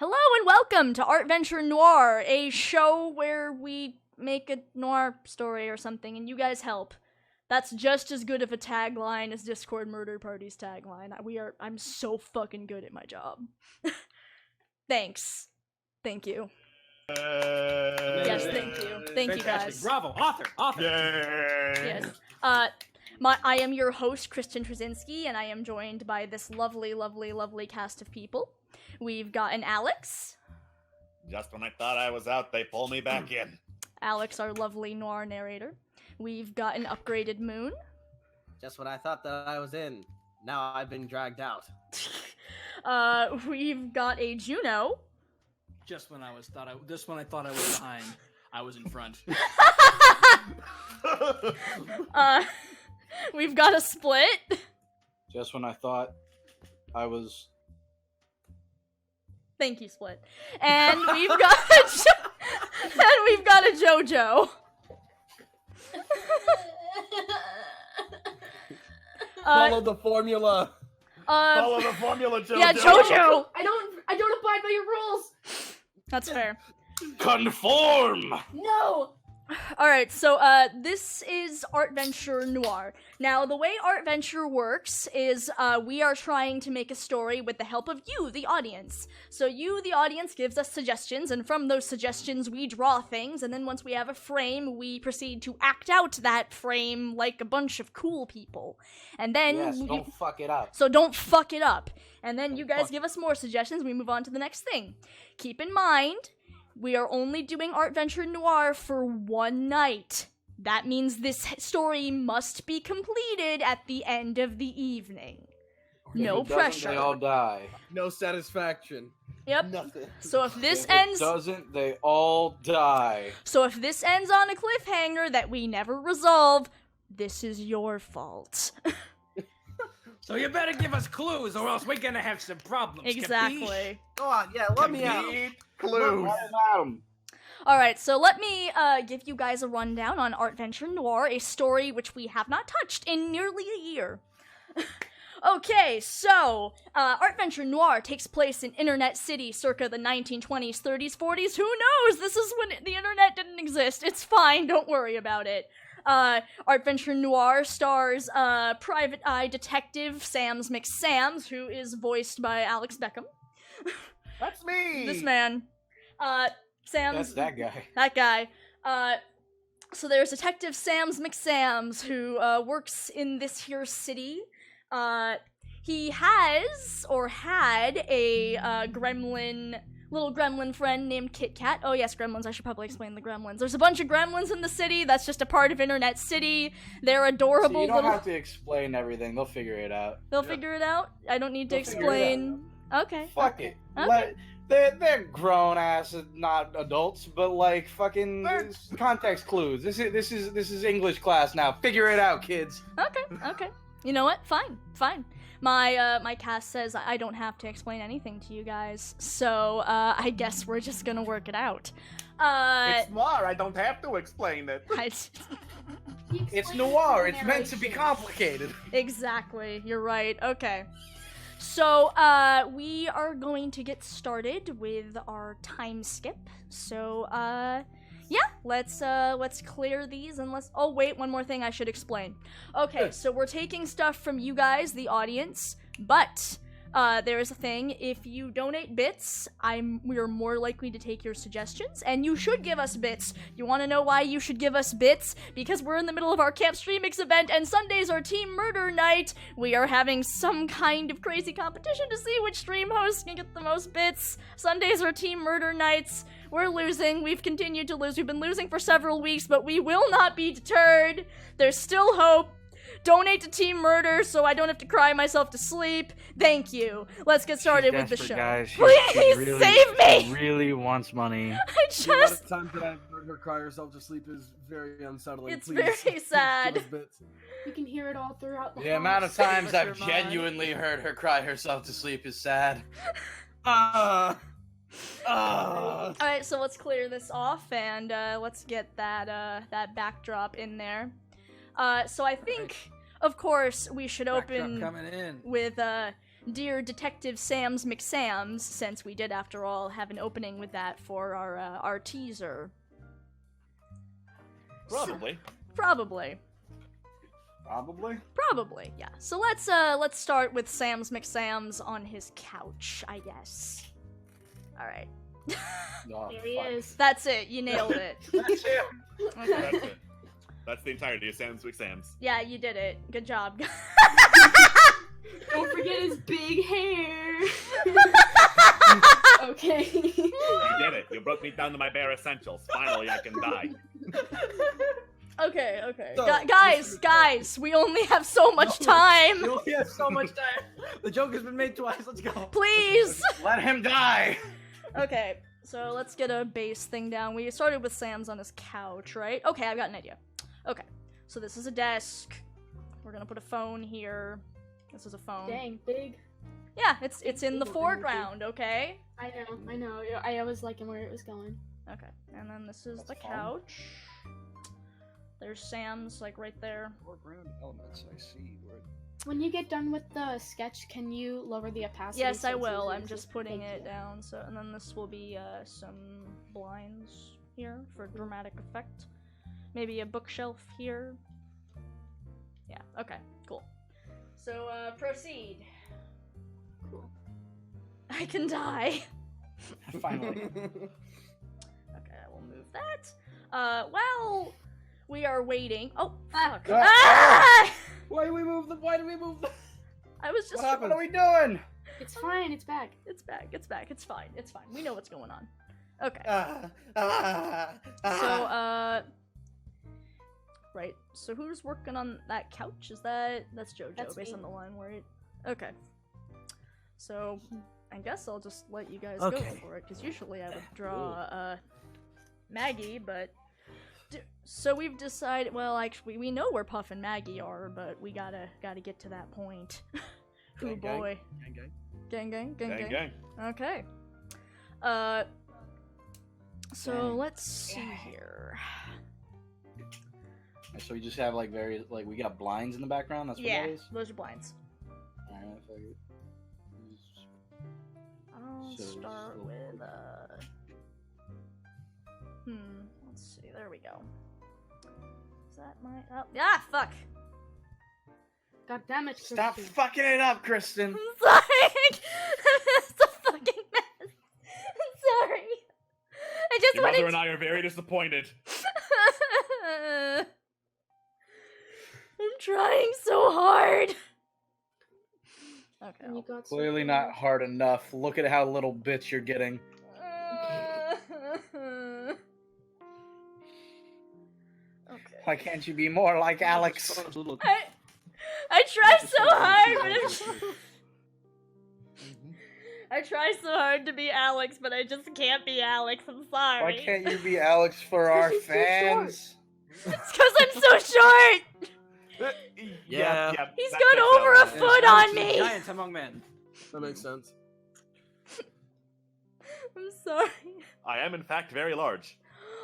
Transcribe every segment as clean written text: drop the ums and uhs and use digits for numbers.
Hello and welcome to Artventure Noir, a show where we make a noir story or something and you guys help. That's just as good of a tagline as Discord Murder Party's tagline. I'm so fucking good at my job. Thanks. Thank you. Yes, thank you. Thank you guys. Bravo, author. Yay! Yes. I am your host, Kristen Trawczynski, and I am joined by this lovely, lovely, lovely cast of people. We've got an Alex. Just when I thought I was out, they pull me back in. Alex, our lovely noir narrator. We've got an upgraded Moon. Just when I thought that I was in, now I've been dragged out. We've got a Juno. Just when I thought I was behind, I was in front. We've got a Split. Just when I thought I was... Thank you, Split. And we've got a JoJo. Follow the formula. Follow the formula, JoJo. Yeah, JoJo. I don't abide by your rules. That's fair. Conform! No. Alright, so, this is Artventure Noir. Now, the way Artventure works is, we are trying to make a story with the help of you, the audience. So you, the audience, gives us suggestions, and from those suggestions we draw things, and then once we have a frame, we proceed to act out that frame like a bunch of cool people. And then... Yes, don't fuck it up. So don't fuck it up. And then you guys give us more suggestions, we move on to the next thing. Keep in mind... we are only doing Artventure Noir for one night. That means this story must be completed at the end of the evening. No pressure. They all die. No satisfaction. Yep. Nothing. So if this If ends... it doesn't, they all die. So if this ends on a cliffhanger that we never resolve, this is your fault. So you better give us clues, or else we're gonna have some problems. Exactly. Go on, yeah, let me out. Clues. Alright, so let me give you guys a rundown on Artventure Noir, a story which we have not touched in nearly a year. Okay, so, Artventure Noir takes place in Internet City circa the 1920s, 30s, 40s, who knows? This is when the internet didn't exist. It's fine, don't worry about it. Artventure Noir stars, Private Eye Detective Sam's McSams, who is voiced by Alex Beckham. That's me! This man. Sam's... That's that guy. That guy. So there's Detective Sam's McSams, who, works in this here city. He has, or had, a, little gremlin friend named Kit Kat. Oh yes, gremlins, I should probably explain the gremlins. There's a bunch of gremlins in the city, that's just a part of Internet City. They're adorable So you don't little... have to explain everything, they'll figure it out. They'll figure it out? I don't need to They'll figure it explain... Okay. Fuck it. Okay. They're grown ass, not adults, but like fucking context clues. This is English class now. Figure it out, kids. Okay. You know what? Fine. My cast says I don't have to explain anything to you guys, so, I guess we're just gonna work it out. It's noir, I don't have to explain it. It's noir, it's meant to be complicated. Exactly, you're right, okay. So, we are going to get started with our time skip, so, yeah, let's clear these and oh wait, one more thing I should explain. Okay, so we're taking stuff from you guys, the audience, but, there is a thing, if you donate bits, we are more likely to take your suggestions, and you should give us bits. You wanna know why you should give us bits? Because we're in the middle of our Camp Streamix event, and Sundays are Team Murder Night! We are having some kind of crazy competition to see which stream host can get the most bits. Sundays are Team Murder Nights. We're losing, we've continued to lose, we've been losing for several weeks, but we will not be deterred. There's still hope. Donate to Team Murder so I don't have to cry myself to sleep. Thank you. Let's get started with the show. Guys. Please really, save me! She really wants money. I The amount just... of times that I've heard her cry herself to sleep is very unsettling. It's Please, very sad. give us bits. You can hear it all throughout the The amount of house. times I've What's your mind? genuinely heard her cry herself to sleep is sad. Alright, so let's clear this off, and, let's get that backdrop in there. So I think, of course, we should Backdrop open coming in. with, dear Detective Sam's McSams, since we did, after all, have an opening with that for our teaser. Probably. Probably. Probably, yeah. So let's start with Sam's McSams on his couch, I guess. Alright. Oh, There he fuck. is. That's it, you nailed it. That's him. Okay. That's it. That's the entirety of Sam's Exams. Yeah, you did it. Good job. Don't forget his big hair. Okay. You did it. You broke me down to my bare essentials. Finally, I can die. Okay. So, Guys, we only have so much time. You only have so much time. The joke has been made twice. Let's go. Please. Let him die. Okay, so let's get a base thing down. We started with Sam's on his couch, right? Okay, I've got an idea. Okay, so this is a desk. We're gonna put a phone here. This is a phone. Dang, big. Yeah, it's in the foreground, okay? I know. I was liking where it was going. Okay, and then this is That's the fun. couch. There's Sam's, like, right there. Foreground elements, I see. When you get done with the sketch, can you lower the opacity? Yes, so I it's will. easier I'm to just see? putting Thank it you. down, so, and then this will be, some blinds here for dramatic effect. Maybe a bookshelf here. Yeah, okay, cool. So, proceed. Cool. I can die. Finally. Okay, I will move that. While we are waiting. Oh, fuck. Ah! Ah! Why do we move the? I was just. What happened? What are we doing? It's fine. It's back. It's back. It's back. It's fine. It's fine. We know what's going on. Okay. So, right. So who's working on that couch? That's JoJo, That's based me. on the line, right? Okay. So, I guess I'll just let you guys Okay. go for it, because usually I would draw, Maggie, but... So we've decided, well, actually, we know where Puff and Maggie are, but we gotta get to that point. Ooh, Gang, gang. boy. Gang. Gang. Okay. So Gang. let's see here. So we just have like various, like we got blinds in the background. That's what Yeah, that is. those are blinds. Alright, fuck it. I'll So- start so- with, let's see, there we go. Is that my, oh, ah, fuck! God damn it, Stop Kristen. fucking it up, Kristen. I'm sorry! It's a fucking mess! I'm sorry! I just Your wanted mother and I are very disappointed. I'm trying so hard! Okay. And you got so Clearly far. not hard enough. Look at how little bits you're getting. Okay. Why can't you be more like Alex? I try so hard, but I try so hard to be Alex, but I just can't be Alex. I'm sorry. Why can't you be Alex for our Because he's too fans? It's because I'm so short. Yeah. He's that got checks over out. a foot on me. Giants among men. That makes sense. I'm sorry. I am, in fact, very large.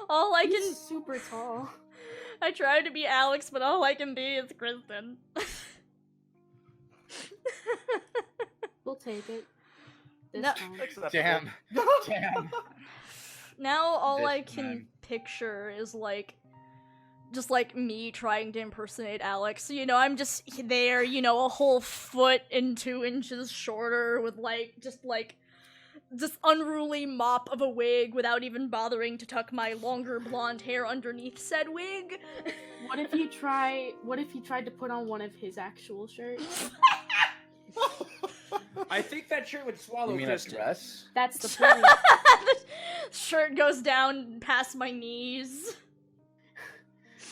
All I can. He's super tall. I try to be Alex, but all I can be is Kristen. We'll take it. This No. time. Acceptable. Damn. Damn. Now all This I can time. picture is like. Just like me trying to impersonate Alex. You know, I'm just there, you know, a whole foot and 2 inches shorter with just unruly mop of a wig without even bothering to tuck my longer blonde hair underneath said wig. What if you tried to put on one of his actual shirts? I think that shirt would swallow You mean a Kristen. dress? That's the point. The shirt goes down past my knees.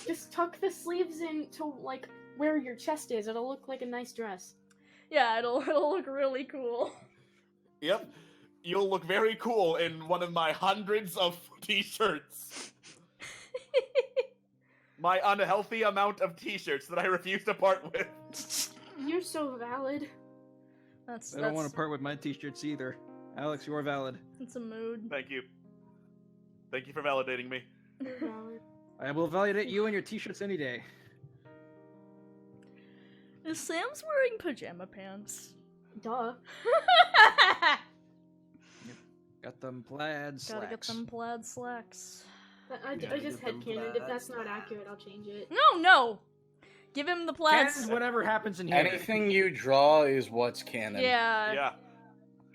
Just tuck the sleeves in to like where your chest is. It'll look like a nice dress. Yeah, it'll look really cool. Yep. You'll look very cool in one of my hundreds of t-shirts. My unhealthy amount of t-shirts that I refuse to part with. You're so valid. That's I don't want to part with my t-shirts either. Alex, you're valid. It's a mood. Thank you. Thank you for validating me. You're valid. I will validate you and your t-shirts any day. Is Sam's wearing pajama pants? Duh. Got them plaid slacks. Gotta get them plaid slacks. I Gotta just get them headcanoned. If plaid that's not accurate, I'll change it. No! Give him the plaid Canon, whatever happens in here. Anything you draw is what's canon. Yeah. Yeah.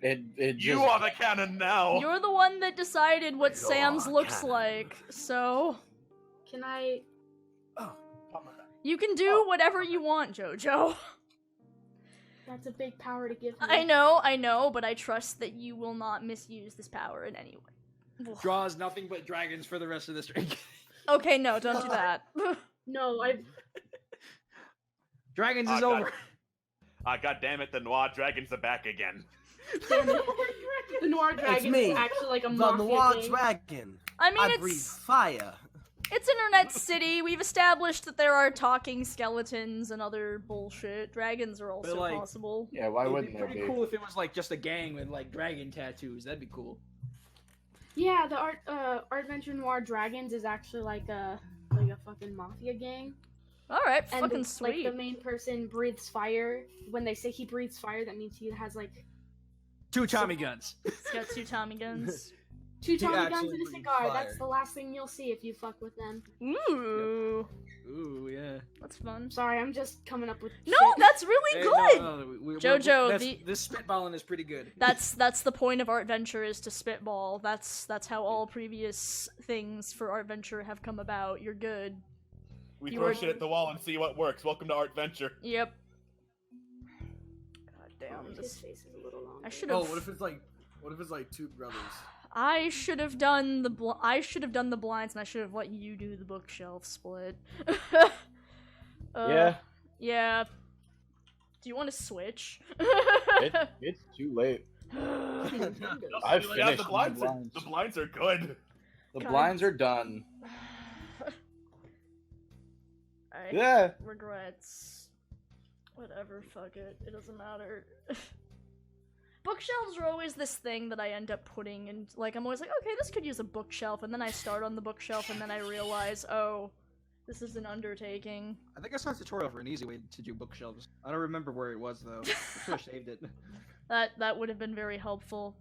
It just, You are the canon now. You're the one that decided what You're Sam's looks canon. like, so... Can I? You can do whatever you want, Jojo. That's a big power to give me. I know, but I trust that you will not misuse this power in any way. Draws nothing but dragons for the rest of this drink. Okay, no, don't do that. No, I. Dragons Oh, is God. over. God damn it, the Noir Dragons are back again. Damn it. The Noir Dragon me, is actually like a The mafia Noir thing. Dragon. I mean, I breathe it's fire. Internet City. We've established that there are talking skeletons and other bullshit. Dragons are also like- possible. yeah, why It'd wouldn't be there pretty be? cool if it was like just a gang with like dragon tattoos. That'd be cool. Yeah, the Artventure Noir Dragons is actually like a fucking mafia gang. All right, And fucking like sweet. the main person breathes fire. When they say he breathes fire, that means he has like 2 Tommy guns. He's got 2 Tommy guns. 2 Tommy guns actually and a breathes cigar. fire. That's the last thing you'll see if you fuck with them. Ooh, Ooh, yeah. that's fun. Sorry, I'm just coming up with No, shit. that's really Hey, good. no, Jojo, this spitballing is pretty good. That's the point of Artventure, is to spitball. That's how all previous things for Artventure have come about. You're good. We You throw are- shit at the wall and see what works. Welcome to Artventure. Yep. God damn His this. face is a little long. I should have. Oh, what if it's like 2 brothers? I should have done the blinds, and I should have let you do the bookshelf split. Yeah, Yeah. Do you want to switch? it's too late. Nintendo. I've Yeah, finished the my blinds. blinds. The blinds are good. The God. blinds are done. I Yeah. regrets. Whatever, fuck it. It doesn't matter. Bookshelves are always this thing that I end up putting in, like, I'm always like, okay, this could use a bookshelf, and then I start on the bookshelf, and then I realize, oh, this is an undertaking. I think I saw a tutorial for an easy way to do bookshelves. I don't remember where it was though. I should have saved it. That would have been very helpful.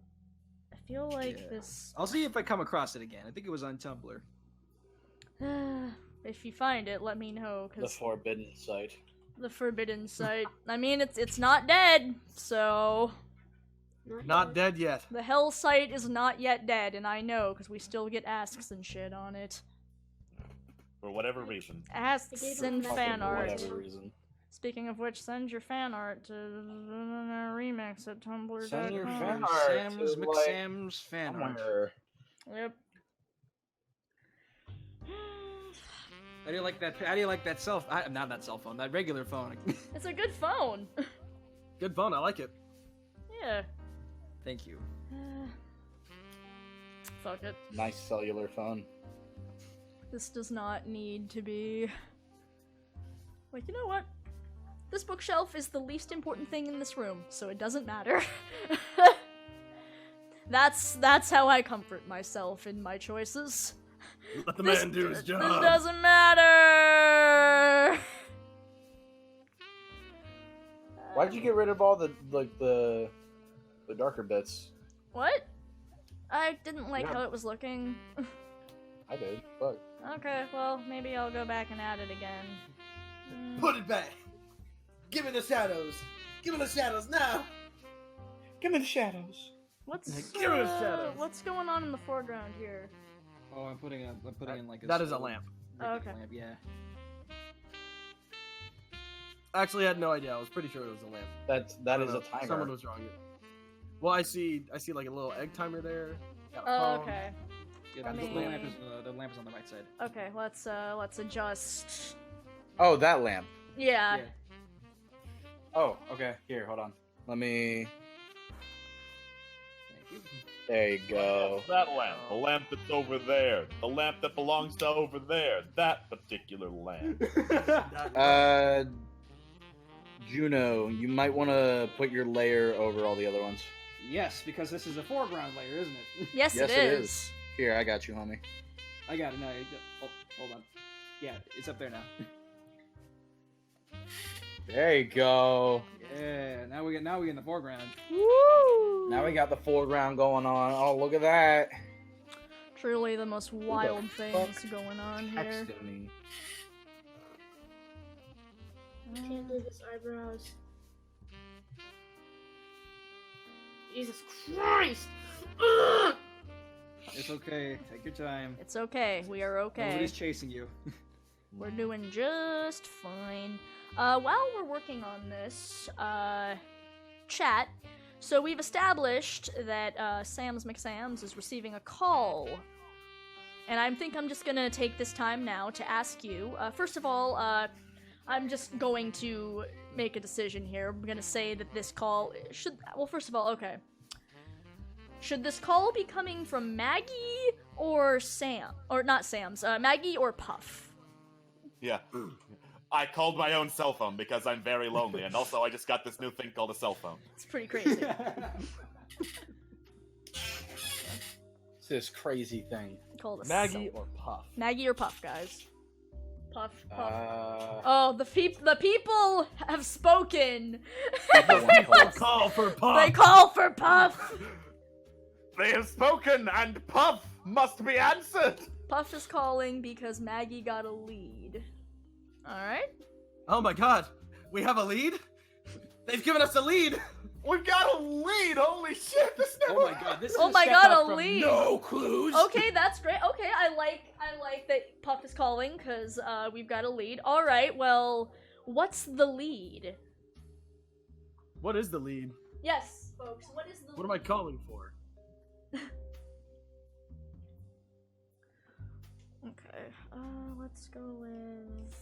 I feel like Yeah. this... I'll see if I come across it again. I think it was on Tumblr. If you find it, let me know, The because forbidden sight. the forbidden site. I mean, it's not dead, so... Not dead yet. The hell site is not yet dead, and I know, because we still get asks and shit on it. For whatever reason. Asks gave him and fucking fan For art. whatever reason. Speaking of which, send your fan art to remix at tumblr.com. Send your fan art. Sam's to, like, McSam's fan art. Somewhere. Yep. How do you like that? How do you like that not that cell phone, that regular phone? It's a good phone. Good phone, I like it. Yeah. Thank you. Fuck it. Nice cellular phone. This does not need to be... Like, you know what? This bookshelf is the least important thing in this room, so it doesn't matter. That's how I comfort myself in my choices. Let the This- man do his This job. doesn't matter! Why did you get rid of all the darker bits? What? I didn't like Yeah. how it was looking. I did. Fuck. Okay, well, maybe I'll go back and add it again. Put it back. Give me the shadows. Give me the shadows now. Give me the shadows. What's Give it a shadow. what's going on in the foreground here? Oh, I'm putting in like a That is a small lamp. Oh, regular okay. lamp, yeah. Actually, I had no idea. I was pretty sure it was a lamp. That I don't is know. a timer. Someone was wrong. Well, I see like a little egg timer there. Got a Oh, phone. okay. Yeah, I the mean- lamp is the lamp is on the right side. Okay, let's adjust. Oh, that lamp. Yeah. Yeah. Oh, okay. Here, hold on. Let me. Thank you. There you go. That lamp. The lamp that's over there. The lamp that belongs to over there. That particular lamp. Juno, you might want to put your layer over all the other ones. Yes, because this is a foreground layer, isn't it? Yes, Yes, it is. Here, I got you, homie. I got it. No, hold on. Yeah, it's up there now. There you go. Yeah, now we now we in the foreground. Woo! Now we got the foreground going on. Oh, look at that. Truly the most wild things going on here. Texting me. I can't do his eyebrows. Jesus Christ! Ugh! It's okay. Take your time. It's okay. We are okay. Nobody's chasing you. We're doing just fine. While we're working on this, chat, so we've established that, Sam's McSams is receiving a call. And I think I'm just gonna take this time now to ask you, first of all, I'm just going to make a decision here. I'm gonna say that this call should, well, first of all, okay. Should this call be coming from Maggie or Sam? Or not Sam's, Maggie or Puff? Yeah. I called my own cell phone because I'm very lonely, and also I just got this new thing called a cell phone. It's pretty crazy. It's this crazy thing. Called a Maggie or Puff? Maggie or Puff, guys? Puff. Oh, the people have spoken. Call for Puff! They call for Puff. They have spoken, and Puff must be answered! Puff is calling because Maggie got a lead. Alright. Oh my god, we have a lead? They've given us a lead! We've got a lead! Holy shit, this never Oh my god, this is Oh a my step god, up a from lead! No clues. Okay, that's great. Okay, I like that Puff is calling because we've got a lead. Alright, well, what's the lead? What is the lead? Yes, folks, what is the What am I calling for? Okay, let's go with...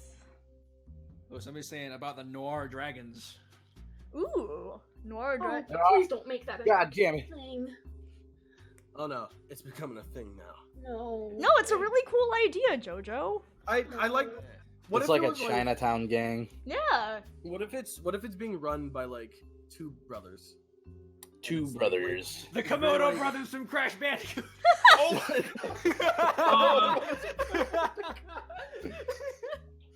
Oh, somebody's saying about the Noir dragons. Ooh, Noir Oh, Dragon. please don't make that a God damn it. thing. Oh no, it's becoming a thing now. No. No, it's a really cool idea, Jojo. I like. What It's if like it a was Chinatown gang. Yeah. What if it's being run by like two brothers? Two brothers. The Komodo brothers from Crash Bandicoot.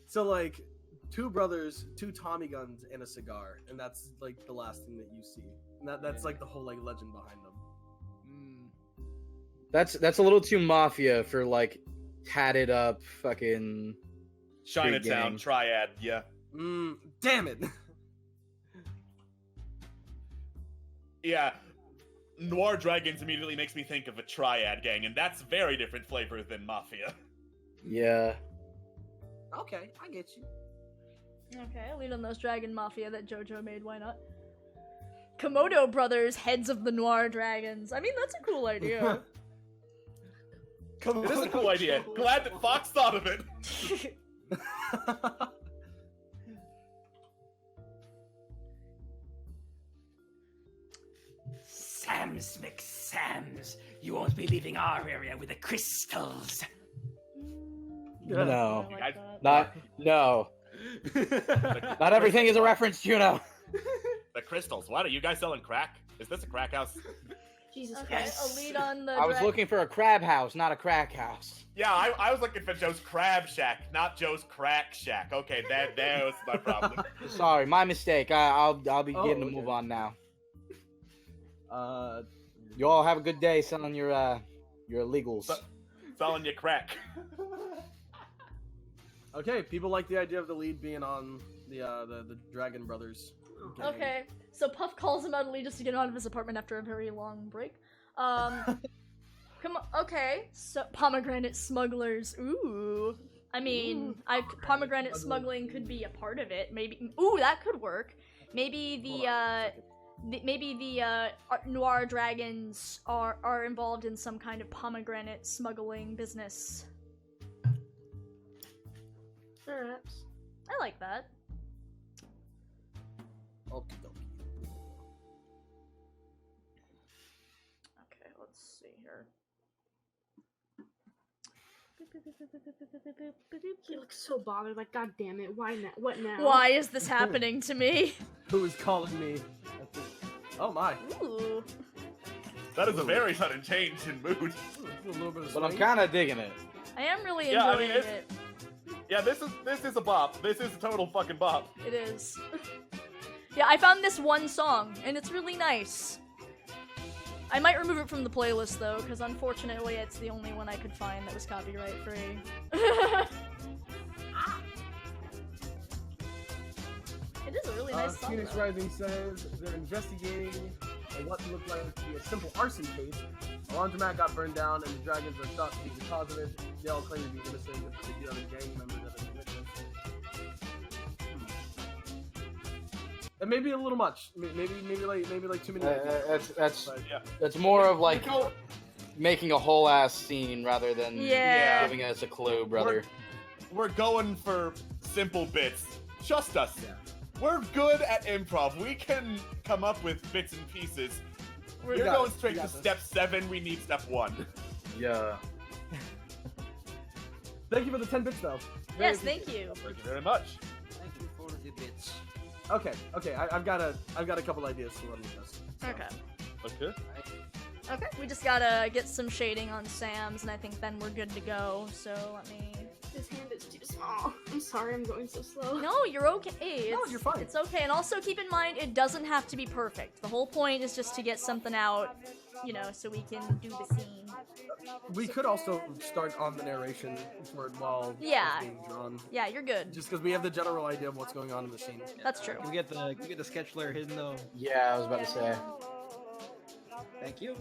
So like two brothers, two Tommy guns, and a cigar, and that's like the last thing that you see. And that's like the whole like legend behind them. That's a little too mafia for like tatted up fucking Chinatown gang. triad, yeah. Damn it. Yeah. Noir Dragons immediately makes me think of a triad gang, and that's very different flavor than Mafia. Yeah. Okay, I get you. Okay, I'll lead on those Dragon Mafia that Jojo made, why not? Komodo Brothers, heads of the Noir Dragons. I mean, that's a cool idea. It is a cool idea. Glad that Fox thought of it. Sam's McSams, you won't be leaving our area with the crystals. No. I like Guys- that. Not no. Not everything is a reference, Juno. The crystals. What, are you guys selling crack? Is this a crack house? Jesus Okay, Christ. Yes. I'll lead on the I was looking for a crab house, not a crack house. Yeah, I was looking for Joe's Crab Shack, not Joe's Crack Shack. Okay, that was my problem. Sorry, my mistake. I'll be Oh, getting to okay. move on now. You all have a good day selling your illegals. Selling you crack. Okay, people like the idea of the lead being on the Dragon Brothers. gang. Okay, so Puff calls him out and leads just to get out of his apartment after a very long break. Come on, okay, so pomegranate smugglers, ooh. I mean, pomegranate smuggling could be a part of it, maybe, ooh, that could work. Maybe the Noir Dragons are involved in some kind of pomegranate smuggling business. Perhaps. I like that. Okie dokie. Okay, let's see here. He looks so bothered, like, god damn it, why now? What now? Why is this happening to me? Who is calling me? Oh my. Ooh. That is a very sudden change in mood. A little bit of But I'm swing. kind of digging it. I am really Yeah, I enjoying mean, it. Yeah, this is a bop. This is a total fucking bop. It is. Yeah, I found this one song, and it's really nice. I might remove it from the playlist, though, because unfortunately it's the only one I could find that was copyright-free. It is a really nice song, Phoenix though. Rising says they're investigating what looked like to be a simple arson case. A laundromat got burned down, and the dragons are thought to be the cause of it. They all claim to be innocent, but they do have a gang member that is witness. And maybe a little much. Maybe like too many. That's more of like making a whole ass scene rather than Yeah. giving us a clue, brother. We're going for simple bits. Trust us. Yeah. We're good at improv. We can come up with bits and pieces. You're got going it. straight We to got this. step 7. We need step 1. Yeah. Thank you for the 10 bits, though. Yes, thank you. Thank you very much. Thank you for the bits. Okay. I've got a couple ideas to run with this. Okay. Okay. Okay, we just gotta get some shading on Sam's, and I think then we're good to go. So let me. His hand is too small. I'm sorry, I'm going so slow. No, you're okay. It's, you're fine. It's okay, and also keep in mind it doesn't have to be perfect. The whole point is just to get something out, you know, so we can do the scene. We could also start on the narration for it while Yeah. it's being drawn. Yeah, you're good. Just because we have the general idea of what's going on in the scene. That's true. Can we get the sketch layer hidden though? Yeah, I was about to say. Thank you.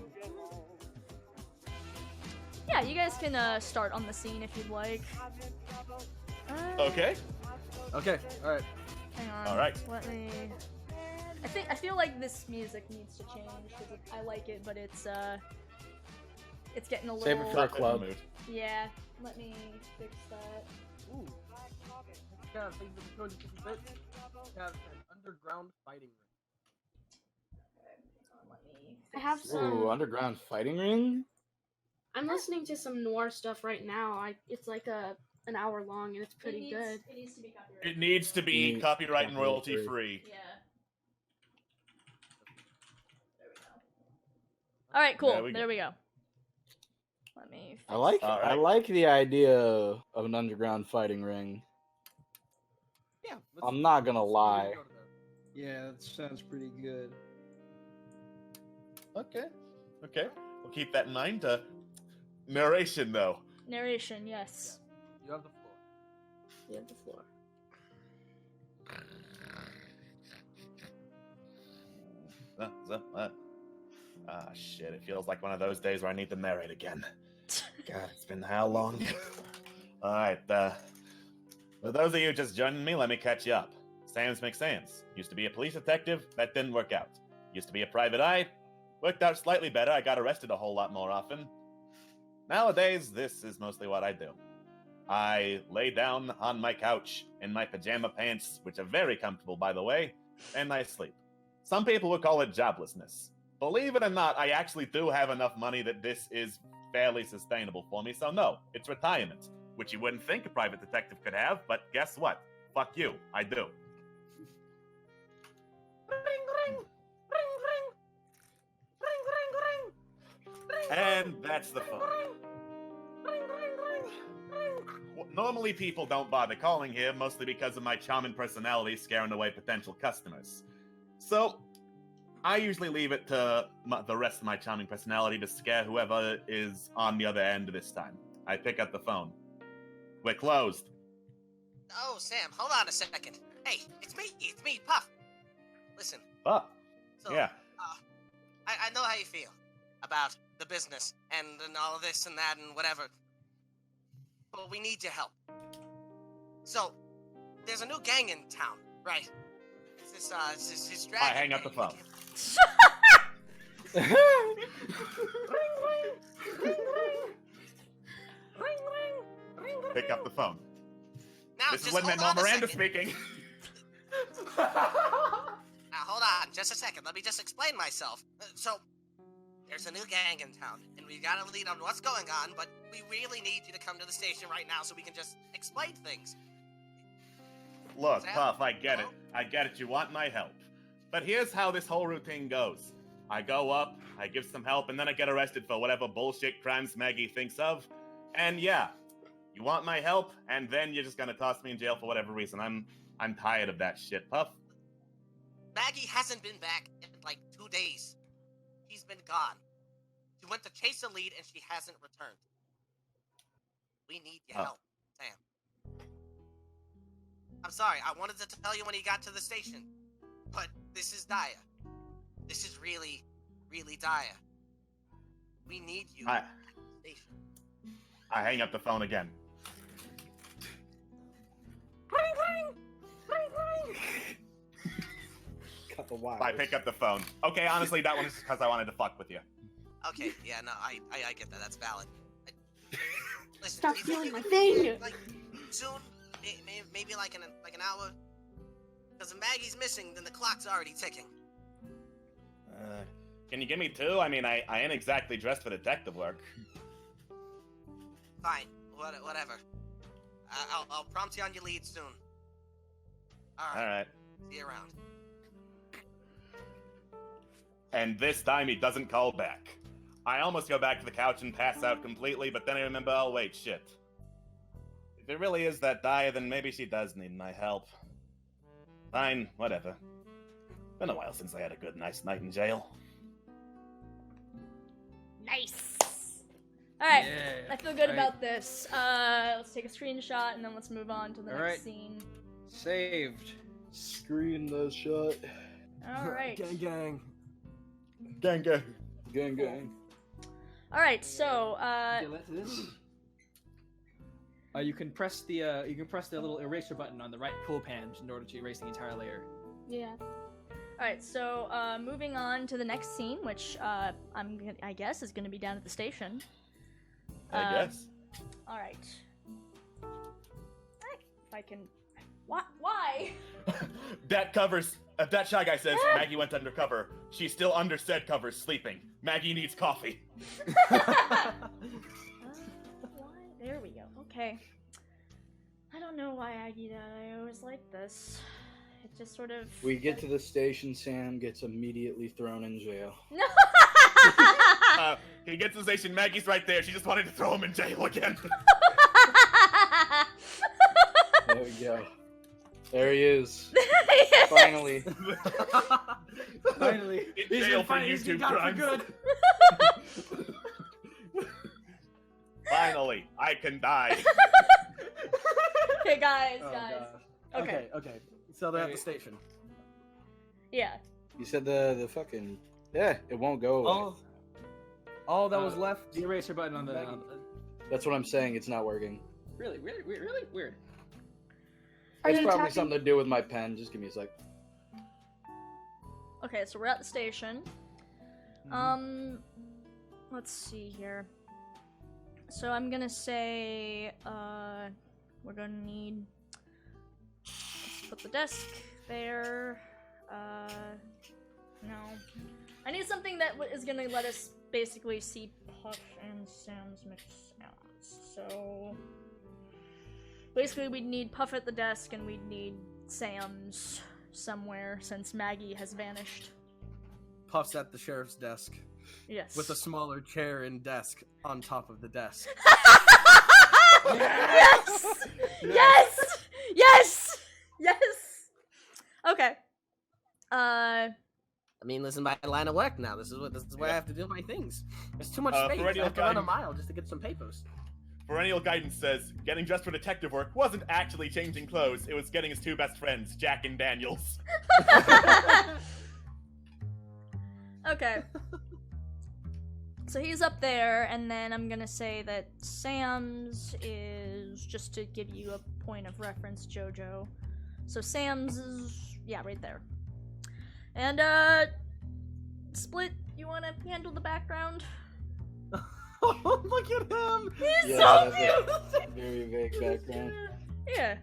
Yeah, you guys can start on the scene if you'd like. Okay. Okay, alright. Hang on. All right. Let me. I feel like this music needs to change because I like it, but it's getting a little. Save it for a club. Yeah. Let me fix that. Ooh. Yeah, thank you for the 250 bits. We have an underground fighting ring. Let me. I have some. Ooh, underground fighting ring? I'm listening to some noir stuff right now. It's like an hour long and it's pretty good. It needs to be copyrighted. It needs to be Mm, copyright and copyright royalty free. Yeah. There we go. All right, cool. There There we we go. Let me. I like All right. I like the idea of an underground fighting ring. Yeah. I'm not gonna lie. Yeah, that sounds pretty good. Okay. Okay. We'll keep that in mind. Narration, though. Narration, yes. You have the floor. You have the floor. Shit. It feels like one of those days where I need to narrate again. God, it's been how long? Alright, for those of you just joining me, let me catch you up. Sans McSans. Used to be a police detective, that didn't work out. Used to be a private eye, worked out slightly better, I got arrested a whole lot more often. Nowadays, this is mostly what I do. I lay down on my couch in my pajama pants, which are very comfortable, by the way, and I sleep. Some people would call it joblessness. Believe it or not, I actually do have enough money that this is fairly sustainable for me, so no, it's retirement, which you wouldn't think a private detective could have, but guess what? Fuck you, I do. And that's the phone. Normally people don't bother calling here, mostly because of my charming personality scaring away potential customers. So, I usually leave it to the rest of my charming personality to scare whoever is on the other end this time. I pick up the phone. We're closed. Oh, Sam, hold on a second. Hey, it's me, Puff. Listen, Oh, so, yeah. I know how you feel about the business and all of this and that and whatever. But we need your help. So, there's a new gang in town, right? It's this dragon. I hang up the phone. Pick up the phone. Now, This is just Lin-Manuel hold on a Miranda second. speaking. Now, hold on, just a second. Let me just explain myself. So, there's a new gang in town, and we got a lead on what's going on, but we really need you to come to the station right now so we can just explain things. Look, Sam? Puff, I get it. Hello? I get it. You want my help. But here's how this whole routine goes. I go up, I give some help, and then I get arrested for whatever bullshit crimes Maggie thinks of. And yeah, you want my help, and then you're just gonna toss me in jail for whatever reason. I'm tired of that shit, Puff. Maggie hasn't been back in like 2 days. She's been gone. She went to chase a lead and she hasn't returned. We need your help, Sam. I'm sorry, I wanted to tell you when he got to the station, but this is dire. This is really, really dire. We need you at the station. I hang up the phone again. Cut the wire. I pick up the phone. Okay, honestly, that one is because I wanted to fuck with you. Okay, yeah, no, I get that. That's valid. Listen, Stop do you think stealing you my could- thing! Like, soon, maybe like an hour. Because if Maggie's missing, then the clock's already ticking. Can you give me 2? I mean, I ain't exactly dressed for detective work. Fine, whatever. I'll prompt you on your lead soon. All right. See you around. And this time he doesn't call back. I almost go back to the couch and pass out completely, but then I remember, oh wait, shit. If it really is that dire, then maybe she does need my help. Fine, whatever. Been a while since I had a good nice night in jail. Nice. All right, Yeah. I feel good Alright. about this. Let's take a screenshot and then let's move on to the next Alright. scene. Saved. Screen the shot. All right. Gang, gang. Gang, gang. Gang, gang. All right. So, You can press the little eraser button on the right pull pan in order to erase the entire layer. Yeah. all right. So, moving on to the next scene, which I guess is going to be down at the station. I guess. All right. If I can. Why? That covers. That shy guy says Maggie went undercover. She's still under said covers, sleeping. Maggie needs coffee. Why? There we go. Okay. I don't know why I do that. I always like this. It just sort of. We get to the station, Sam gets immediately thrown in jail. No. He gets to the station. Maggie's right there. She just wanted to throw him in jail again. There we go. There he is. Finally. Finally. In jail for YouTube crimes. Finally, I can die. Okay, guys. Oh, Guys. gosh. Okay. Okay. So they're at the station. Yeah. You said the fucking... Yeah, it won't go away. All that was left, the eraser button on the. That's what I'm saying, it's not working. Really weird. Are It's you probably attacking- something to do with my pen. Just give me a sec. Okay, so we're at the station. Let's see here. So I'm gonna say, we're gonna need. Let's put the desk there. No. I need something that is gonna let us basically see Puff and Sam's mixed sounds. So. Basically, we'd need Puff at the desk and we'd need Sam's somewhere since Maggie has vanished. Puff's at the sheriff's desk Yes. with a smaller chair and desk on top of the desk. Yes! Yes! Yes! Yes! Okay. I mean, listen, by line of work now. This is where I have to do my things. There's too much space. I perennial have to run a guidance. mile just to get some papers. Perennial guidance says getting dressed for detective work wasn't actually changing clothes. It was getting his 2 best friends, Jack and Daniels. Okay. So he's up there, and then I'm gonna say that Sam's is, just to give you a point of reference, Jojo. So Sam's is, yeah, right there. And, Split, you wanna handle the background? Oh, look at him! He's Yeah, so that's cute! a very vague background. Yeah.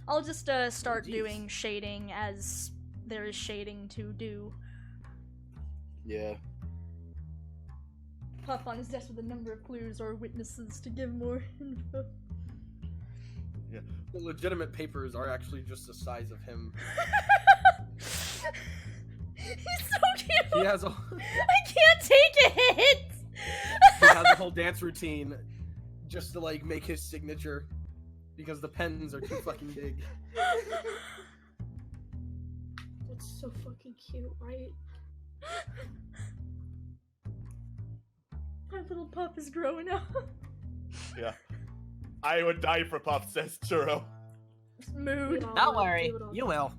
I'll just, start doing shading as there is shading to do. Yeah. Puff on his desk with a number of clues or witnesses to give more info. The legitimate papers are actually just the size of him. He's so cute! He has a I can't take it! he has a whole dance routine just to like make his signature because the pens are too fucking big. So fucking cute, right? My little pup is growing up. Yeah. I would die for Puff, says Churro. Mood. Don't worry, you will.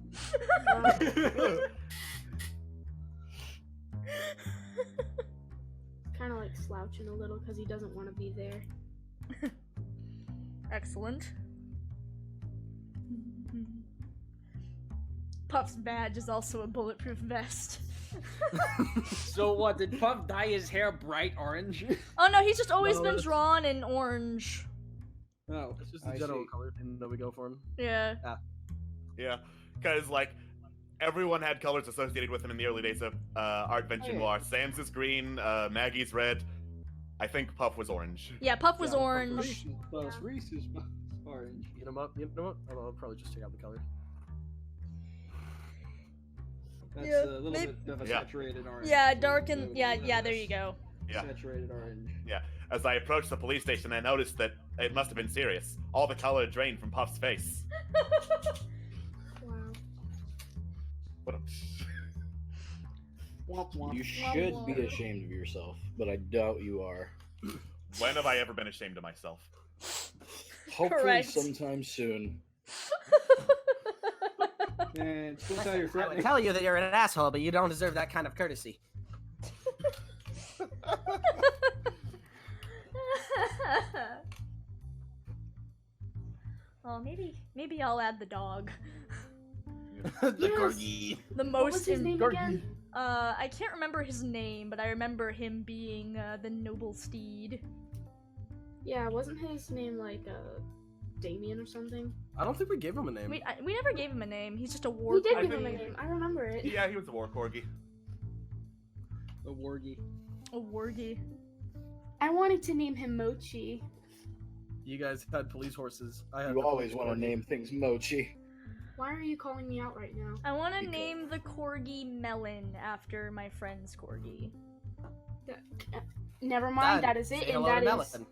Kind of like slouching a little because he doesn't want to be there. Excellent. Puff's badge is also a bulletproof vest. So what? Did Puff dye his hair bright orange? Oh no, he's just always No, been that's- drawn in orange. Oh, It's just the I general see. color thing that we go for him. Yeah. Yeah, because like everyone had colors associated with him in the early days of Artventure Oh, yeah. Noir. Sam's is green, Maggie's red. I think Puff was orange. Yeah, Puff was Yeah, orange. Plus Reese's orange. You know what? I'll probably just take out the color. That's Yeah, a little maybe- bit of a Yeah. saturated orange. Yeah, dark and yeah, there you go. Yeah. Saturated orange. As I approached the police station, I noticed that it must have been serious. All the color drained from Puff's face. Wow. What a... You should be ashamed of yourself, but I doubt you are. When have I ever been ashamed of myself? Hopefully Correct. sometime soon. And still tell your I would threatening. tell you that you're an asshole, but you don't deserve that kind of courtesy. Well, maybe I'll add the dog. The Yes. corgi. The What most was his name again? I can't remember his name, but I remember him being the noble steed. Yeah, wasn't his name like Damien or something? I don't think we gave him a name. We never gave him a name. He's just a war. We did I give him a think- name. I remember it. Yeah, he was a war corgi. The wargy. A wargy. I wanted to name him Mochi. You guys had police horses. I had You the always police want to corgi. name things Mochi. Why are you calling me out right now? I want to Because- name the corgi Melon after my friend's corgi. Never mind. Dad, that is it, say and hello to that is Melon.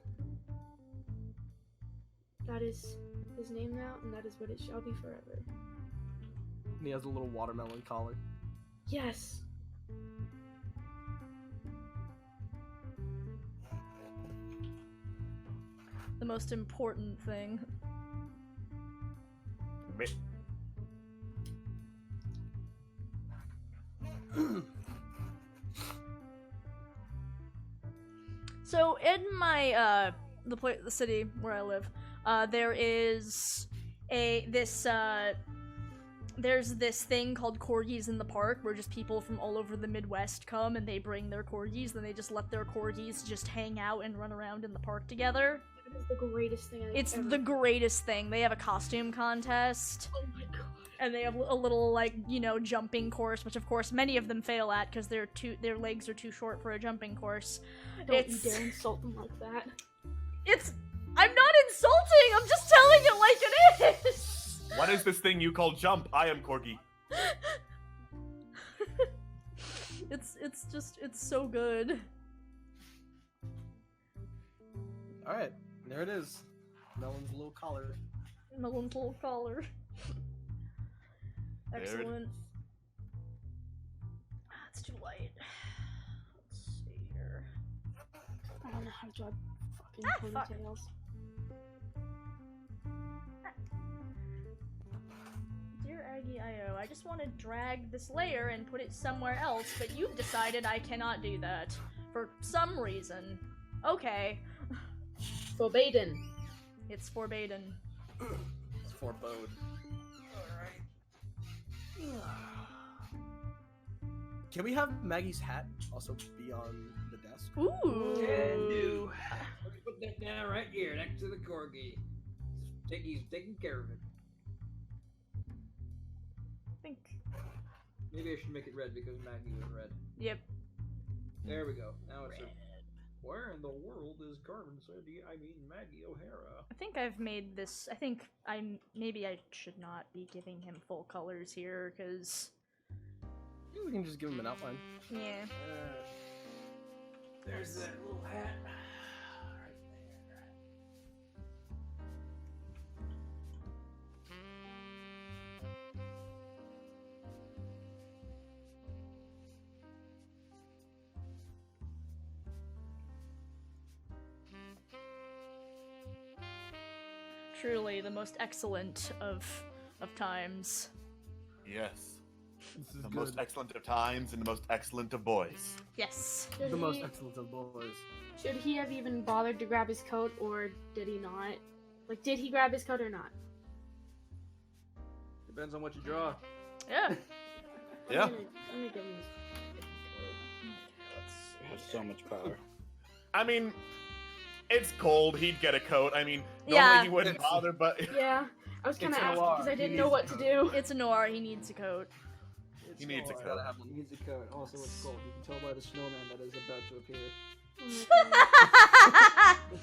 that is his name now, and that is what it shall be forever. And he has a little watermelon collar. Yes. The most important thing. Me- So in my the city where I live, there is there's this thing called corgis in the park where just people from all over the Midwest come and they bring their corgis, then they just let their corgis just hang out and run around in the park together. That is the greatest thing I've It's ever the greatest thing. They have a costume contest. Oh my god. And they have a little, like, you know, jumping course, which of course many of them fail at because their legs are too short for a jumping course. Don't It's- you dare insult them like that. I'm not insulting. I'm just telling it like it is. What is this thing you call jump? I am corgi. It's so good. Alright, there it is. Melon's little collar. Melon's little collar. There it is. Excellent. It's too light. Let's see here. I don't know how to draw fucking fuck. ponytails. Dear Aggie IO, I just want to drag this layer and put it somewhere else, but you've decided I cannot do that. For some reason. Okay. Forbidden. It's forbidden. It's forebode. Can we have Maggie's hat also be on the desk? Ooh. Can do. Let me put that down right here next to the corgi. He's taking care of it. I think. Maybe I should make it red because Maggie was red. Yep. There we go. Now it's a... Where in the world is Carmen Sandy? I mean Maggie O'Hara. I think I've made this. I think maybe I should not be giving him full colors here, because. We can just give him an outline. Yeah. There's that little hat. Right there. Truly the most excellent of times. Yes. This is The good. most excellent of times and the most excellent of boys. Yes. Should The most he- excellent of boys. Should he have even bothered to grab his coat, or did he not? Like, did he grab his coat or not? Depends on what you draw. Yeah. Yeah. I'm gonna give him his I have so much power. I mean, it's cold. He'd get a coat. I mean, normally Yeah. he wouldn't bother, but Yeah, I was gonna It's ask Noir. because I He didn't needs know a what to coat. do. It's a Noir, he needs a coat. he needs a Noir. coat. He needs a coat. Also, it's cold. You can tell by the snowman that is about to appear. Oh my God.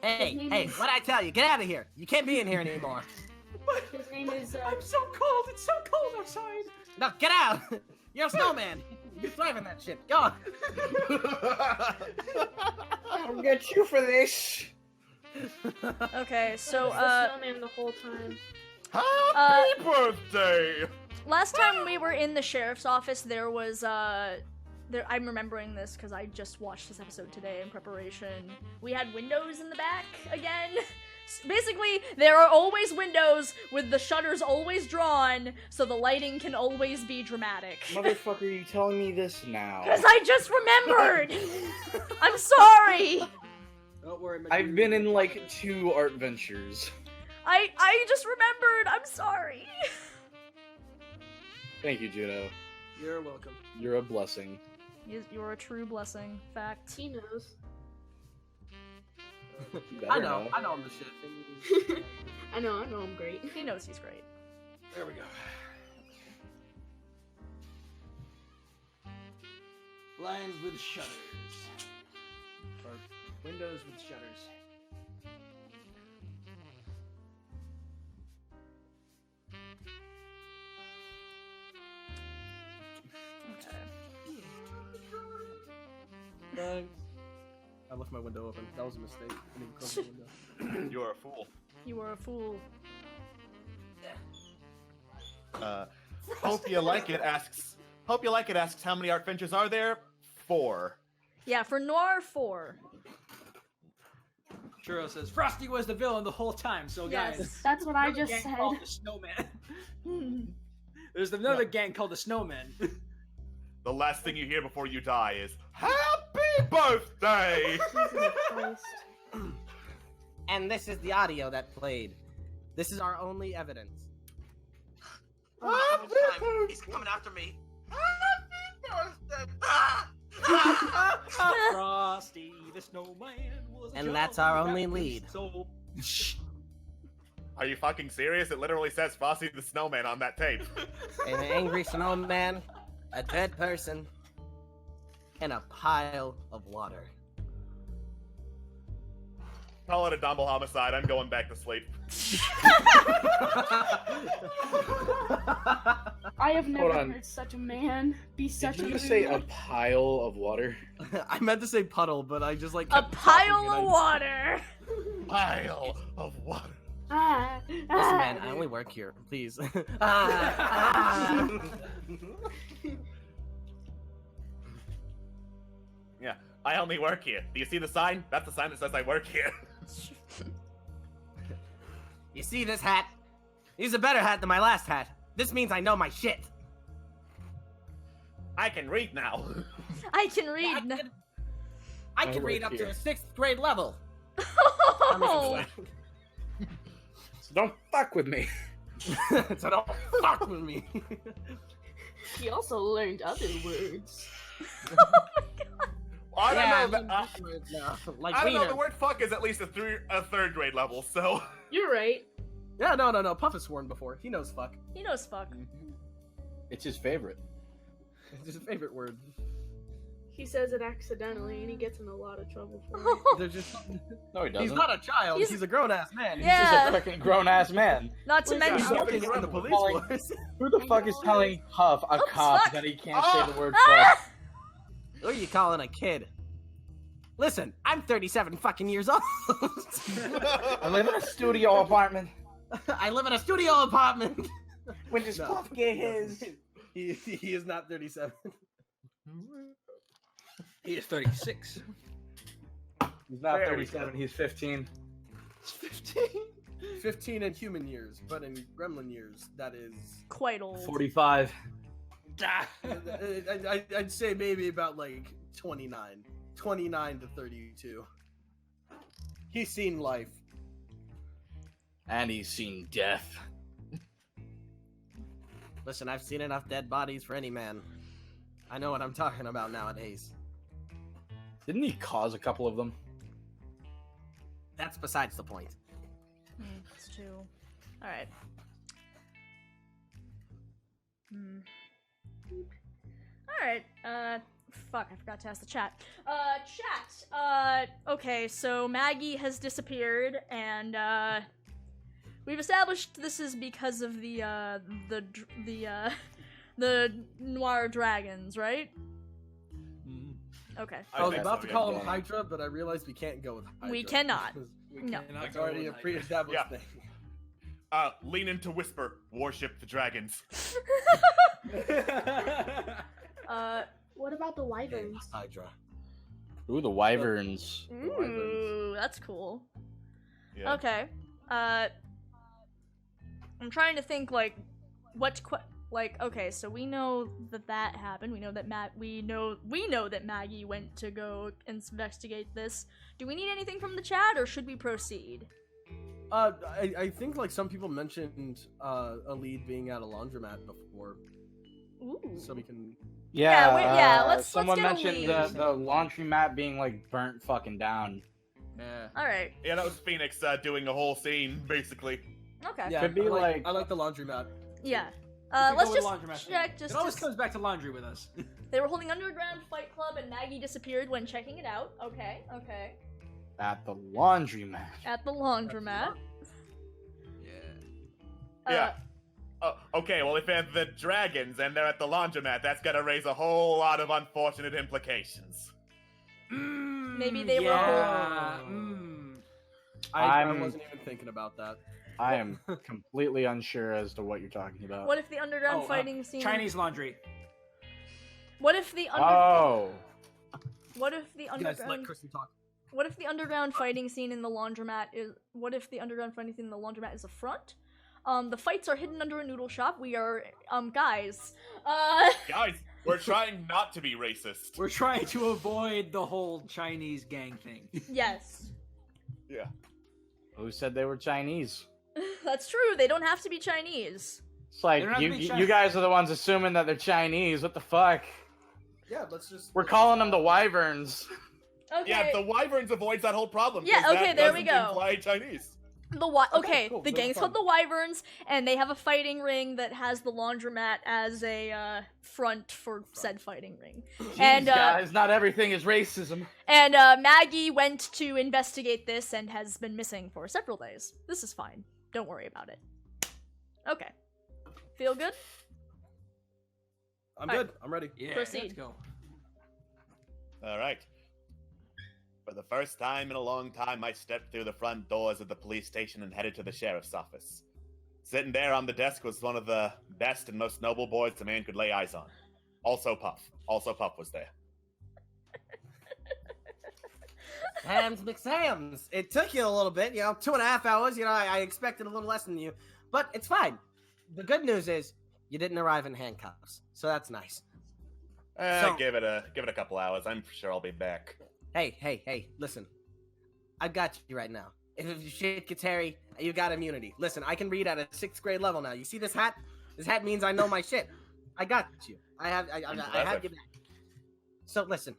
Hey, name hey, is- what'd I tell you? Get out of here. You can't be in here anymore. His name is. so cold. It's so cold outside. No, get out. You're a snowman. You thrive in that shit. Go on. I'll get you for this. Okay, so the snowman the whole time. Happy birthday! last time we were in the sheriff's office, there was there, I'm remembering this because I just watched this episode today in preparation. We had windows in the back again. Basically, there are always windows with the shutters always drawn, so the lighting can always be dramatic. Motherfucker, you telling me this now? Because I just remembered! I'm sorry! Don't worry, I've been in like 2 art ventures. I just remembered! I'm sorry! Thank you, Juno. You're welcome. You're a blessing. You're a true blessing. Fact. He knows. You I better know I'm the shit. I know I'm great. He knows he's great. There we go. Blinds with shutters. Or windows with shutters. I left my window open. That was a mistake. I didn't close the window. You're a fool. You are a fool. Hope you like it asks. Hope you like it asks how many art ventures are there? 4. Yeah, for Noir 4. Churro says Frosty was the villain the whole time. So guys, Yes. That's what I another just gang said. called the Snowman. There's another gang called the Snowman. The last thing you hear before you die is Happy Birthday! Jesus Christ. And this is the audio that played. This is our only evidence. He's coming after me. Frosty the Snowman was a And that's our jolly only rapper, lead. So Are you fucking serious? It literally says Frosty the Snowman on that tape. An angry snowman, a dead person, and a pile of water. Call it a double homicide. I'm going back to sleep. I have never on. heard such a man be such Did a you just say a rude- pile of water? I meant to say puddle, but I just like A kept pile talking and of water! Pile of water. Ah, Listen, ah. man, I only work here. Please. Ah. Yeah, I only work here. Do you see the sign? That's the sign that says I work here. You see this hat? It's a better hat than my last hat. This means I know my shit. I can read now. I can read. I I can read work up to here. a 6th grade level. Oh. So don't fuck with me. So don't fuck with me. He also learned other words. I don't Yeah, know. That, like I don't know. wiener. The word "fuck" is at least a 3rd grade level. So You're right. Yeah, no. Puff has sworn before. He knows fuck. He knows fuck. It's his favorite. It's his favorite word. He says it accidentally, and he gets in a lot of trouble for it. There's just No, he doesn't. he's not a child. He's- He's a grown ass man. He's Yeah. just a freaking grown ass man. Not to Wait, mention. He's Yeah. working in the police Calling- force. Who the fuck is telling Puff, a Oops, cop, fuck. that he can't say the word Ah! fuck? Who are you calling a kid? Listen, I'm 37 fucking years old. I live in a studio apartment. I live in a studio apartment. When does No. Puff get his? He is not 37. He is 36. He's not There we 37, he's 15. 15. 15 in human years, but in gremlin years, that is... Quite old. 45. I'd say maybe about, like, 29. 29 to 32. He's seen life. And he's seen death. Listen, I've seen enough dead bodies for any man. I know what I'm talking about nowadays. Didn't he cause a couple of them? That's besides the point. It's two. Alright. Alright, fuck, I forgot to ask the chat. Okay, so Maggie has disappeared, and, we've established this is because of the Noir dragons, right? Okay. I was think about so, to call yeah. him Hydra, but I realized we can't go with Hydra. We cannot. because No. It's already a pre-established Yeah. thing. Lean into whisper. Worship the dragons. What about the wyverns? Hydra. Ooh, the wyverns. Ooh, that's cool. Yeah. Okay. I'm trying to think, like, okay, so we know that happened. We know that we know that Maggie went to go investigate this. Do we need anything from the chat, or should we proceed? I think, like, some people mentioned a lead being at a laundromat before, Ooh. so we can... Yeah, let's someone get a mentioned lead. the laundromat being, like, burnt fucking down. Yeah. Alright. Yeah, that was Phoenix doing a whole scene, basically. Okay. Yeah, Could be I like the laundromat. Yeah. We could Let's go with just laundromat check. thing. It always comes back to laundry with us. They were holding Underground Fight Club, and Maggie disappeared when checking it out. Okay. At the laundromat. At the laundromat. Yeah. Okay, well, if they're the dragons and they're at the laundromat, that's gonna raise a whole lot of unfortunate implications. Maybe they were. I wasn't even thinking about that. I am completely unsure as to what you're talking about. What if the underground fighting scene? Chinese laundry. What if the Oh. What if the You guys let underground? Kristen talk. What if the underground fighting scene in the laundromat is? What if the underground fighting scene in the laundromat is a front? The fights are hidden under a noodle shop. We are, guys. Guys, we're trying not to be racist. We're trying to avoid the whole Chinese gang thing. Yes. Yeah. Who said they were Chinese? That's true. They don't have to be Chinese. It's like, They don't have to be you guys are the ones assuming that they're Chinese. What the fuck? Yeah, let's just... We're calling them the wyverns. Okay. Yeah, the wyverns avoids that whole problem. Yeah, 'cause okay, that there we doesn't go. imply Chinese. Okay, cool. the Then gang's fine. called the Wyverns, and they have a fighting ring that has the laundromat as a front for said fighting ring. And Guys, not everything is racism. and Maggie went to investigate this and has been missing for several days. This is fine. Don't worry about it. Okay. Feel good? I'm Alright. good. I'm ready. Yeah, Proceed. let's go. All right. For the first time in a long time, I stepped through the front doors of the police station and headed to the sheriff's office. Sitting there on the desk was one of the best and most noble boys a man could lay eyes on. Also Puff. Also Puff was there. Sam's McSams. It took you a little bit, 2.5 hours. I expected a little less than you, but it's fine. The good news is you didn't arrive in handcuffs, so that's nice. So- Give it a couple hours. I'm sure I'll be back. Hey, listen. I've got you right now. If your shit gets hairy, you got immunity. Listen, I can read at a 6th grade level now. You see this hat? This hat means I know my shit. I got you. I have you back. So listen,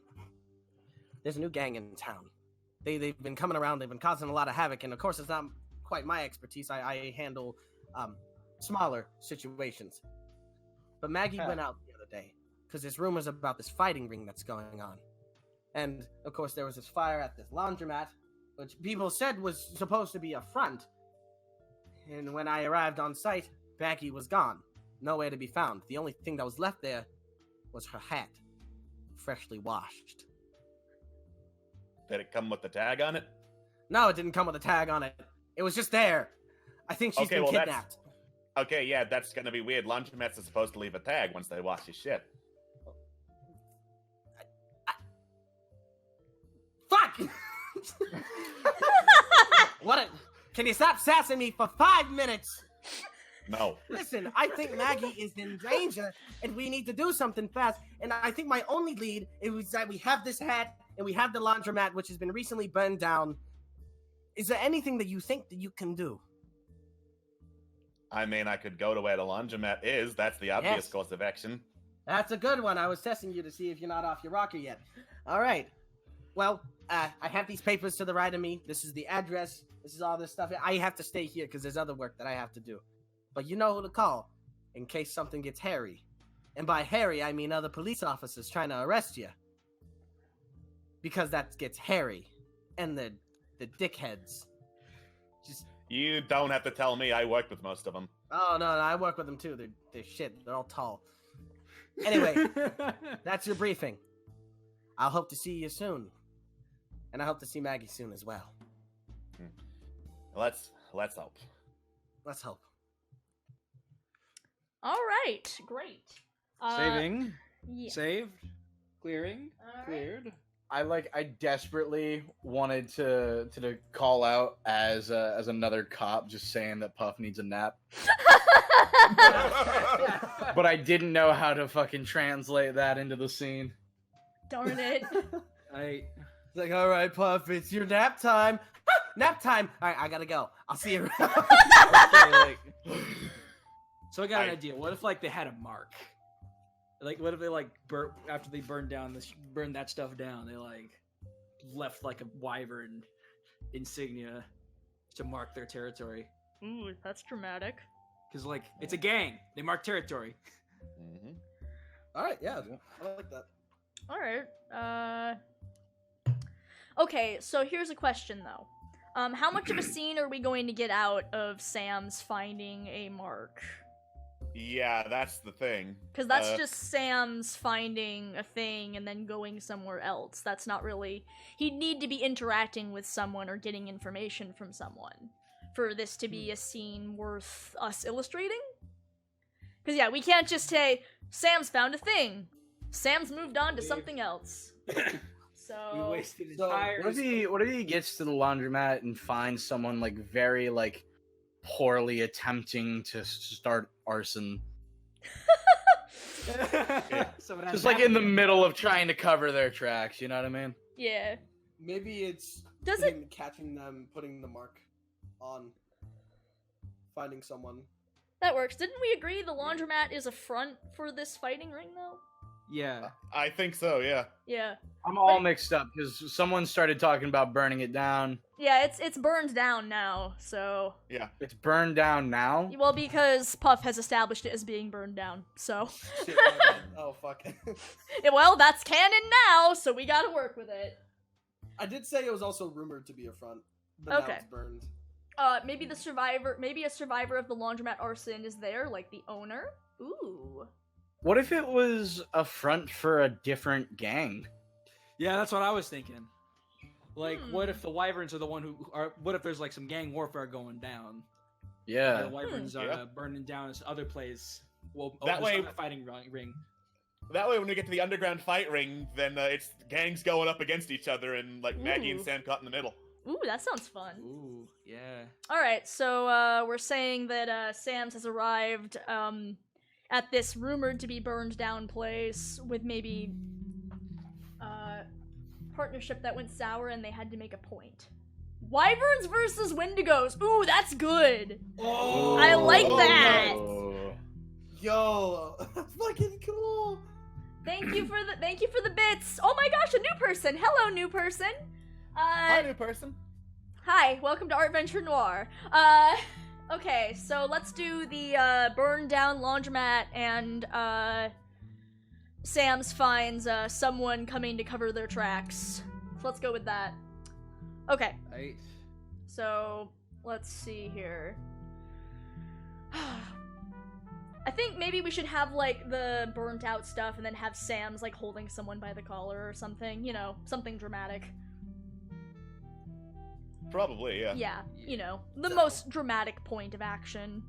there's a new gang in town. They've been coming around. They've been causing a lot of havoc, and of course, it's not quite my expertise. I handle smaller situations. But Maggie went out the other day because there's rumors about this fighting ring that's going on. And, of course, there was this fire at this laundromat, which people said was supposed to be a front. And when I arrived on site, Maggie was gone. Nowhere to be found. The only thing that was left there was her hat, freshly washed. Did it come with the tag on it? No, it didn't come with a tag on it. It was just there. I think she's been kidnapped. Okay, yeah, that's gonna be weird. Laundromats are supposed to leave a tag once they wash your shit. Fuck! What? Can you stop sassing me for 5 minutes? No. Listen, I think Maggie is in danger, and we need to do something fast. And I think my only lead is that we have this hat, and we have the laundromat, which has been recently burned down. Is there anything that you think that you can do? I mean, I could go to where the laundromat is. That's the obvious Yes. course of action. That's a good one. I was testing you to see if you're not off your rocker yet. All right. Well, I have these papers to the right of me. This is the address. This is all this stuff. I have to stay here because there's other work that I have to do. But you know who to call in case something gets hairy. And by hairy, I mean other police officers trying to arrest you. Because that gets hairy. And the dickheads. Just... You don't have to tell me. I worked with most of them. Oh, no, I work with them too. They're shit. They're all tall. Anyway, that's your briefing. I'll hope to see you soon. And I hope to see Maggie soon as well. Let's hope. Let's hope. All right, great. Saving. Yeah. Saved. Clearing. Alright. Cleared. I desperately wanted to call out as another cop just saying that Puff needs a nap. But I didn't know how to fucking translate that into the scene. Darn it. I. It's like, all right, Puff, it's your nap time. Nap time. All right, I gotta go. I'll see you around. Okay, like. So I got an idea. What if like they had a mark? Like, what if they like after they burned that stuff down, they like left like a wyvern insignia to mark their territory? Ooh, that's dramatic. Because like it's a gang, they mark territory. Mm-hmm. All right, yeah, I like that. All right. Okay, so here's a question though. How much of a scene are we going to get out of Sam's finding a mark? Yeah, that's the thing. Because that's just Sam's finding a thing and then going somewhere else. That's not really... He'd need to be interacting with someone or getting information from someone for this to be a scene worth us illustrating. Because, yeah, we can't just say, Sam's found a thing. Sam's moved on to something else. So... We wasted his So, entire. What if he gets to the laundromat and finds someone like very like poorly attempting to start arson? Someone has Just like in the happened. middle of trying to cover their tracks, you know what I mean? Yeah. Maybe it's Does him catching them, putting the mark on, finding someone. That works. Didn't we agree the laundromat is a front for this fighting ring, though? Yeah. I think so, yeah. Yeah. I'm all mixed up because someone started talking about burning it down. Yeah, it's burned down now, so... Yeah. It's burned down now? Well, because Puff has established it as being burned down, so... Shit, my bad. Oh, fuck. Yeah, well, that's canon now, so we gotta work with it. I did say it was also rumored to be a front, but Okay. now it's burned. Maybe a survivor of the laundromat arson is there, like the owner? Ooh. What if it was a front for a different gang? Yeah, that's what I was thinking. Like, what if the wyverns are the one who are? What if there's like some gang warfare going down? Yeah. The wyverns are Yeah. burning down this other place. Well, That way- fighting ring. That way, when we get to the underground fight ring, then it's gangs going up against each other, and like Maggie and Ooh. Sam caught in the middle. Ooh, that sounds fun. Ooh, yeah. Alright, so, we're saying that, Sam's has arrived, at this rumored to be burned down place with maybe, partnership that went sour and they had to make a point. Wyverns versus Wendigos. Ooh, that's good. Oh, I like that. Oh. Yo, that's fucking cool. Thank you for the bits. Oh my gosh, a new person. Hello, new person. Hi, new person. Hi, welcome to Artventure Noir. Okay, so let's do the, burn down laundromat and, Sam's finds, someone coming to cover their tracks. So let's go with that. Okay, Right. so, let's see here. I think maybe we should have, like, the burnt out stuff and then have Sam's, like, holding someone by the collar or something. You know, something dramatic. Probably, yeah. Yeah, you know, the most dramatic point of action.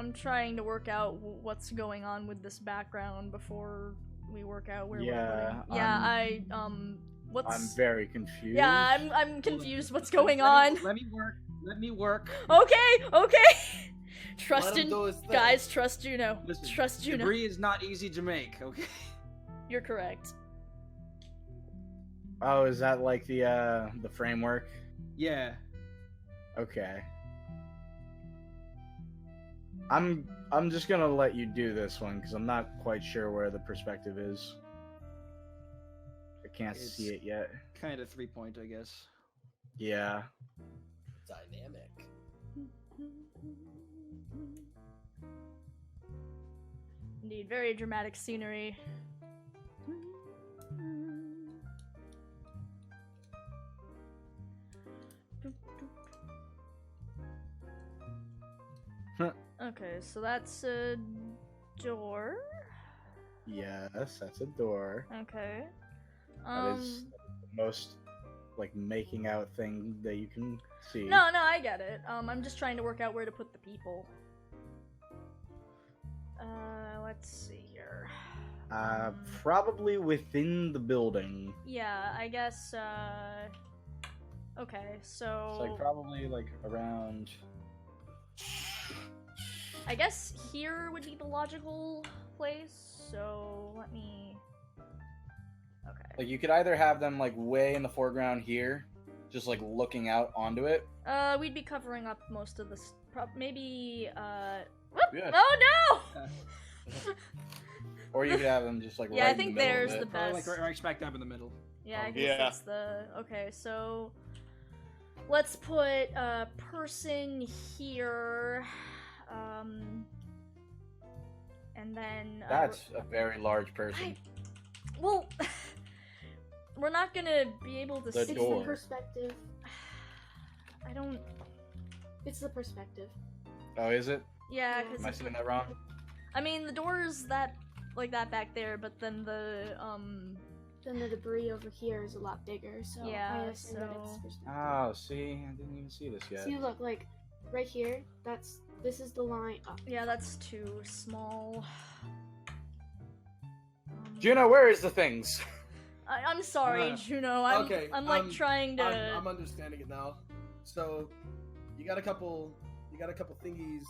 I'm trying to work out what's going on with this background before we work out where Yeah, we're putting... Yeah, What's? I'm very confused. Yeah, I'm confused. What's going on? Let me work. Let me work. Okay. Trust Let him in do his thing. guys. Trust Juno. Listen, Trust Juno. debris is not easy to make. Okay. You're correct. Oh, is that like the framework? Yeah. Okay. I'm just gonna let you do this one because I'm not quite sure where the perspective is. I can't It's- see it yet. Kind of 3-point, I guess. Yeah. Dynamic. Indeed, very dramatic scenery. Okay, so that's a door. Yes, that's a door. Okay. That is the most like making out thing that you can see. No, I get it. I'm just trying to work out where to put the people. Let's see here. Probably within the building. Yeah, I guess, okay, so... It's like probably like around. I guess here would be the logical place, so let me... Okay. Like you could either have them like way in the foreground here, just like looking out onto it. We'd be covering up most of this, maybe, whoop! Yeah. Oh no! Or you could have them just like Yeah, right I think in the middle there's of the it. Probably best. like right smack dab in the middle. Yeah, I guess Yeah. that's the... Okay, so... Let's put a person here, and then... That's a very large person. Well, we're not gonna be able to The see... It's door. the perspective. I don't... It's the perspective. Oh, is it? Yeah, Am I because... seeing that wrong? I mean, the door's that... like that back there, but then the, Then the debris over here is a lot bigger, so Yeah, I assume that it's so- perspective. Oh, see, I didn't even see this yet. See, look, like right here. This is the line up. Yeah, that's too small. Juno, where is the things? I'm sorry, Juno. I'm, Okay, I'm like trying to... I'm understanding it now. So, you got a couple thingies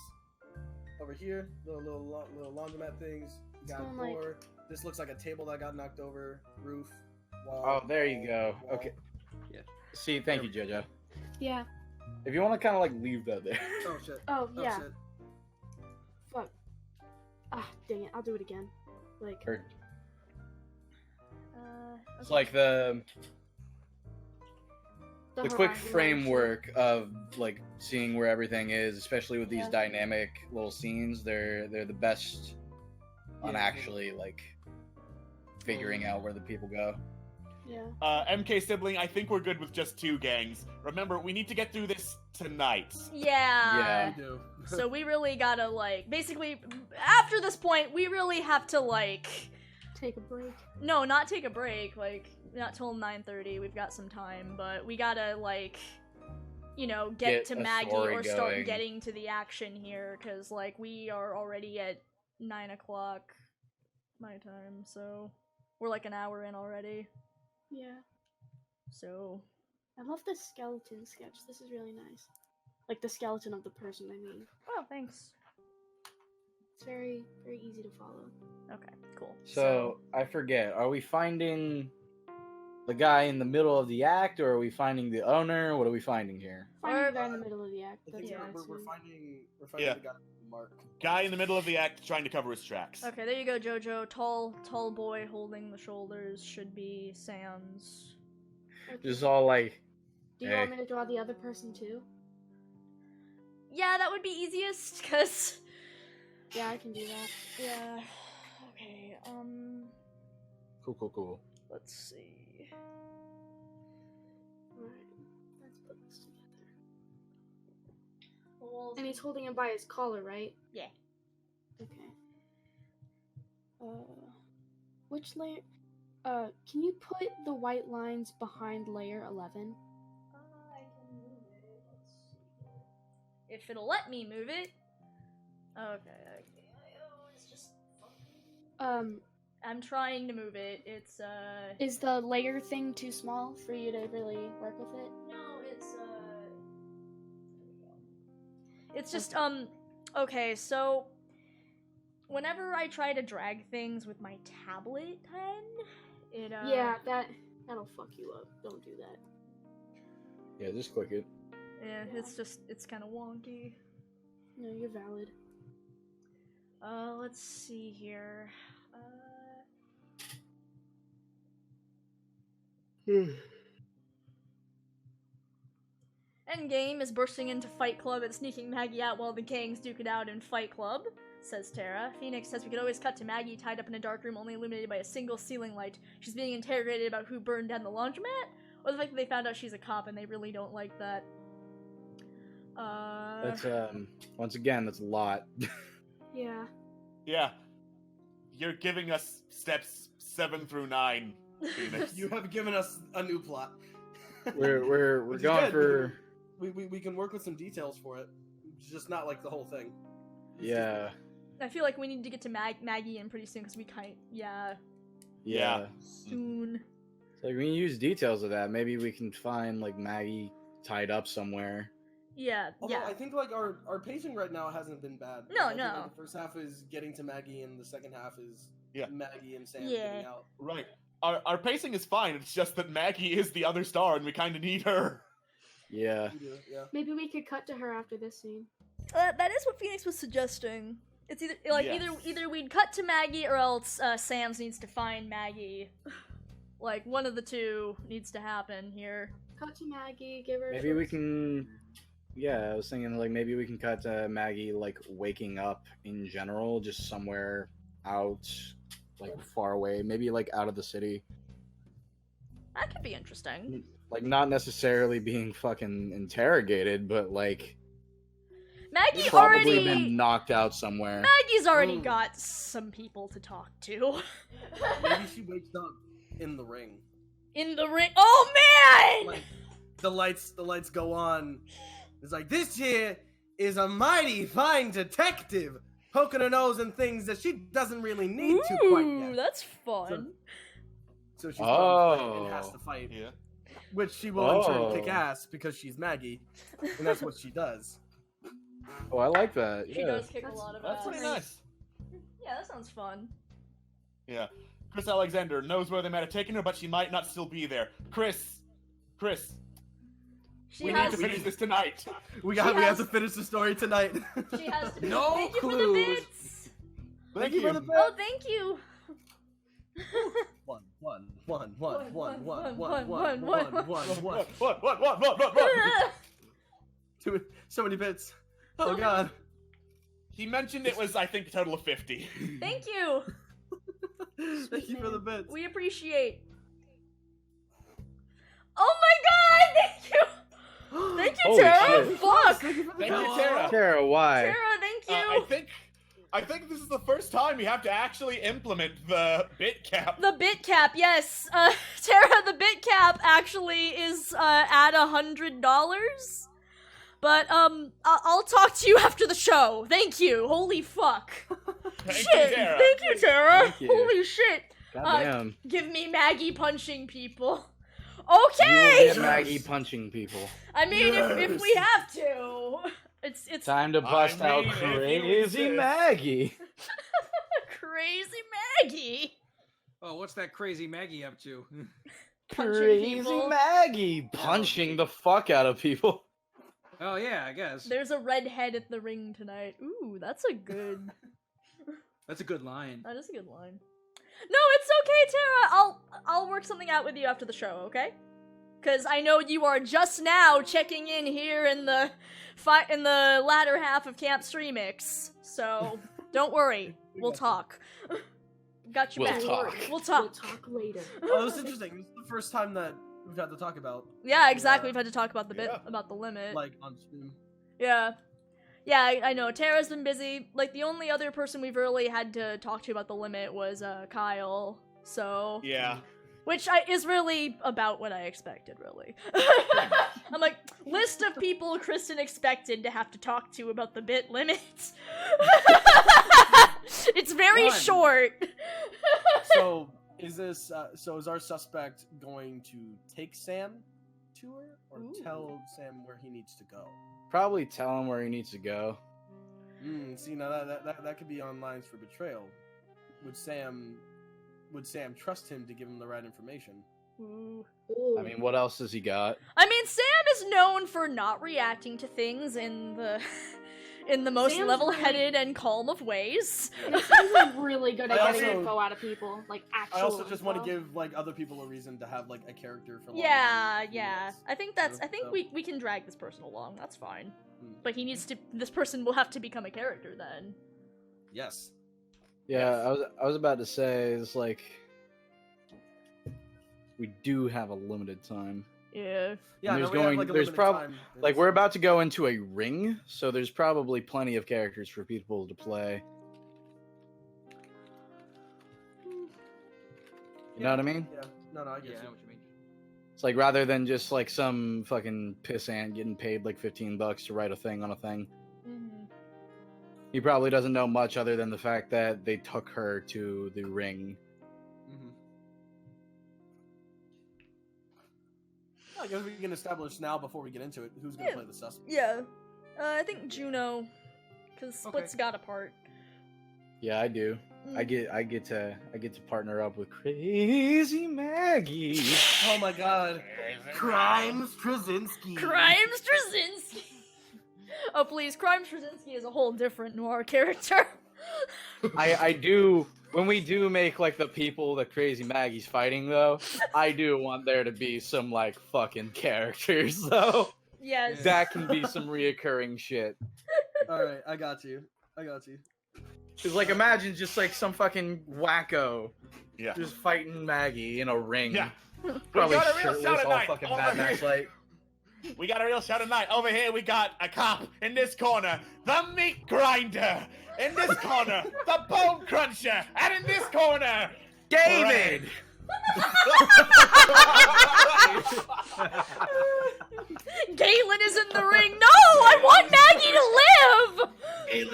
over here, little laundromat things. You got a Sound like- door. This looks like a table that got knocked over. Roof. Wall. Oh, there you go. wall. Okay. Yeah. See, thank you, Jojo. Yeah. If you want to kind of like leave that there. Oh shit. Oh Oh yeah. shit. Fuck. Ah, dang it. I'll do it again. Like. Or- It's okay. like the quick horizon line framework of like seeing where everything is, especially with these Yeah. dynamic little scenes. They're the best on Yeah. actually like figuring out where the people go. shit. Yeah. MK sibling, I think we're good with just 2 gangs. Remember, we need to get through this tonight. Yeah. We do. So we really gotta, like, basically, after this point, we really have to, like... Take a break. No, not take a break, like, not till 9:30, we've got some time, but we gotta, like, you know, get Get to a Maggie story or start going. getting to the action here, because, like, we are already at 9 o'clock my time, so we're, like, an hour in already, Yeah. so... I love the skeleton sketch. This is really nice. Like the skeleton of the person, I mean. Oh, thanks. It's very, very easy to follow. Okay, cool. So I forget. Are we finding the guy in the middle of the act, or are we finding the owner? What are we finding here? Finding Or- the guy in the middle of the act. I That's think what I we're assume. finding Yeah. the guy Mark. Guy in the middle of the act trying to cover his tracks. Okay, there you go, Jojo. Tall boy holding the shoulders should be Sans. Okay. Just all like, Do you want me to draw the other person too? Yeah, that would be easiest, cause... Yeah, I can do that. Yeah. Okay, cool. let's see. Alright. Let's put this together. Well, And he's holding him by his collar, right? yeah. Okay. Which layer? Can you put the white lines behind layer 11? I can move it. Let's see. If it'll let me move it. Okay. Oh, it's just... I'm trying to move it. It's Is the layer thing too small for you to really work with it? No, it's just okay, so whenever I try to drag things with my tablet pen, it Yeah, that'll fuck you up. Don't do that. Yeah, just click it. yeah, it's kind of wonky. No, you're valid. Let's see here. Endgame is bursting into Fight Club and sneaking Maggie out while the gangs duke it out in Fight Club, says Tara. Phoenix says we could always cut to Maggie tied up in a dark room only illuminated by a single ceiling light. She's being interrogated about who burned down the laundromat, or the fact that they found out she's a cop and they really don't like that. That's once again, that's a lot. Yeah. Yeah. You're giving us steps 7 through 9, Phoenix. You have given us a new plot. we're Which is going good, for We can work with some details for it. It's just not like the whole thing. yeah. I feel like we need to get to Maggie in pretty soon because we Yeah. soon. So, like, we can use details of that. Maybe we can find like Maggie tied up somewhere. Yeah, Although yeah. I think like our pacing right now hasn't been bad. No, I think, no. like, the first half is getting to Maggie, and the second half is Yeah. Maggie and Sam Yeah. getting out. Right. Our pacing is fine. It's just that Maggie is the other star, and we kind of need her. Yeah. We do, yeah. Maybe we could cut to her after this scene. That is what Phoenix was suggesting. It's either like Yes. either we'd cut to Maggie or else Sam's needs to find Maggie. Like one of the two needs to happen here. Cut to Maggie, give her. a Maybe we short- can. Yeah, I was thinking like maybe we can cut to Maggie like waking up in general, just somewhere out, like far away, maybe like out of the city. That could be interesting. Like not necessarily being fucking interrogated, but like Maggie probably already. been knocked out somewhere. Maggie's already Ooh. got some people to talk to. Maybe she wakes up in the ring. In the ring. Oh man! Like the lights go on. It's like, this here is a mighty fine detective poking her nose in things that she doesn't really need to quite Ooh, yet. that's fun. So she's probably and has Oh. to fight, Yeah. which she will in turn Oh. kick ass because she's Maggie, and that's what she does. Oh, I like that. She Yeah. does kick a lot of That's ass. pretty nice. Yeah, that sounds fun. Yeah. Chris Alexander knows where they might have taken her, but she might not still be there. Chris. She We has need to finish this tonight. We She have has- to finish the story tonight. She has to. No Thank you for the clues. bits. Thank you for you. the Oh, thank you. One. What? So many bits. Oh god. He mentioned it was, I think, a total of 50. Thank you. Thank you for the bits. We appreciate. Oh my god! Thank you. Thank you, Holy Tara. shit. Fuck. Thank you, Tara. Tara, why? Tara, thank you. I think this is the first time we have to actually implement the bit cap. The bit cap, yes. Tara, the bit cap actually is at $100. But I'll talk to you after the show. Thank you. Holy fuck. Thank Shit. you, Tara. Thank you, Tara. Thank you. Holy shit. Goddamn. Give me Maggie punching people. You will Okay. get Maggie punching people. I mean, if Yes. we have to. It's Time to bust I out mean, if you Crazy insist. Maggie. Crazy Maggie. Oh, what's that crazy Maggie up to? Punching Crazy people. Maggie punching the fuck out of people. Oh yeah, I guess. There's a redhead at the ring tonight. Ooh, that's a good. That's a good line. That is a good line. No, it's okay, Tara. I'll work something out with you after the show, okay? Because I know you are just now checking in here in the latter half of Camp Streamix. So don't worry, we'll talk. Got your We'll back. talk. We'll We'll talk. talk later. Oh, this is interesting. This is the first time that we've had to talk about, Yeah, exactly. We've had to talk about the bit Yeah. about the limit. like, on stream. Yeah. Yeah, I know. Tara's been busy. Like, the only other person we've really had to talk to about the limit was, Kyle. So... Yeah. Which is really about what I expected, really. I'm like, list of people Kristen expected to have to talk to about the bit limit. It's very One. short. So is our suspect going to take Sam to her, or tell Sam where he needs to go? Probably tell him where he needs to go. See, now that could be on lines for betrayal. Would Sam trust him to give him the right information? Ooh. I mean, what else has he got? I mean, Sam is known for not reacting to things in the most Sam's level-headed and calm of ways. Sam's like really good at I getting also- info out of people, like actual. I also just want info. to give like other people a reason to have like a character for. Yeah, longer than yeah. minutes. I think So- we can drag this person along. That's fine. But this person will have to become a character then. Yes. Yeah, I was about to say, it's like we do have a limited time. Yeah. Yeah. There's no, we have, like, a there's limited probably time. like we're about to go into a ring, so there's probably plenty of characters for people to play. You know what I mean? Yeah. No, I Yeah, get I know you. what you mean. It's like rather than just like some fucking pissant getting paid like $15 to write a thing on a thing. He probably doesn't know much other than the fact that they took her to the ring. I guess we can establish now before we get into it who's gonna play the suspect. Yeah. I think Juno, because Split's got a part. Yeah, I do. I get to partner up with Crazy Maggie. Oh my God, Crimes Trawczynski. Crimes Trawczynski. Oh please, Crimes Trawczynski is a whole different noir character. I do. When we do make like the people that Crazy Maggie's fighting though, I do want there to be some like fucking characters though. Yes. That can be some reoccurring shit. All right, I got you. Cause like imagine just like some fucking wacko Yeah. just fighting Maggie in a ring. Yeah. Probably We got a real shirtless, shout all tonight. fucking Over Mad Max here. like. We got a real shout tonight. Over here, we got a cop. In this corner, the meat grinder. In this corner, the bone cruncher. And in this corner, David! Galen is in the ring. No, I want Maggie to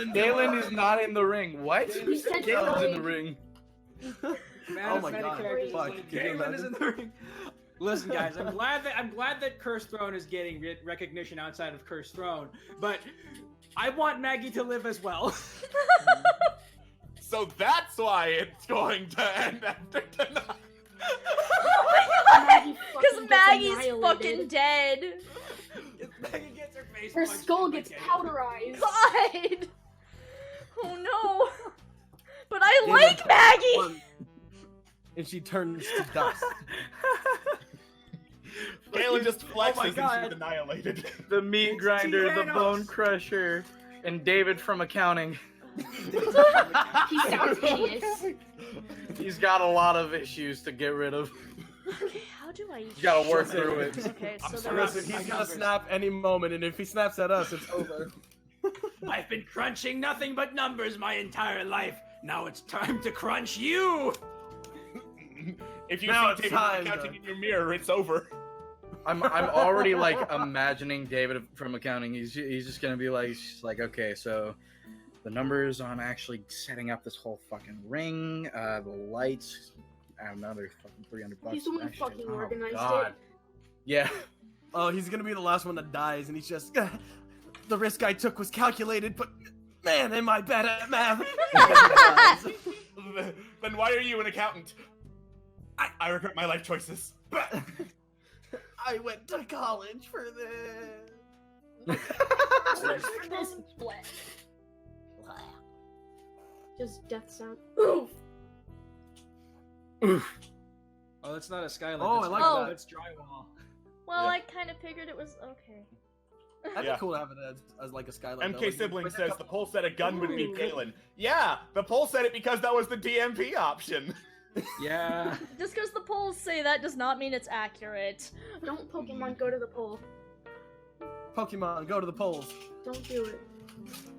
live. Galen is not in the ring. What? He said Galen's in the no. ring. Oh my God, fuck. Galen is in the ring. Listen, guys, I'm glad that Cursed Throne is getting recognition outside of Cursed Throne, but I want Maggie to live as well. so that's why it's going to end after tonight. Because Maggie's fucking annihilated. dead. Maggie gets her face Her punched skull in the gets face. powderized. God. Oh no. But I like Maggie. And she turns to dust. Galen just flexes and God. she's annihilated. The meat grinder, the Thanos. bone crusher, and David from accounting. He sounds hideous. He's got a lot of issues to get rid of. Okay, how do I? You gotta work through it. Okay, so sorry. there's. Listen, he's gonna snap any moment, and if he snaps at us, it's over. I've been crunching nothing but numbers my entire life. Now it's time to crunch you. If you Now see it's David time, counting though. in your mirror, it's over. I'm already like imagining David from accounting. He's just gonna be like, okay, so the numbers on actually setting up this whole fucking ring, the lights, another fucking $300. He's the one who Actually, fucking oh, organized God. it. Yeah. Oh, he's gonna be the last one that dies, and he's just. The risk I took was calculated, but man, am I bad at math. Then why are you an accountant? I regret my life choices. I went to college for this. This split. Just death sound. Oof. Oh, that's not a skylight. Oh, that's I like that. That's drywall. Well, Yeah. I kind of figured it was okay. That'd Yeah. be cool to have it as like a skylight. though. MK Like, Sibling like a says couple- the poll said a gun would beat Ooh. Galen. Yeah, the poll said it because that was the DMP option. Yeah. Just because the polls say that does not mean it's accurate. Don't Pokemon go to the pole. Pokemon, go to the polls. Don't do it.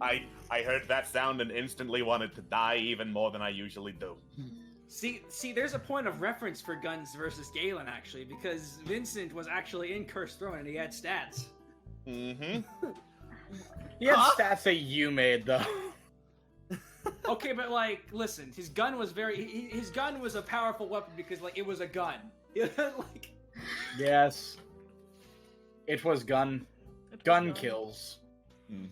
I heard that sound and instantly wanted to die even more than I usually do. See, there's a point of reference for Guns versus Galen actually, because Vincent was actually in Cursed Throne and he had stats. Mm-hmm. He had stats that you made though. Okay, but like, listen, his gun was his gun was a powerful weapon because like it was a gun. Like, Yes. It was gun. Gun kills. Mhm.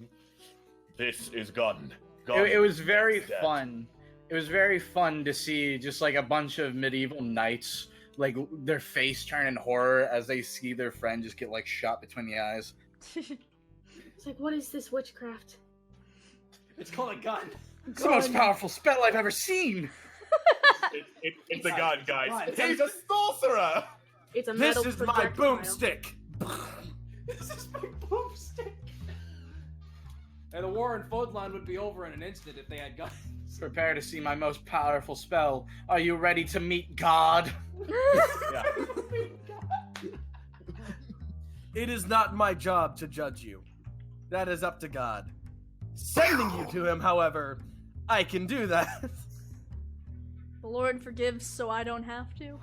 This is gun. It was very Dead. fun. It was very fun to see just like a bunch of medieval knights, like their face turn in horror as they see their friend just get like shot between the eyes. It's like, what is this witchcraft? it's called a gun. It's the most powerful spell I've ever seen. It's a gun, guys. gun. He's a sorcerer. It's a This metal is my projectile. boomstick. This is my boomstick. And the war in Fodlan would be over in an instant if they had guns. Prepare to see my most powerful spell. Are you ready to meet God? Yeah. It is not my job to judge you. That is up to God. Sending you to him, however, I can do that. The Lord forgives, so I don't have to.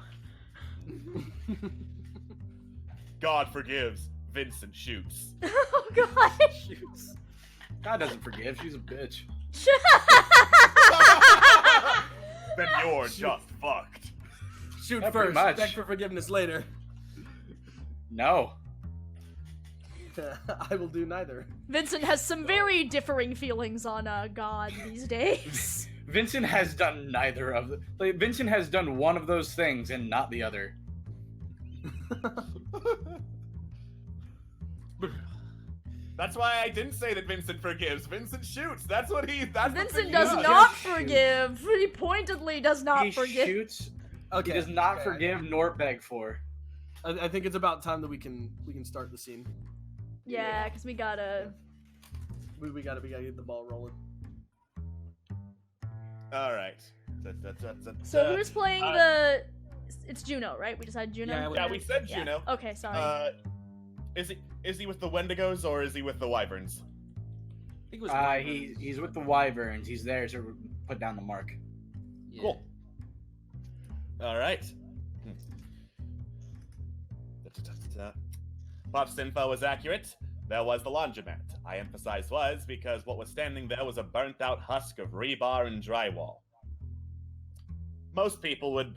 God forgives. Vincent shoots. Oh god. Shoots. God doesn't forgive. She's a bitch. Then you're just fucked. Shoot Yeah, pretty first, much. beg for forgiveness later. No. I will do neither. Vincent has some very differing feelings on God these days. Vincent has done neither of the. Like, Vincent has done one of those things and not the other. That's why I didn't say that Vincent forgives. Vincent shoots. That's what he. That's the Vincent thing does he not Shoot. forgive. He pointedly does not He forgive. shoots. Okay. He does not okay. forgive nor beg for. I think it's about time that we can start the scene. Yeah, because we gotta. We gotta get the ball rolling. All right. So who's playing the? It's Juno, right? We decided Juno. Yeah, Yeah, we said Yeah. Juno. Okay, sorry. Is he with the Wendigos or is he with the Wyverns? I think it was He's with the Wyverns. He's there to put down the mark. Yeah. Cool. All right. Pop's info was accurate. There was the laundromat. I emphasize was because what was standing there was a burnt-out husk of rebar and drywall. Most people would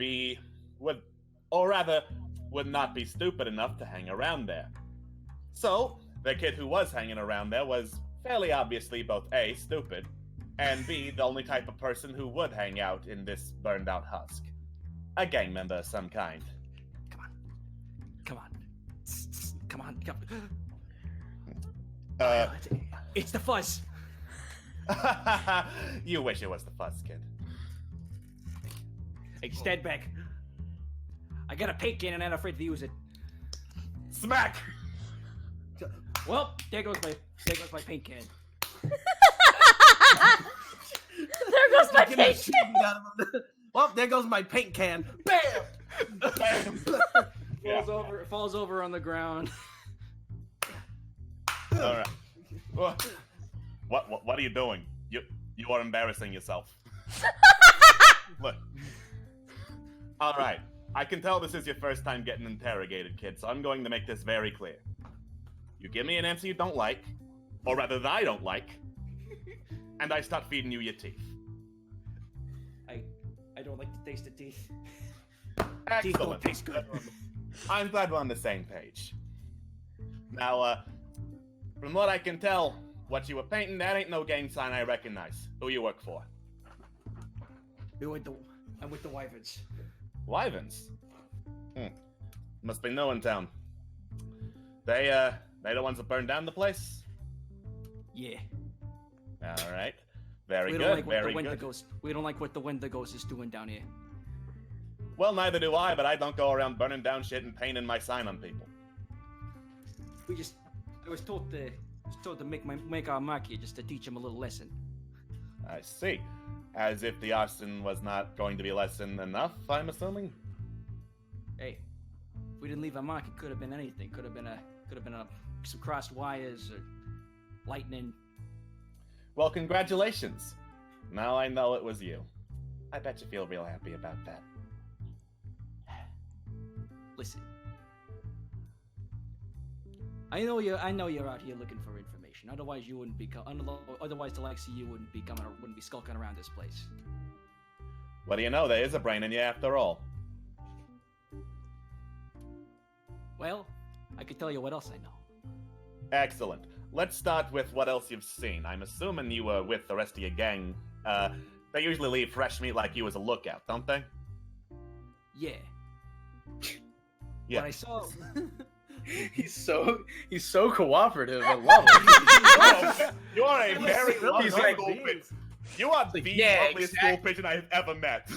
not be stupid enough to hang around there. So, the kid who was hanging around there was fairly obviously both A, stupid, and B, the only type of person who would hang out in this burned-out husk. A gang member of some kind. Come on. Come on. Uh, It's the fuzz. you wish it was the fuzz kid. Hey, stand back. I got a paint can and I'm afraid to use it. Smack! Well, there goes my paint can. There goes my Get the paint. shooting out of him. Well, there goes my paint can. Bam! Yeah. Falls over on the ground. All right. What are you doing? You are embarrassing yourself. Look. All right. I can tell this is your first time getting interrogated, kid, so I'm going to make this very clear. You give me an answer you don't like, or rather that I don't like, and I start feeding you your teeth. I don't like the taste of teeth. Teeth Excellent. don't taste good. I'm glad we're on the same page. Now, from what I can tell, what you were painting, that ain't no gang sign I recognize. Who you work for? I'm with the Wyverns. Wyverns? Must be no in town. They the ones that burned down the place? Yeah. Alright. Very We good, don't like what very the good. Wendigos. We don't like what the Wendigos is doing down here. Well, neither do I, but I don't go around burning down shit and painting my sign on people. I was told to make our mark here just to teach him a little lesson. I see. As if the arson was not going to be lesson enough, I'm assuming? Hey, if we didn't leave a mark, it could have been anything. Could have been some crossed wires or lightning. Well, congratulations. Now I know it was you. I bet you feel real happy about that. Listen, I know you're out here looking for information. protection. Otherwise, you wouldn't be. Otherwise, the likes of you wouldn't be skulking around this place. What do you know? There is a brain in you after all. Well, I could tell you what else I know. Excellent. Let's start with what else you've seen. I'm assuming you were with the rest of your gang. They usually leave fresh meat like you as a lookout, don't they? Yeah. Yeah. But I saw. He's so cooperative. I love it. You are a very He's like, school pigeon. You are the yeah, loveliest school pigeon I've ever met.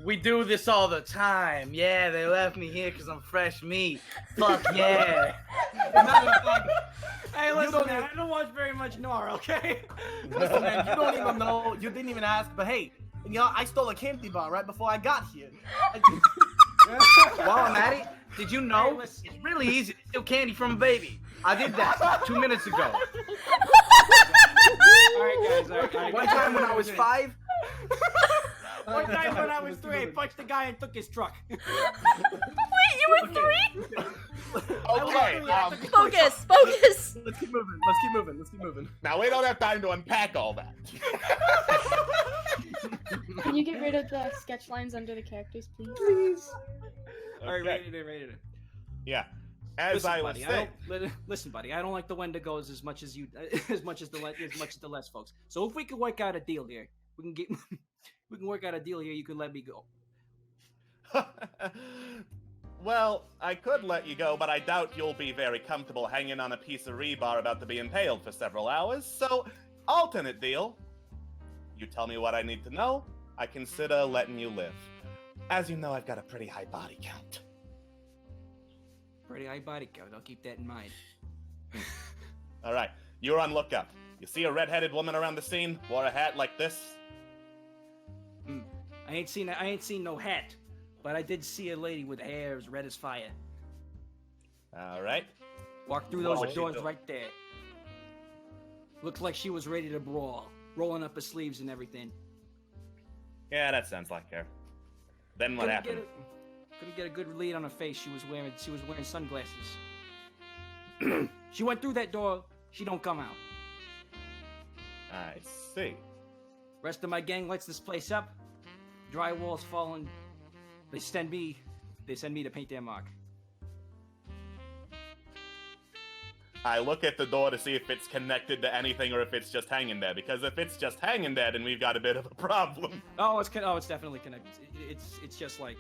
we do this all the time. Yeah, they left me here because I'm fresh meat. Fuck yeah. Hey, listen, man, I don't watch very much Noir, okay? Listen, man, you don't even know. You didn't even ask, but hey, you know, I stole a candy bar right before I got here. While I'm at it, did you know it's really easy to steal candy from a baby? I did that 2 minutes ago. Alright, guys. One time when I was 5. One time when I was 3, I punched the guy and took his truck. Wait, you were 3? Okay, Focus. Let's keep moving. now we don't have time to unpack all that. Can you get rid of the sketch lines under the characters, please? Please. Alright, Okay. rated it. Yeah. As I was saying, Listen, buddy, I don't like the Wendigos as much as you, as much as the less folks. So if we can work out a deal here, we can work out a deal here. You can let me go. well, I could let you go, but I doubt you'll be very comfortable hanging on a piece of rebar about to be impaled for several hours. So, alternate deal. You tell me what I need to know, I consider letting you live. As you know, I've got a pretty high body count. Pretty high body count. I'll keep that in mind. All right, you're on lookup. You see a red-headed woman around the scene? Wore a hat like this? I ain't seen no hat, but I did see a lady with hair as red as fire. All right. Walked through What those was she doors doing? right there. Looks like she was ready to brawl, rolling up her sleeves and everything. Yeah, that sounds like her. Then what happened? Couldn't get a good lead on her face. She was wearing sunglasses. She went through that door. She don't come out. I see. Rest of my gang lights this place up. Drywall's falling. They send me to paint their mark. I look at the door to see if it's connected to anything or if it's just hanging there. Because if it's just hanging there, then we've got a bit of a problem. Oh, it's definitely connected. It's just like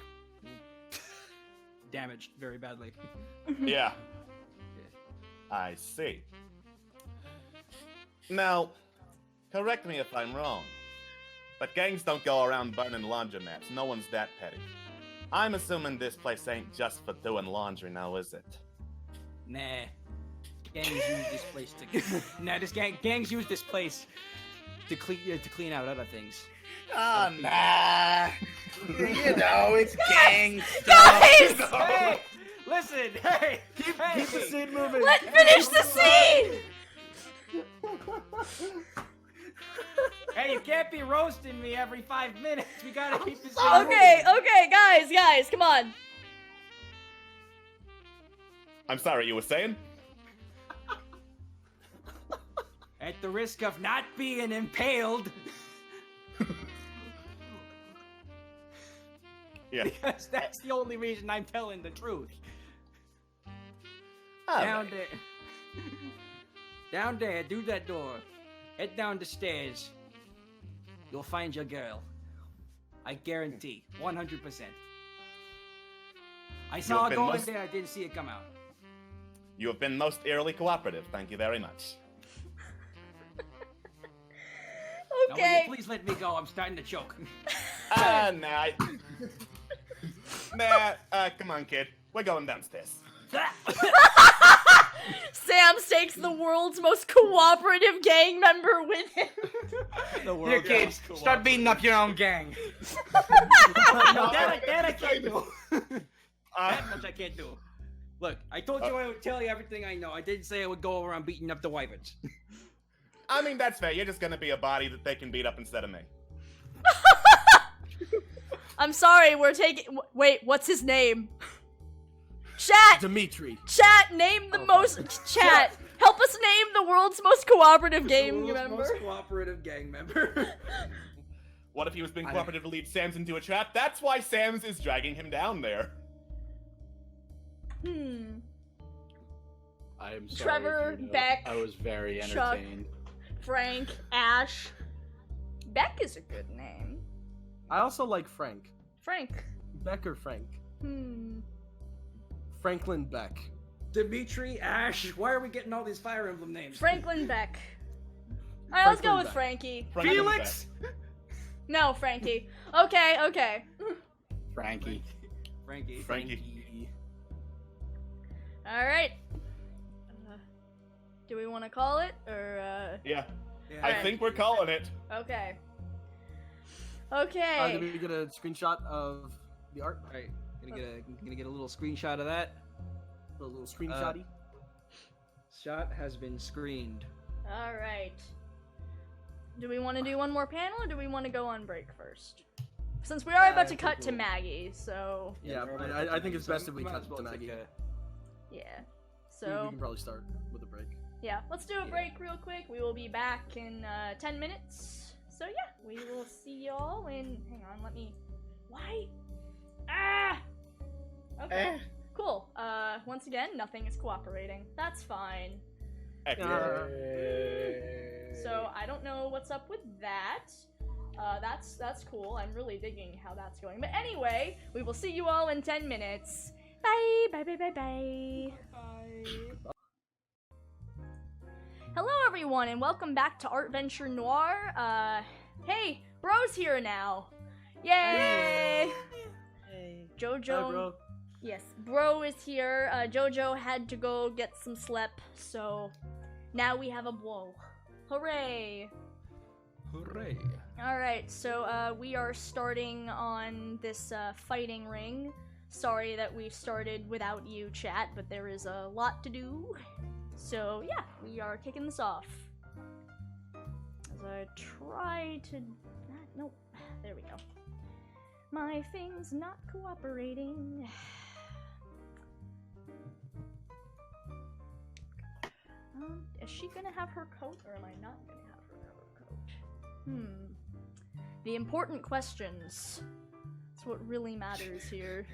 damaged very badly. Yeah. I see. Now, correct me if I'm wrong, but gangs don't go around burning laundromats. No one's that petty. I'm assuming this place ain't just for doing laundry now, is it? Nah. Gangs use this place to. Gangs use this place to clean out other things. Oh, nah. You know, it's gang Guys! stuff. Hey, listen. Hey, Keep the scene moving. Let's finish the scene! Hey, you can't be roasting me every 5 minutes. We gotta keep this. Okay, guys, come on. I'm sorry, you were saying? At the risk of not being impaled. Yeah. Because that's the only reason I'm telling the truth. All Down right. there. Down there, do that door. Head down the stairs. You'll find your girl. I guarantee. 100%. I saw her been go in most- there, I didn't see it come out. You have been most eerily cooperative. Thank you very much. Now, will Okay. you please let me go? I'm starting to choke. Nah. Come on, kid. We're going downstairs. Sam takes the world's most cooperative gang member with him. The Here, world kids, start beating up your own gang. No, that I can't do. That much I can't do. Look, I told you I would tell you everything I know. I didn't say I would go around beating up the wyverns. I mean, that's fair. You're just gonna be a body that they can beat up instead of me. I'm sorry, we're taking. Wait, what's his name? Chat! Dimitri. Chat, name the most. Chat! Help us name the world's most cooperative gang World's member. Most cooperative gang member. What if he was being cooperative to lead Sam's into a trap? That's why Sam's is dragging him down there. I am sorry, Trevor, Juno. Beck, I was very Chuck. entertained. Frank, Ash. Beck is a good name. I also like Frank. Frank. Beck or Frank? Franklin Beck. Dimitri, Ash. Why are we getting all these Fire Emblem names? Franklin Beck. Alright, let's go Franklin with Beck. Frankie. Felix. No, Frankie. Okay. Frankie. Frankie. Alright. Do we want to call it, or, Yeah. Yeah. I think we're calling it. Okay. Did we get a screenshot of the art? All right. Gonna get a little screenshot of that. A little screenshotty? Shot has been screened. Alright. Do we want to do one more panel, or do we want to go on break first? Since we are about to cut to Maggie, so... Yeah, I think it's best if we cut to Maggie. Yeah. We So, can probably start with a break. yeah, let's do a break real quick. We will be back in 10 minutes. So, yeah, we will see y'all in... Hang on, let me... Why? Ah! Okay. Cool. Once again, nothing is cooperating. That's fine. So, I don't know what's up with that. That's cool. I'm really digging how that's going. But anyway, we will see you all in 10 minutes. Bye! Bye. Hello everyone, and welcome back to Artventure Noir. Hey, Bro's here now. Yay! Jojo. Hi, bro. Yes, Bro is here. Jojo had to go get some sleep, so now we have a blow. Hooray! Hooray. Alright, so we are starting on this fighting ring. Sorry that we started without you, chat, but there is a lot to do. So yeah, we are kicking this off. As I try to... Nope, there we go. My thing's not cooperating. Is she gonna have her coat, or am I not gonna have her coat? The important questions. That's what really matters here.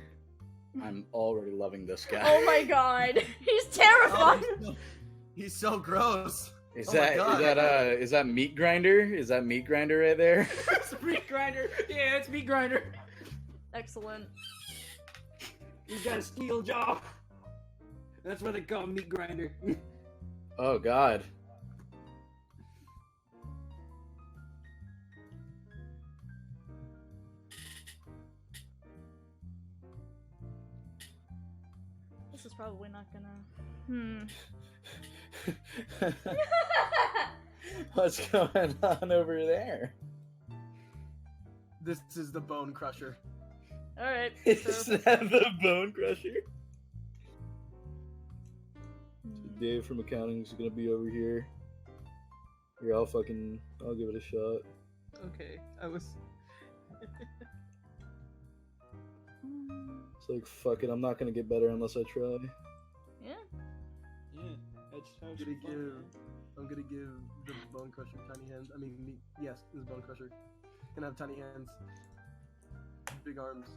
I'm already loving this guy. Oh my god, he's terrifying! He's so gross. Is Oh my God. is that meat grinder? Is that meat grinder right there? It's meat grinder. Yeah, it's meat grinder. Excellent. He's got a steel jaw. That's what they call meat grinder. Oh god. This is probably not gonna... What's going on over there? This is the Bone Crusher. Alright, Is so... that the bone crusher? Dave from accounting is gonna be over here. Here, I'll give it a shot. Okay, I was. It's like, fuck it, I'm not gonna get better unless I try. Yeah. Yeah, that's how I'm gonna give the Bone Crusher tiny hands. I mean, yes, this is Bone Crusher. Gonna have tiny hands, big arms.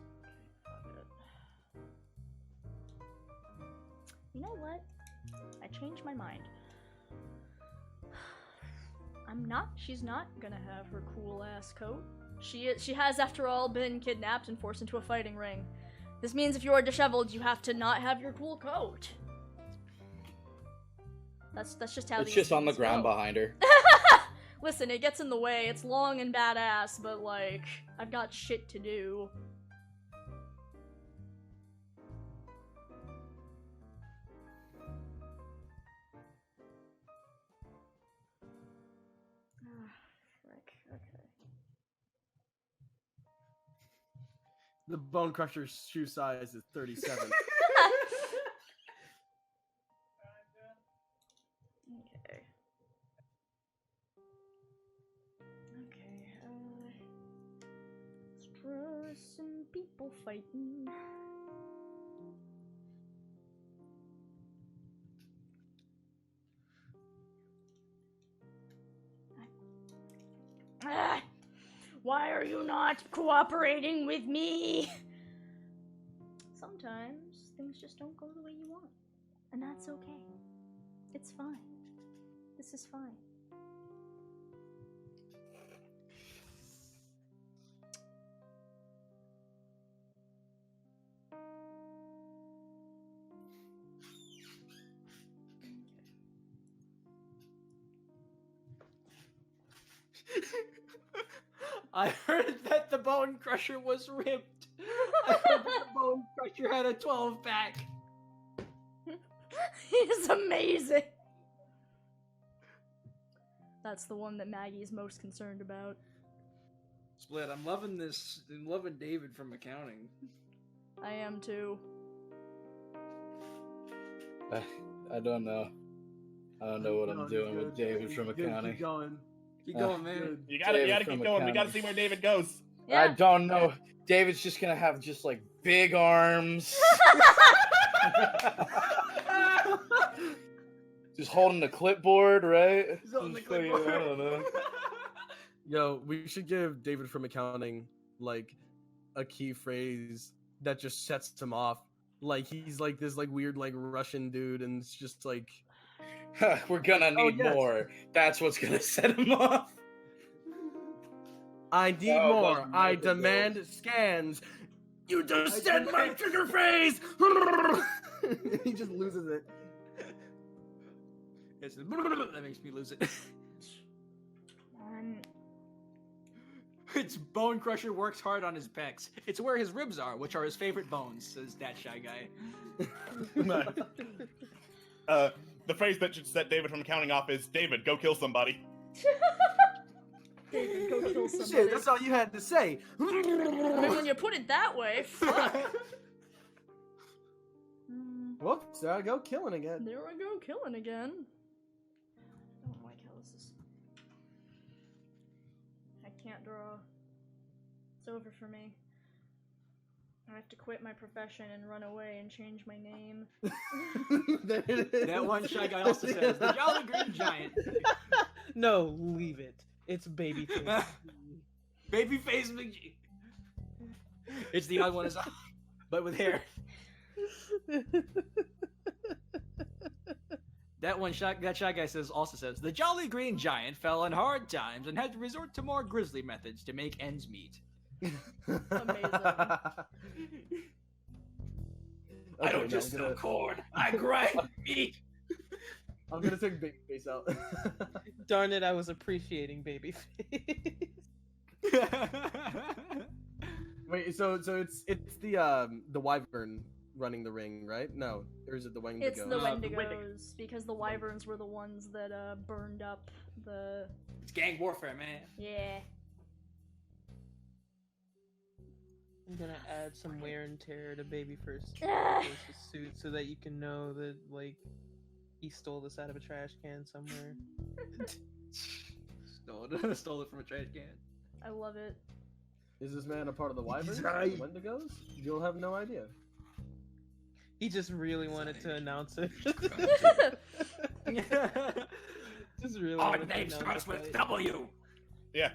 You know what? I changed my mind. She's not gonna have her cool ass coat. She has, after all, been kidnapped and forced into a fighting ring. This means if you are disheveled, you have to not have your cool coat. That's just how It's these just on the things ground go. behind her. Listen, it gets in the way. It's long and badass, but like, I've got shit to do. Frick, okay. The Bone Crusher's shoe size is 37. Okay. Let's draw some people fighting. Why are you not cooperating with me? Sometimes things just don't go the way you want. And that's okay. It's fine. This is fine. I heard that the Bone Crusher was ripped. I heard that the Bone Crusher had a 12-pack. He's amazing. That's the one that Maggie's most concerned about. Split, I'm loving this. I'm loving David from accounting. I am too. I don't know. I don't know what I'm doing with David from accounting. Keep going. Keep going, man. You gotta David keep from going. We gotta accounting. see where David goes. Yeah. I don't know. David's just gonna have just like big arms. Just holding the clipboard, right? He's holding the Just fucking- clipboard. I don't know. Yo, we should give David from accounting like a key phrase that just sets him off. Like he's like this like weird like Russian dude, and it's just like We're gonna need yes. more. That's what's gonna set him off. I need Oh, more. those I mega demand scans. You just said my trigger phrase. He just loses it. It's, that makes me lose it. It's Bone Crusher works hard on his pecs. It's where his ribs are, which are his favorite bones, says that shy guy. The phrase that should set David from accounting off is, David, go kill somebody. David, go kill somebody. Shit, that's all you had to say. I mean, when you put it that way, fuck. Whoops, there I go killing again. There we go, killing again. I don't like how this is. I can't draw. It's over for me. I have to quit my profession and run away and change my name. There it is. That one shy guy also says, the Jolly Green Giant. No, leave it. It's Babyface. Babyface McGee. It's the odd one as I, but with hair. That shy guy also says, the Jolly Green Giant fell on hard times and had to resort to more grisly methods to make ends meet. Amazing. I don't just sell corn. I grind meat. I'm gonna take Babyface out. Darn it, I was appreciating Babyface. Wait, so it's the Wyvern running the ring, right? No, or is it the Wendigo? It's the Wendigos. Wendigos, because the Wyverns were the ones that burned up the... It's gang warfare, man. Yeah. I'm gonna add some wear and tear to Babyface's Ah. suit so that you can know that, like, he stole this out of a trash can somewhere. Stole it from a trash can. I love it. Is this man a part of the Wyverns? right. The Wendigos? You'll have no idea. He just really wanted to announce it. Just really Our wanted to name announce starts the with fight. W. Yeah,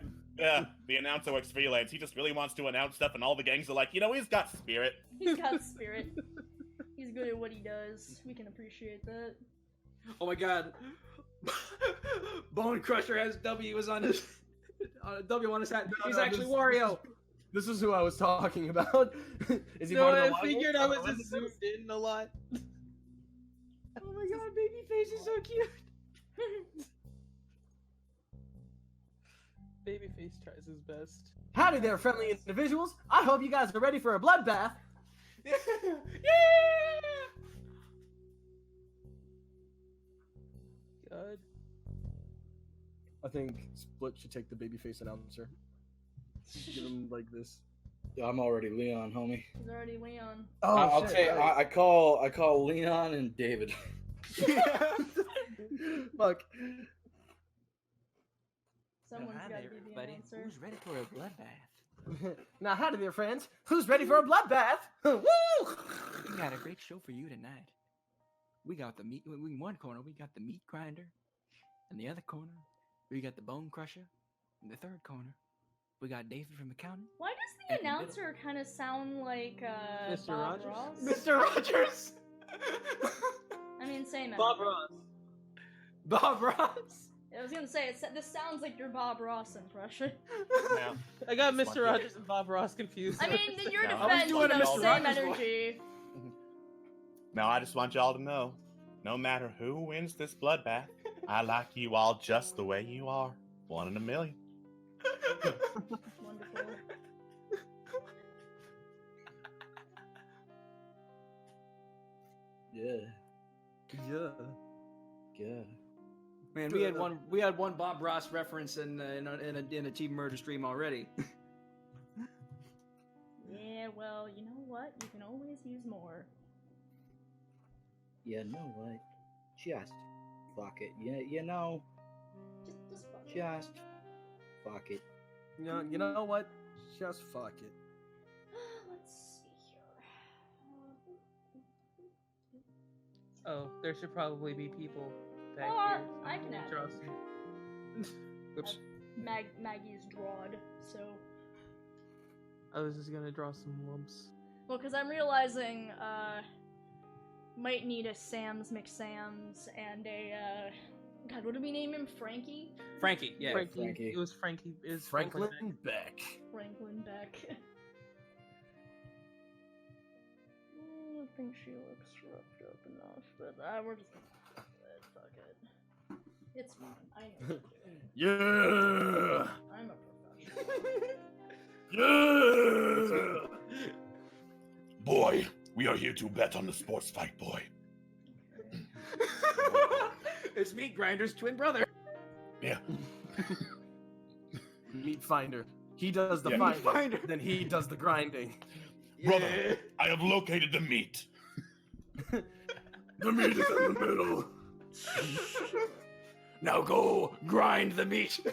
the announcer works freelance. He just really wants to announce stuff, and all the gangs are like, you know, he's got spirit. He's got spirit. He's good at what he does. We can appreciate that. Oh my god. Bone Crusher has W's on his W on his hat. He's actually Wario. This is who I was talking about. Is he No, part of I the Wyverns? figured I was just zoomed in a lot. Oh my god, Babyface is so cute. Babyface tries his best. Howdy there, friendly individuals. I hope you guys are ready for a bloodbath. Yeah! God. I think Split should take the Babyface announcer. Give him like this. Yeah, I'm already Leon, homie. He's already Leon. Oh, I'll shit, take. right. I call Leon and David. Fuck. Someone's got to be the announcer. Who's ready for a bloodbath? Now, howdy there, friends. Who's ready for a bloodbath? Woo! We got a great show for you tonight. We got the meat. In one corner, we got the meat grinder. In the other corner, we got the bone crusher. In the third corner, We got David from accounting. Why does the announcer kind of sound like Mr. Bob Rogers? Ross? Mr. Rogers. I mean, same energy. Bob Ross. Bob Ross. I was gonna say, this sounds like your Bob Ross impression. Now, I got Just Mr. want you- Rogers and Bob Ross confused. I mean, in your No. I was defense, doing a Mr. same Rogers energy. now, I just want y'all to know, no matter who wins this bloodbath, I like you all just the way you are. 1 in a million. Wonderful. Yeah. Yeah. Good. Man, we had one Bob Ross reference in a Team Murder stream already. Yeah, well, you know what? You can always use more. You know what? Just fuck it. You know, Just fuck it. just fuck it. You know what? Just fuck it. Let's see here. Oh, there should probably be people back Oh, here. I can add Draw them. some- Whoops. Maggie's drawed, so. I was just gonna draw some lumps. Well, because I'm realizing, might need a Sam's McSam's and a, God, what did we name him? Frankie? Frankie, yeah. Frankie. It was Frankie. It was Franklin Franklin. Beck. Franklin Beck. I think she looks roughed up enough, but we're just gonna fuck it. It's fine. I know what I'm doing. Yeah! I'm a professional. Yeah! Boy, we are here to bet on the sports fight, boy. It's Meat Grinder's twin brother. Yeah. Meat Finder. He does the Yeah, finding, Meat Finder. then he does the grinding. Brother, I have located the meat. The meat is in the middle. Now go grind the meat. Go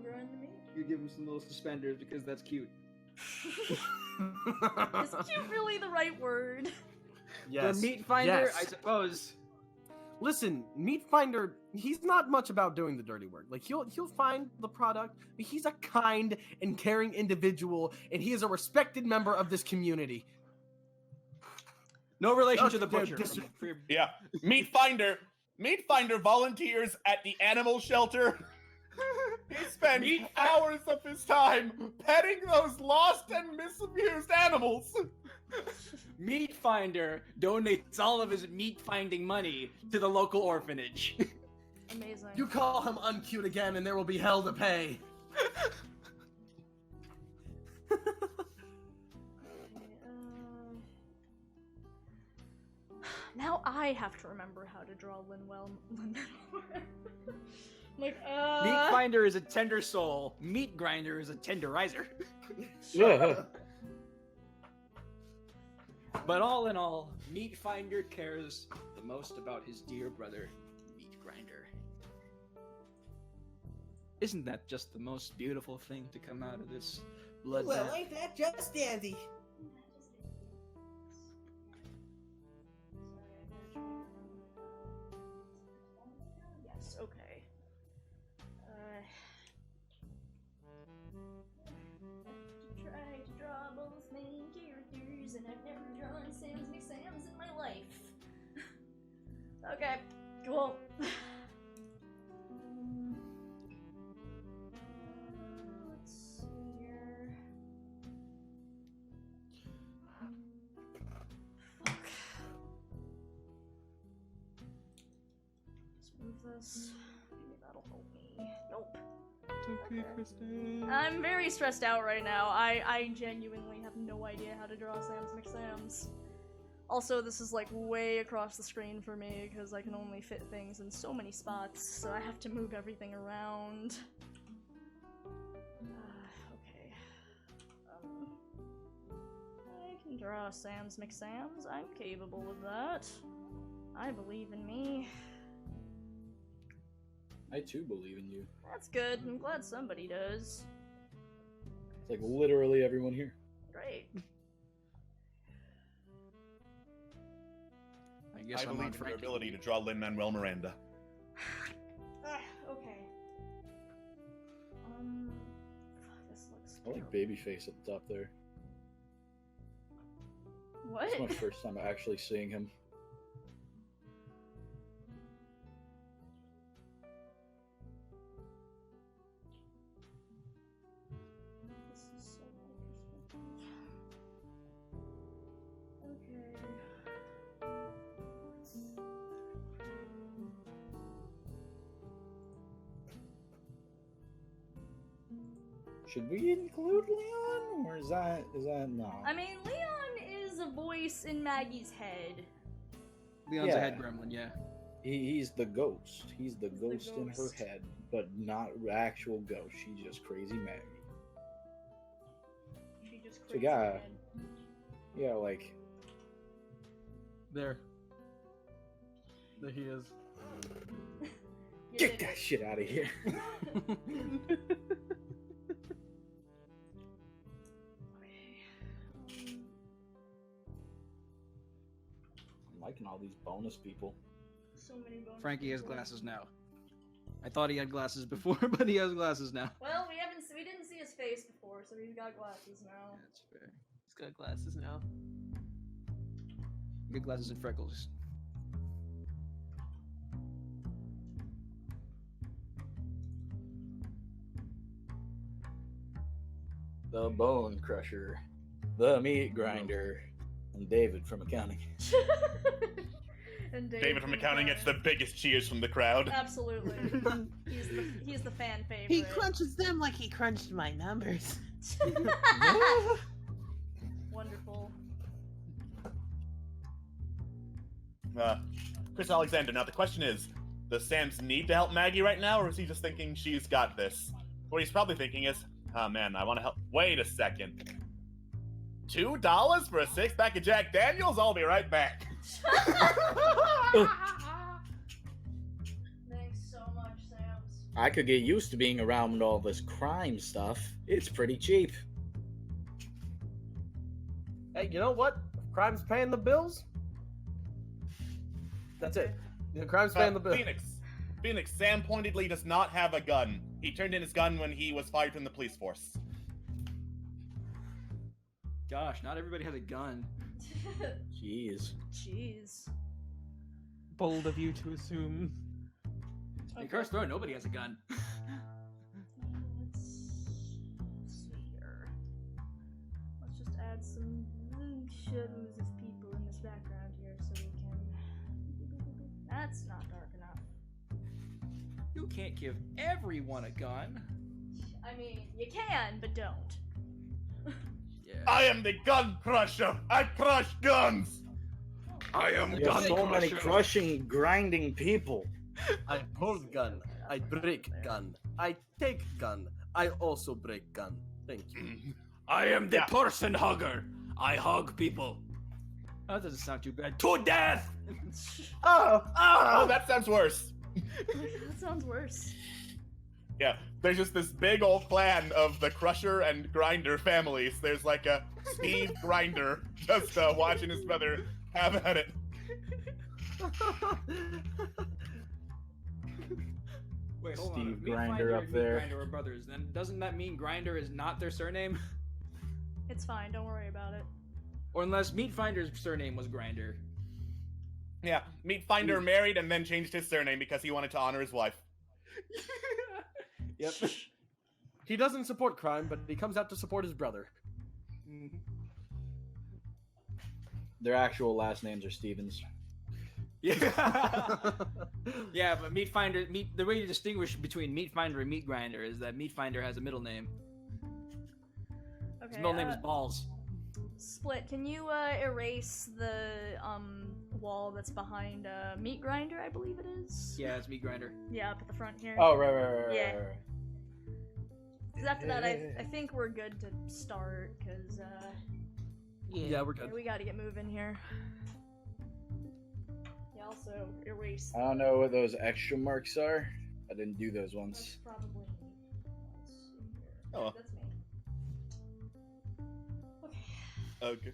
grind the meat. You give him some little suspenders because that's cute. Is cute really the right word? Yes. The meat finder, Yes. I suppose. Listen, Meat Finder, he's not much about doing the dirty work. Like he'll find the product, but he's a kind and caring individual, and he is a respected member of this community. No relation Oh, to the yeah, butcher. dis- For your- Yeah. Meat Finder volunteers at the animal shelter. He spends hours of his time petting those lost and misused animals. Meat Finder donates all of his meat finding money to the local orphanage. Amazing. You call him uncute again, and there will be hell to pay. Now I have to remember how to draw Lin-Manuel. Like, Meat Finder is a tender soul. Meat Grinder is a tenderizer. But all in all, Meat Finder cares the most about his dear brother, Meat Grinder. Isn't that just the most beautiful thing to come out of this bloodbath? ain't that just dandy? Yes, okay. Try to draw both main characters, and I've never drawn Sam's McSam's in my life. Okay, cool. Let's see here. Fuck. Let's move this. Maybe that'll help me. Nope. Okay, Kristen. I'm very stressed out right now. I genuinely have no idea how to draw Sam's McSam's. Also, this is like way across the screen for me because I can only fit things in so many spots, so I have to move everything around. Okay. I can draw Sam's McSam's. I'm capable of that. I believe in me. I too believe in you. That's good. I'm glad somebody does. It's like literally everyone here. Great. I guess I I'm believe on in your Frankie. ability to draw Lin-Manuel Miranda. Okay. I like Babyface at the top there. What? It's my first time actually seeing him. This is so interesting. Okay. Should we include Leon, or is that no? I mean, Leon is a voice in Maggie's head. Leon's a Yeah. head gremlin, yeah. He's the ghost. He's the ghost in her ghost. head, but not actual ghost. She's just crazy Maggie. She just So crazy yeah. head. Yeah, like There he is. get that shit out of here. I'm liking all these bonus people. So many bonus Frankie has people. glasses now. I thought he had glasses before, but he has glasses now. Well, we didn't see his face before, so he's got glasses now. That's fair. He's got glasses now. Good glasses and freckles. The Bone Crusher, the Meat Grinder, and David from accounting. And David from accounting gets the biggest cheers from the crowd. Absolutely. he's the fan favorite. He crunches them like he crunched my numbers. Wonderful. Chris Alexander, now the question is, does Sans need to help Maggie right now, or is he just thinking she's got this? What he's probably thinking is, oh man, I want to help. Wait a second. $2 for a 6-pack of Jack Daniels? I'll be right back. Thanks so much, Sam's. I could get used to being around all this crime stuff. It's pretty cheap. Hey, you know what? If crime's paying the bills, that's it. The crime's paying the bills. Phoenix, Sam pointedly does not have a gun. He turned in his gun when he was fired from the police force. Gosh, not everybody has a gun. Jeez. Jeez. Bold of you to assume. Hey, Curse Throne, nobody has a gun. Let's see here. Let's just add some shadows of people in this background here so we can... That's not dark enough. You can't give everyone a gun. I mean, you can, but don't. Yeah. I am the gun crusher. I crush guns. I am You have so many crushing, grinding people. I hold gun. I break gun. I take gun. I also break gun. Thank you. I am the person hugger. I hug people. That doesn't sound too bad. To death! Oh, that sounds worse. That sounds worse. Yeah, there's just this big old clan of the Crusher and Grinder families. There's like a Steve Grinder just watching his brother have at it. Wait, hold on. Steve If Meat Grinder Finder up and Meat there. Grinder are brothers. Then doesn't that mean Grinder is not their surname? It's fine, don't worry about it. Or unless Meat Finder's surname was Grinder. Yeah, Meat Finder married and then changed his surname because he wanted to honor his wife. Yep. He doesn't support crime, but he comes out to support his brother. Their actual last names are Stevens. Yeah. Yeah, but Meat Finder, the way to distinguish between Meat Finder and Meat Grinder is that Meat Finder has a middle name. Okay, His middle name is Balls. Split, can you erase the wall that's behind Meat Grinder, I believe it is? Yeah, it's Meat Grinder. Yeah, up at the front here. Oh, right. Yeah. Because after that, I think we're good to start, because, Yeah, we're good. we gotta get moving here. Yeah, also erase. I don't know what those extra marks are. I didn't do those That's ones. probably me. Let's see here. Oh. That's me. Okay.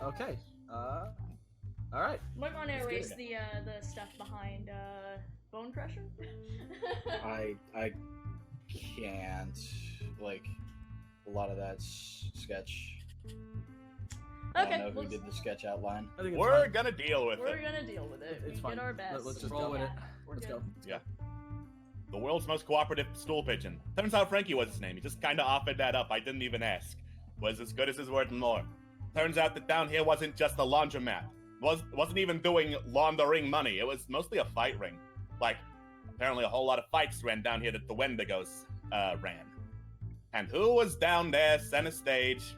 Okay. All right. Might want to Let's erase get the stuff behind Bone Crusher. I can't. like a lot of that sketch. I Okay, don't know who we'll- did the sketch outline. I think it's We're fine. gonna deal with We're it. gonna deal with it. It's We fine. did our best. Let's just roll with it. We're Let's good. go. The world's most cooperative stool pigeon. Turns out Frankie was his name. He just kind of offered that up. I didn't even ask. Was as good as his word and more. Turns out that down here wasn't just a laundromat. Wasn't even doing laundering money. It was mostly a fight ring. Like, apparently a whole lot of fights ran down here that the Wendigos ran. And who was down there center stage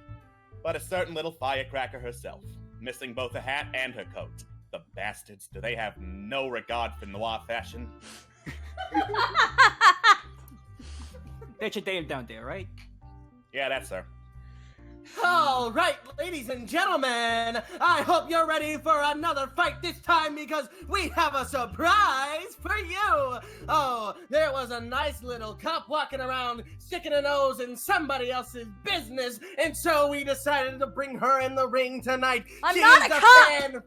but a certain little firecracker herself, missing both a hat and her coat. The bastards, do they have no regard for noir fashion? That's your dame down there, right? Yeah, that's her. All right, ladies and gentlemen, I hope you're ready for another fight this time because we have a surprise for you. Oh, there was a nice little cop walking around sticking a nose in somebody else's business, and so we decided to bring her in the ring tonight. I'm She not is a the cop!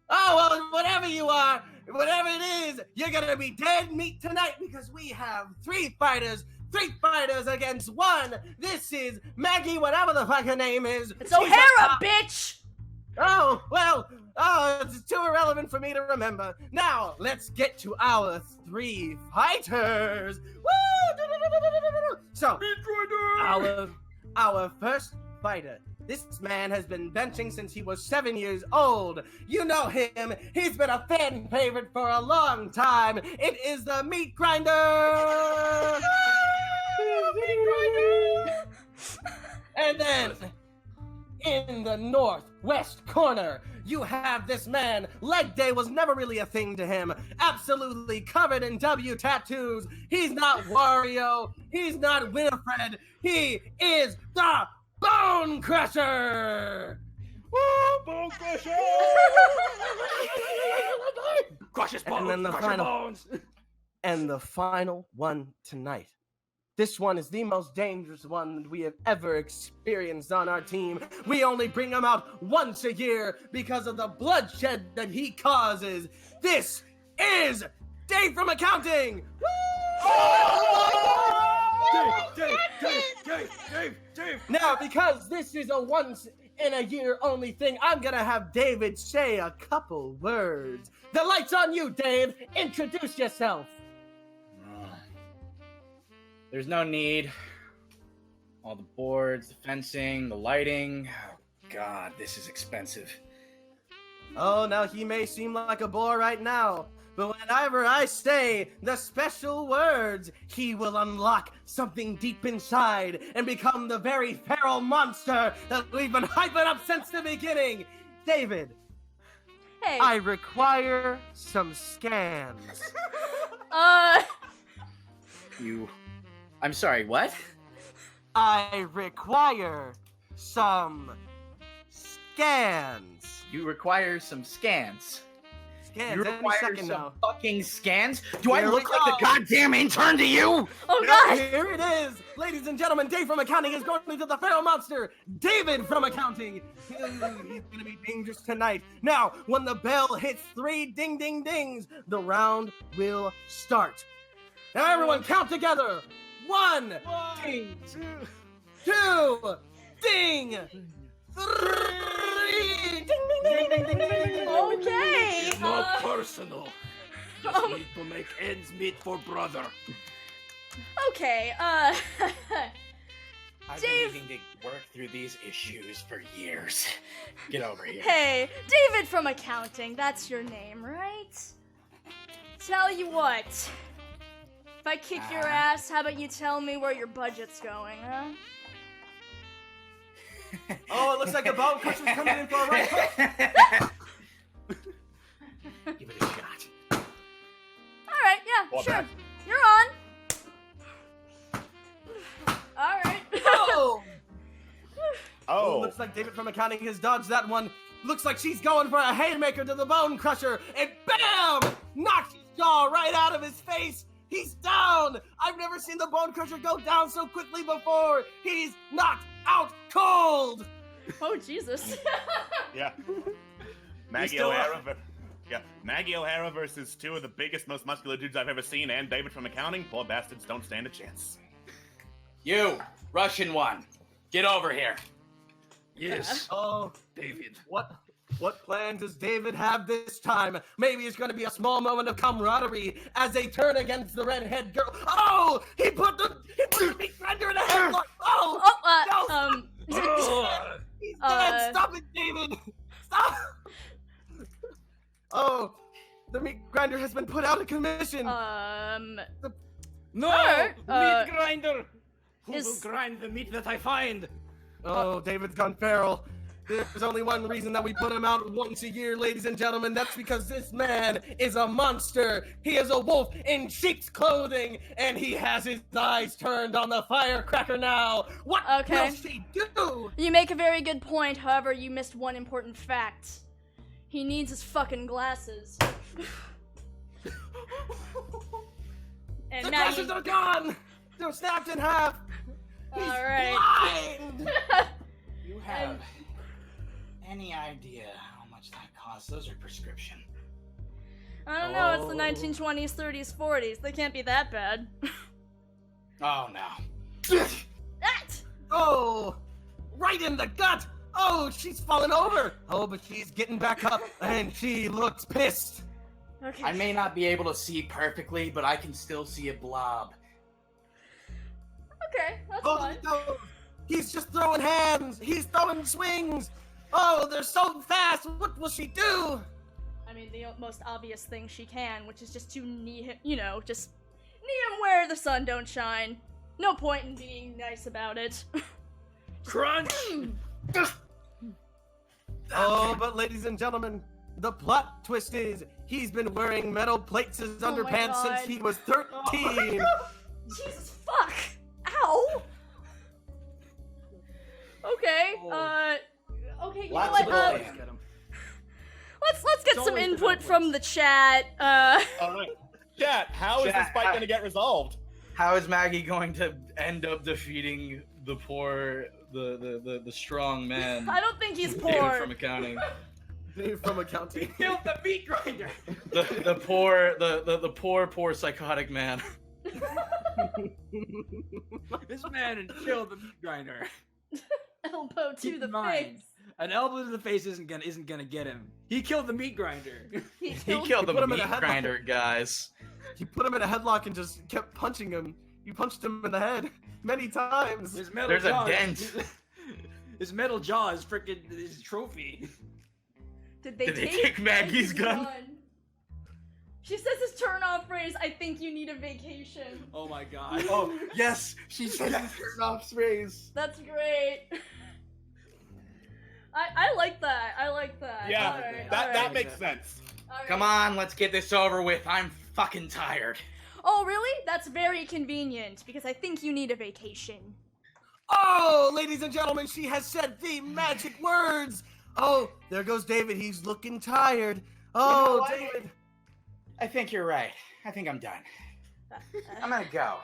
Oh, well, whatever you are, whatever it is, you're gonna be dead meat tonight because we have three fighters against one. This is Maggie, whatever the fuck her name is. It's She's a O'Hara, cop. bitch! Oh, well, it's too irrelevant for me to remember. Now, let's get to our three fighters. Woo! So, our first fighter. This man has been benching since he was 7 years old. You know him. He's been a fan favorite for a long time. It is the Meat Grinder! And then, in the northwest corner, you have this man. Leg day was never really a thing to him. Absolutely covered in W tattoos. He's not Wario. He's not Winifred. He is the Bone Crusher! Woo, Bone Crusher! Crush his bones! And then the crush final- your bones! And the final one tonight. This one is the most dangerous one we have ever experienced on our team. We only bring him out once a year because of the bloodshed that he causes. This is Dave from Accounting! Dave! Now, because this is a once in a year only thing, I'm gonna have David say a couple words. The light's on you, Dave. Introduce yourself. There's no need. All the boards, the fencing, the lighting. Oh, God, this is expensive. Oh, now he may seem like a bore right now, but whenever I say the special words, he will unlock something deep inside and become the very feral monster that we've been hyping up since the beginning. David, Hey. I require some scans. I'm sorry, what? I require some scans. You require some scans. Scans You any require second some now. fucking scans? Do I Here look we like the go. goddamn intern to you? Oh god! Here it is! Ladies and gentlemen, Dave from Accounting is going to the feral monster, David from Accounting! He's gonna be dangerous tonight. Now, when the bell hits 3 ding ding dings, the round will start. Now everyone count together! 1 ding! 2 ding! 3 ding ding ding ding ding ding! Okay! It's not personal. Just need to make ends meet for brother. Okay, I've Dave- been needing to work through these issues for years. Get over here. Hey, David from Accounting, that's your name, right? Tell you what. If I kick your ass, how about you tell me where your budget's going, huh? Oh, it looks like the bone crusher's coming in for a right hook. Give it a shot. Alright, yeah, Well, sure. that- You're on. Alright. Oh! Oh, Looks like David from Accounting has dodged that one. Looks like she's going for a haymaker to the bone crusher, and BAM! Knocks his jaw right out of his face. He's down. I've never seen the bone crusher go down so quickly before. He's knocked out cold. Oh, Jesus. yeah. Maggie still O'Hara. Maggie O'Hara versus two of the biggest, most muscular dudes I've ever seen, and David from Accounting. Poor bastards don't stand a chance. You, Russian one, get over here. Yes. Oh, David. what plan does David have this time? Maybe it's gonna be a small moment of camaraderie as they turn against the redhead girl. Oh, he put the meat grinder in a headlock. Oh, he's dead. Stop it, David. Stop. Oh, the meat grinder has been put out of commission. No! Alright, Meat grinder! Who is- will grind the meat that I find? Oh, David's gone feral. There's only one reason that we put him out once a year, ladies and gentlemen. That's because this man is a monster. He is a wolf in sheep's clothing, and he has his eyes turned on the firecracker now. What will she do? You make a very good point, however, you missed one important fact. He needs his fucking glasses. And The now glasses are gone. They're snapped in half. He's blind. You have any idea how much that costs? Those are prescription. I don't know, it's the 1920s, 30s, 40s. They can't be that bad. Oh no. That! Oh, right in the gut. Oh, she's fallen over. Oh, but she's getting back up, and she looks pissed. Okay. I may not be able to see perfectly, but I can still see a blob. Okay, that's Oh, fine. no. He's just throwing hands. He's throwing swings. Oh, they're so fast. What will she do? I mean, the most obvious thing she can, which is just to knee him, just knee him where the sun don't shine. No point in being nice about it. Crunch! Oh, but ladies and gentlemen, the plot twist is he's been wearing metal plates as Oh my underpants God. since he was 13. Jesus fuck! Ow! Okay, okay, you know Lots what, of bullshit. let's get It's some always the input bad from the chat, All right. Chat, how is this Chat, fight going to get resolved? How is Maggie going to end up defeating the poor, the strong man? I don't think he's David poor. from accounting. Dave from accounting. Killed the meat grinder! The poor psychotic man. This man killed the meat grinder. Elbow to Keep the in mind, face. An elbow to the face isn't gonna get him. He killed the meat grinder. He killed the put him in meat a headlock. grinder, guys. He put him in a headlock and just kept punching him. You punched him in the head many times. His metal There's a jaw dent. His metal jaw is freaking his trophy. Did they Did they take take Maggie's gun? She says this turn-off phrase, I think you need a vacation. Oh my god. Oh yes, she said that turn off phrase. That's great. I like that. I like that. Yeah, Alright, that alright, makes sense. alright. Come on, let's get this over with. I'm fucking tired. Oh, really? That's very convenient, because I think you need a vacation. Oh, ladies and gentlemen, she has said the magic words. Oh, there goes David. He's looking tired. Oh, You know what? David. I think you're right. I think I'm done. I'm gonna go.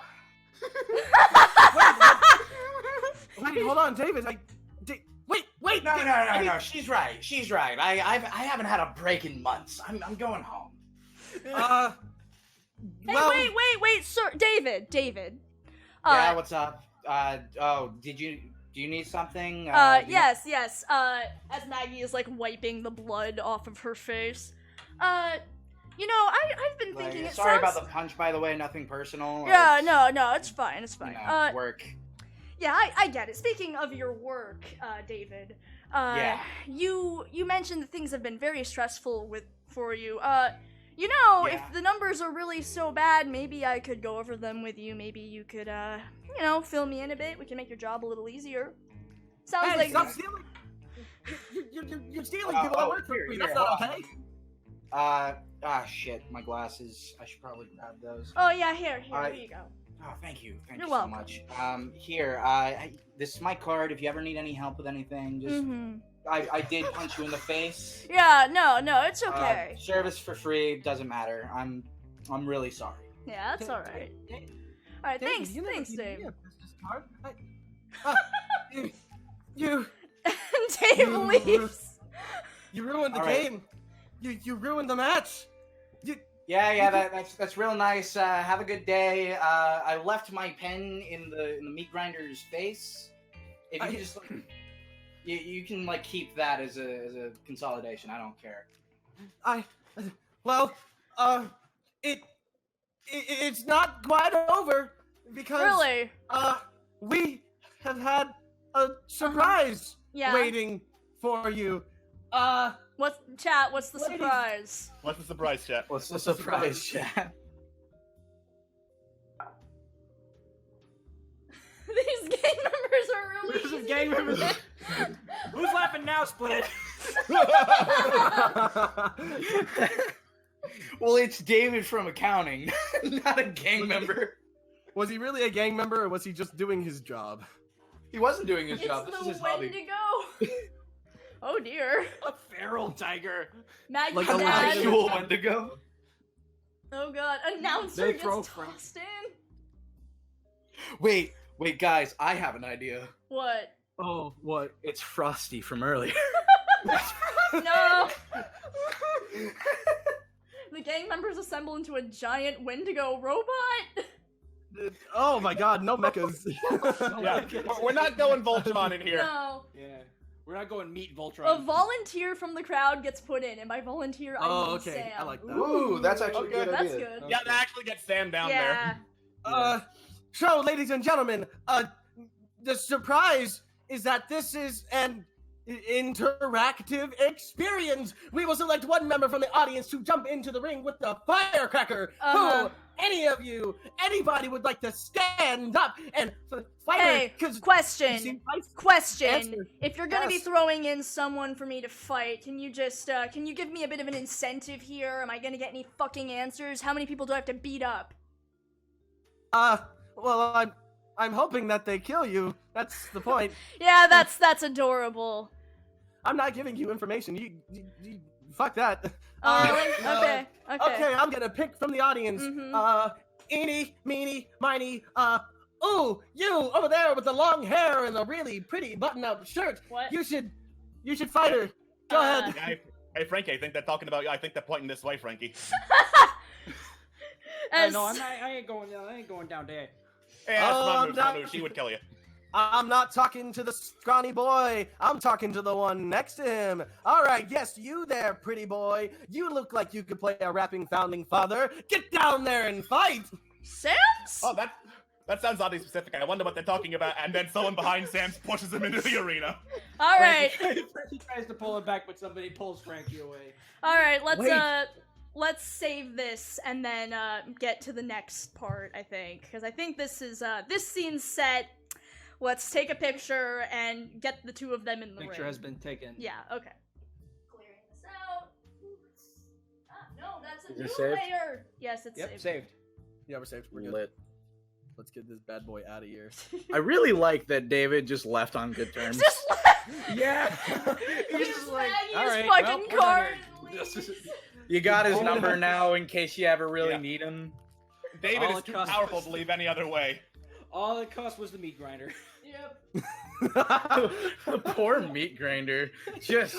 Wait, hold on, David. Wait. No. She's right. She's right. I haven't had a break in months. I'm going home. Hey, Well, wait, sir. David. Yeah, what's up? Do you need something? Yes. As Maggie is, like, wiping the blood off of her face. I've been thinking it Sorry sounds... about the punch, by the way. Nothing personal. Yeah, no, it's fine, Work. Yeah, I get it. Speaking of your work, David, Yeah. you mentioned that things have been very stressful for you. Yeah. If the numbers are really so bad, maybe I could go over them with you. Maybe you could, fill me in a bit. We can make your job a little easier. Sounds hey, like... stop stealing. You're stealing people that work for me. That's not okay. Shit. My glasses. I should probably grab those. Oh, yeah, here you go. Oh, thank you. Thank You're you welcome. so much. Here, this is my card. If you ever need any help with anything, just I did punch you in the face. Yeah, no, it's okay. Service for free, doesn't matter. I'm really sorry. Yeah, that's alright. Alright, David, thanks, you never gave Dave. me a business card. You Dave You- leaves. You ruined the All right. game. You ruined the match. Yeah, that's real nice. Have a good day. I left my pen in the meat grinder's face. If you can just you can like keep that as a consolidation. I don't care. It's not quite over because Really? We have had a surprise Yeah. waiting for you. What's the Ladies. surprise? What's the surprise, chat? What's the surprise, chat? These gang members are really There's some easy gang to members. forget. Who's laughing now, Split? Well, it's David from accounting, not a gang member. Was he really a gang member, or was he just doing his job? He wasn't doing his It's job. This is the his hobby. Wendigo. Oh dear. A feral tiger. Maggie's Like a dad. Actual Wendigo. Oh god. Announcer They gets throw from- tossed in. Wait, guys, I have an idea. What? Oh, what? It's Frosty from earlier. No. The gang members assemble into a giant Wendigo robot. Oh my god, no mechas. Yeah, we're not going Voltron in here. No. Yeah. We're not going meet A Voltron. volunteer from the crowd gets put in, and by volunteer I Oh, mean okay, Sam. I like that. Ooh, that's actually a good That's idea. good. Yeah, to actually get Sam down there. Yeah. So, ladies and gentlemen, the surprise is that this is an interactive experience. We will select one member from the audience to jump into the ring with the firecracker. Uh-huh. Who, anybody would like to stand up and fight Hey, her? 'Cause question. you see, Question. Answer. If you're gonna be Yes. throwing in someone for me to fight, can you just can you give me a bit of an incentive here? Am I gonna get any fucking answers? How many people do I have to beat up? well, I'm hoping that they kill you. That's the point. Yeah, that's adorable. I'm not giving you information. You fuck that. Oh, really? Okay. Okay, I'm gonna pick from the audience. Mhm. Eeny, meeny, miny, ooh, you over there with the long hair and the really pretty button-up shirt. What? You should fight her. Go ahead. Hey, Frankie, I think they're talking about you. I think they're pointing this way, Frankie. No, I ain't going down there. Hey, that's Oh, my I'm move, not- my move. She would kill you. I'm not talking to the scrawny boy. I'm talking to the one next to him. All right, yes, you there, pretty boy. You look like you could play a rapping founding father. Get down there and fight. Sam's? Oh, that sounds oddly specific. I wonder what they're talking about. And then someone behind Sam pushes him into the arena. All right. Frankie tries to pull it back, but somebody pulls Frankie away. All right, Wait. let's save this and then get to the next part, I think, because I think this is this scene's set. Let's take a picture and get the two of them in the Picture ring. has been taken. Yeah, okay. Clearing this out. No, that's a Is it new saved? layer. Yes, it's Yep, saved. saved. Yeah, we're safe. We're good. Lit. Let's get this bad boy out of here. I really like that David just left on good terms. Just Yeah. he's just like, all his right, fucking well, we're card. done and leaves. You got his number now in case you ever really Yeah. need him. David All is it too costs powerful was- to leave any other way. All it cost was the meat grinder. Yep. The poor meat grinder. Just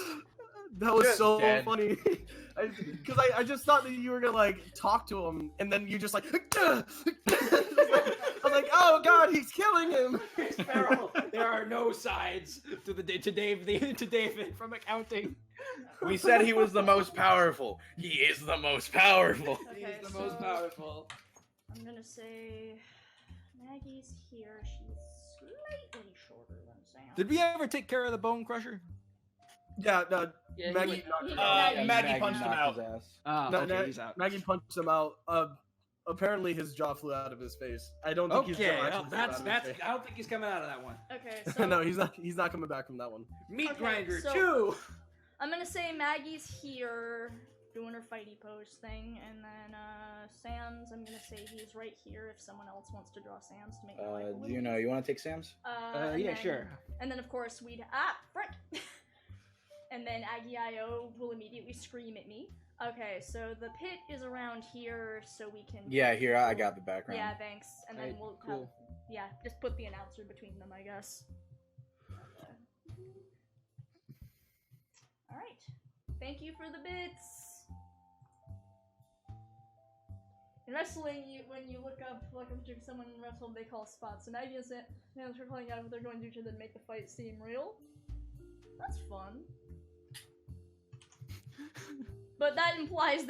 That was Just so dead. funny. Because I just thought that you were gonna like talk to him, and then you just like. I was like, oh god, he's killing him. Feral. There are no sides to David from accounting. we said he was the most powerful. He is the most powerful. Okay, He's the most so powerful. I'm gonna say Maggie's here. She's slightly shorter than Sam. Did we ever take care of the bone crusher? Yeah, Yeah, Maggie he- knocked he- him out. Yeah, Maggie punched him knocked out. his ass. Oh, No, okay, no, he's out. Maggie punched him out. Apparently his jaw flew out of his face. I don't think he's Okay, gonna well, actually that's fly out of his I don't think he's coming out of that one. Okay, face. so No, he's not coming back from that one. Meat Okay, grinder so- 2. I'm gonna say Maggie's here doing her fighty pose thing, and then Sam's. I'm gonna say he's right here if someone else wants to draw Sam's to make my life a little Juno, you want to take Sam's? and Yeah, then- sure. And then of course we'd frick. And then Aggie.io will immediately scream at me. Okay, so the pit is around here, so we can. Yeah, here I got the background. Yeah, thanks. And then Alright, we'll cool. just put the announcer between them, I guess. All right. Thank you for the bits. In wrestling, when you look up someone wrestle, they call spots. So Maggie and Sam's are calling out what they're going to do to make the fight seem real. That's fun. But that implies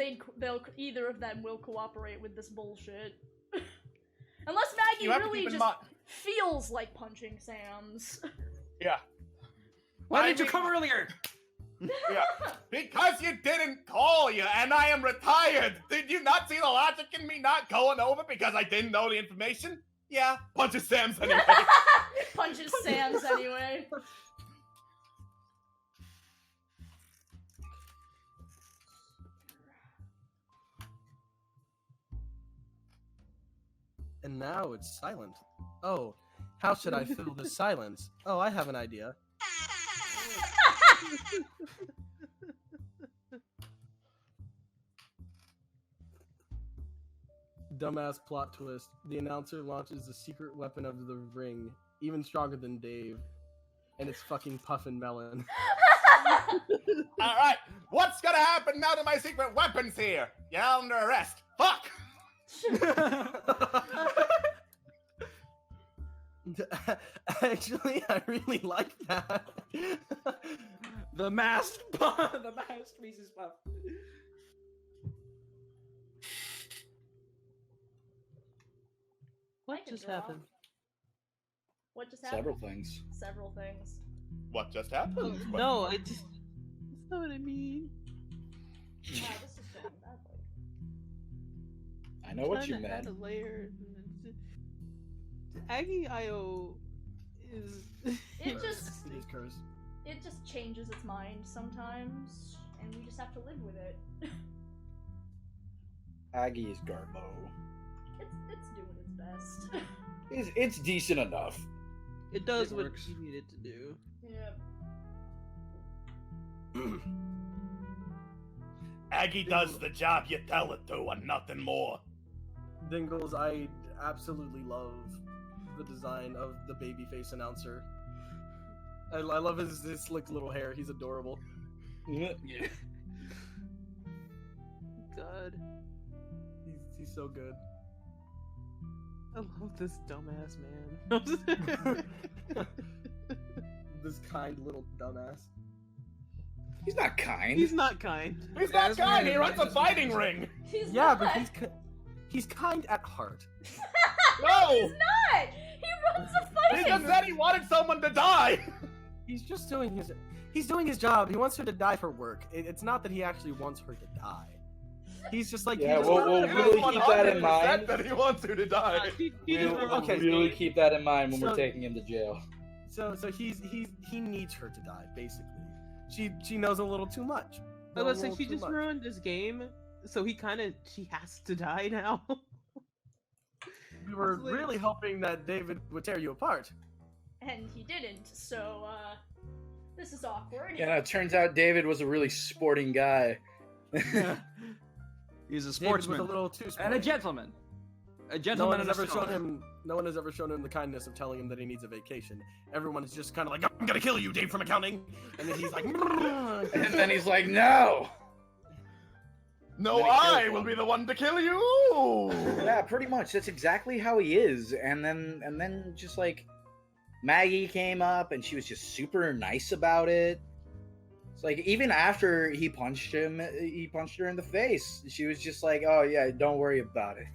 either of them will cooperate with this bullshit. Unless Maggie really just feels like punching Sam's. Yeah. Why didn't you come earlier? Yeah. Because you didn't call you, and I am retired. Did you not see the logic in me not going over because I didn't know the information? Yeah, punches Sam's anyway. Punches Sam's anyway. And now it's silent. Oh, how should I fill this silence? Oh, I have an idea. Dumbass plot twist. The announcer launches the secret weapon of the ring, even stronger than Dave. And it's fucking Puffin' Melon. Alright, what's gonna happen now that my secret weapon's here? You're under arrest. Fuck! Actually, I really like that. The masked Reese's Puff. What just happened? What just happened? Several things. Several things. What just happened? No, that's not what I mean. Wow, this is going badly. I know what you Trying to add meant. a layer. Aggie IO is. It just It is cursed. it just changes its mind sometimes, and we just have to live with it. Aggie is Garbo. It's doing its best. It's decent enough. It does It what works. you need it to do. Yeah. Aggie does the job you tell it to, and nothing more. Dingles, I absolutely love the design of the babyface announcer. I love his slick little hair. He's adorable. Yeah. God, He's so good. I love this dumbass man. This kind little dumbass. He's not kind. He's not kind. He's not kind, he runs a fighting ring! He's Yeah, not. but he's kind at heart. No! He's not! He runs a He fighting just said he wanted someone to die! He's just doing his job. He wants her to die for work. It's not that he actually wants her to die. He's just like, Yeah, he just we'll wanted to- really keep that in 100% mind. that he wants her to die. We'll Okay. really keep that in mind when So- we're taking him to jail. So he needs her to die, basically. She knows a little too much. I was like, she just ruined this game, so she has to die now. We were It's like- really hoping that David would tear you apart. And he didn't, so, this is awkward. Yeah, no, it turns out David was a really sporting guy. He's a David sportsman was a little too and a sporty. gentleman. A No gentleman one and has a ever shown stoner. him. No one has ever shown him the kindness of telling him that he needs a vacation. Everyone is just kind of like, "I'm gonna kill you, Dave from accounting," and then he's like, And then he's like, no! No, Then he kills I will one. be the one to kill you! Yeah, pretty much. That's exactly how he is. And then just like Maggie came up and she was just super nice about it. It's like even after he punched her in the face. She was just like, "Oh yeah, don't worry about it."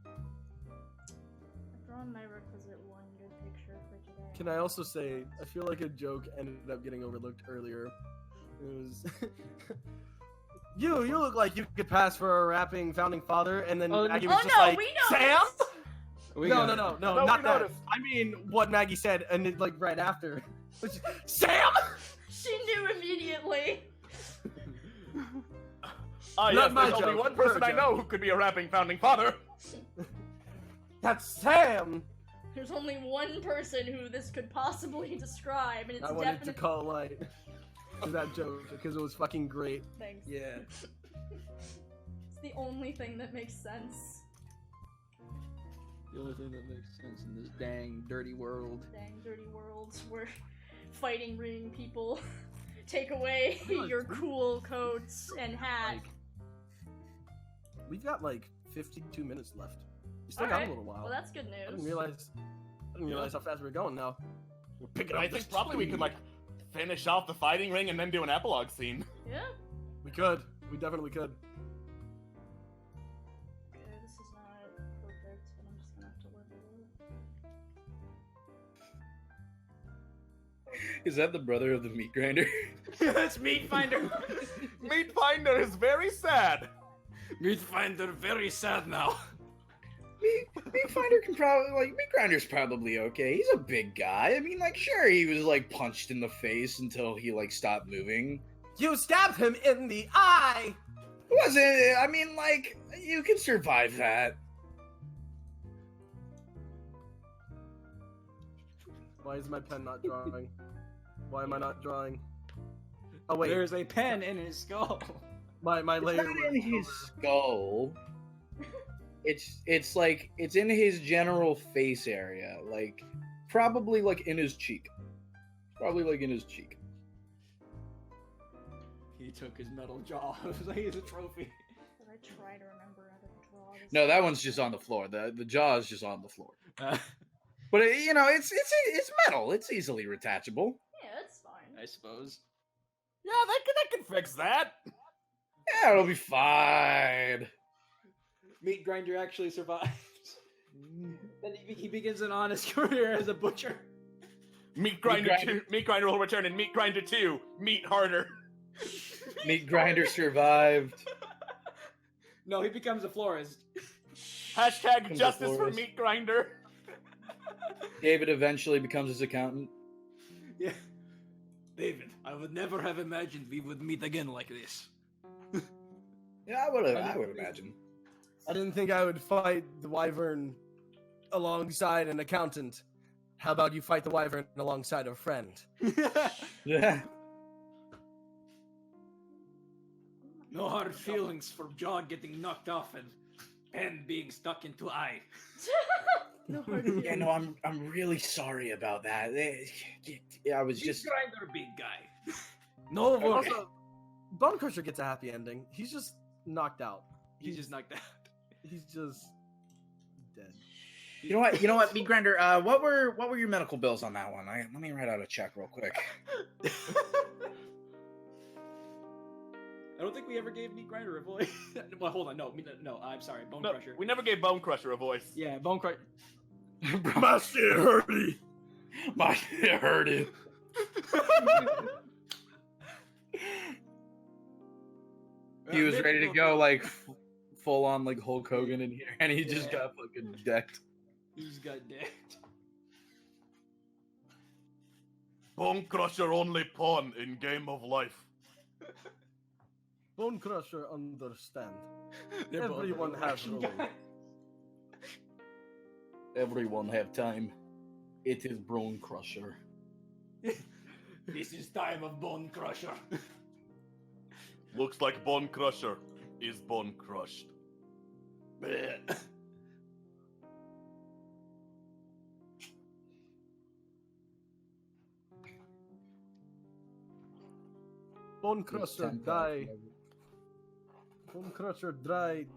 I've drawn my requisite one good picture for today. Can I also say, I feel like a joke ended up getting overlooked earlier. It was, you look like you could pass for a rapping founding father, and then Oh, Maggie oh was just no, like, we know Sam? We No, got no, it. no, No, not we that. noticed. I mean, what Maggie said, and it, like right after, was, Sam? She knew immediately. Ah, Not yes, my there's only joke, one person her I know who could be a rapping founding father. That's Sam. There's only one person who this could possibly describe, and it's I wanted to definitely. call light to that joke because it was fucking great. Thanks. Yeah. It's the only thing that makes sense. The only thing that makes sense in this dang dirty world. Dang dirty worlds where fighting ring people take away your cool coats and hat. We've got like 52 minutes left. We still got Alright, a little while. well that's good I didn't news. realize how fast we were going now. We're picking up I the think probably we could like finish off the fighting ring and then do an epilogue scene. Yeah. We could. We definitely could. Okay, this is not perfect, but I'm just gonna have to live with it. Is that the brother of the meat grinder? That's Meat Finder. Meat Finder is very sad. Meat Finder very sad now. Meat Finder can probably Meat Grinder's probably okay. He's a big guy. I mean, like, sure, he was like punched in the face until he like stopped moving. You stabbed him in the eye! Wasn't it? I mean, like, you can survive that. Why is my pen not drawing? Why am I not drawing? Oh wait, There's a pen in his skull. my It's layer not was in his over. skull. It's like it's in his general face area, like probably like in his cheek. Probably like in his cheek. He took his metal jaw. It was like it's a trophy. Did I try to remember how to draw this? No, that one's just on the floor. The jaw is just on the floor. I But you know, it's metal. It's easily retachable. Yeah, that's fine. suppose. Yeah, that can fix that. Yeah, it'll be fine. Meat Grinder actually survives. Then he begins an honest career as a butcher. Meat Grinder 2. Meat Grinder will return in Meat Grinder 2. Meat harder. Meat Grinder survived. No, he becomes a florist. Hashtag Comes justice up for Loris. Meat Grinder. David eventually becomes his accountant. Yeah. David, I would never have imagined we would meet again like this. Yeah, I would imagine. I didn't think I would fight the wyvern alongside an accountant. How about you fight the wyvern alongside a friend? Yeah. No hard feelings for jaw getting knocked off and pen being stuck into eye. No hard Yeah, no, I'm really sorry about that. I was Meat just Grinder, big guy. No worry. Also, Bone Crusher gets a happy ending. He's just knocked out. He's just knocked out. He's just dead. You know what, Meat Grinder, what were your medical bills on that one? Let me write out a check real quick. I don't think we ever gave Meat Grinder a voice. Well, hold on, no, I'm sorry, Bone No, Crusher. we never gave Bone Crusher a voice. Yeah, Bone Crusher. My shit hurty. My shit hurted. He was ready to go like full on like Hulk Hogan in here, and he just got fucking decked. He just got decked. Bone Crusher only pawn in Game of Life. Bone Crusher understand. They're both Everyone has Russian roles. guys. Everyone have time. It is Bone Crusher. This is time of Bone Crusher. Looks like Bone Crusher is bone crushed. Bone Crusher die. Bone Crusher died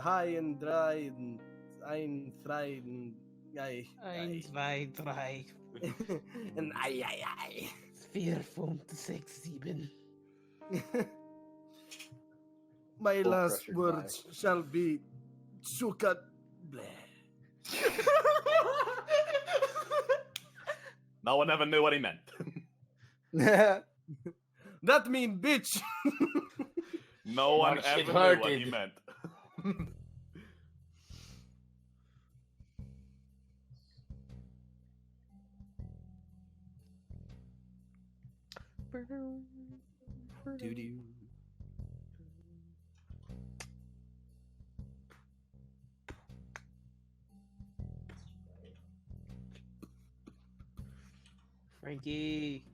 high and dry and ein frei and ay. Eins, zwei, drei, And ay. 4, 5, 6, 7. My Bone last Crusher words shall be sukat bleh. No one ever knew what he meant. That mean bitch. No one My ever shit knew what he hurted. meant. Doo-doo. Frankie.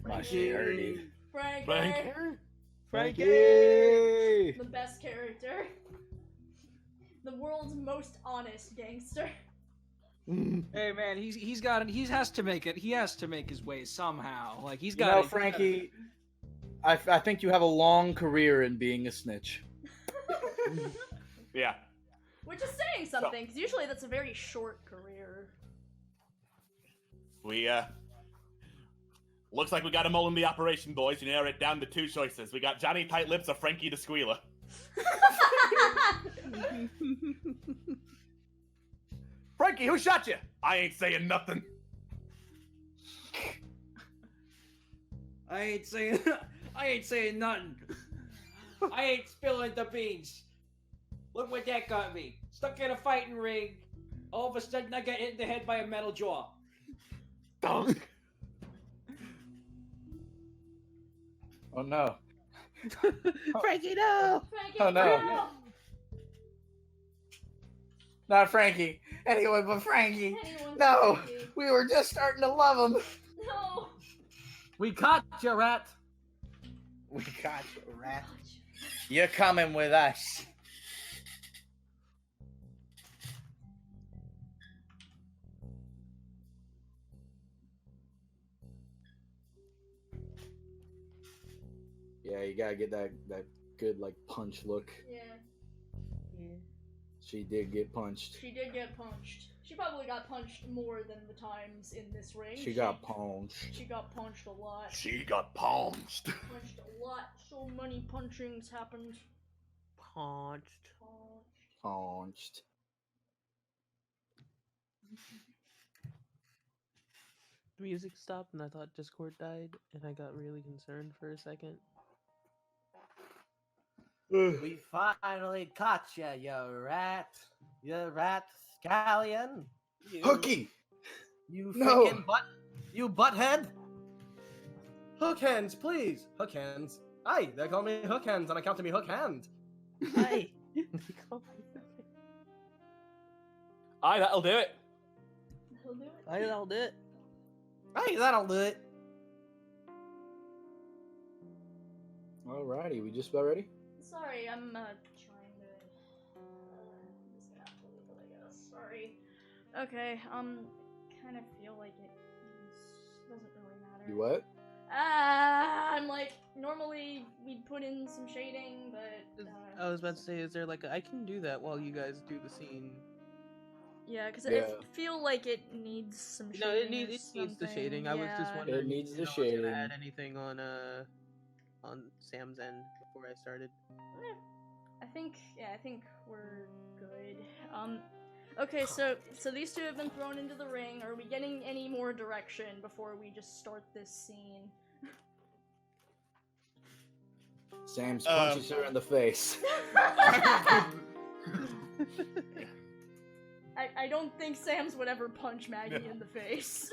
My shit hurted. Frank, Frank. Frankie! the best character. The world's most honest gangster. Hey man, he has to make it. He has to make his way somehow. Like he's You got. know, Frankie, I think you have a long career in being a snitch. Yeah. Which is saying something, because usually that's a very short career. We, looks like we got a mole in the operation, boys. You narrow it down to 2 choices. We got Johnny Tight Lips or Frankie the Squealer. Frankie, who shot you? I ain't saying nothing. I ain't saying nothing. I ain't spilling the beans. Look what that got me. Stuck in a fighting ring. All of a sudden I got hit in the head by a metal jaw. Dunk. Oh no. Frankie, no! Frankie, Oh, no. Not Frankie. Anyone but Frankie. Anyone No. Frankie. We were just starting to love him. No! We caught you, rat. We got you, rat. You're coming with us. Yeah, you gotta get that good like punch look. Yeah, She did get punched. she did get punched. She probably got punched more than the times in this ring. She got punched. She got punched a lot. She got punched. Punched a lot. So many punchings happened. Punched. Punched. The music stopped and I thought Discord died, and I got really concerned for a second. We finally caught you, you rat. You rat scallion. You, Hooky! You No. freaking you butthead. Hook hands, please. Hook hands. Aye, they call me hook hands on account of me hook hand. Hey! Aye, that'll do it. He'll do it. I'll do it. Aye, that'll do it. Alrighty, we just about ready? Sorry, I'm trying to. Just gonna have to leave it, I guess. Sorry. Okay. Kind of feel like it doesn't really matter. You what? I'm like, normally we'd put in some shading, but I was about to say, is there like I can do that while you guys do the scene? yeah, because Yeah. I feel like it needs some shading. No, it needs or the something. shading. I was just Yeah. wondering. It needs if the I was gonna shading. Add anything on Sam's end before I started? I think we're good. Okay, so these two have been thrown into the ring. Are we getting any more direction before we just start this scene? Sam punches her in the face. I don't think Sam's would ever punch Maggie in the face.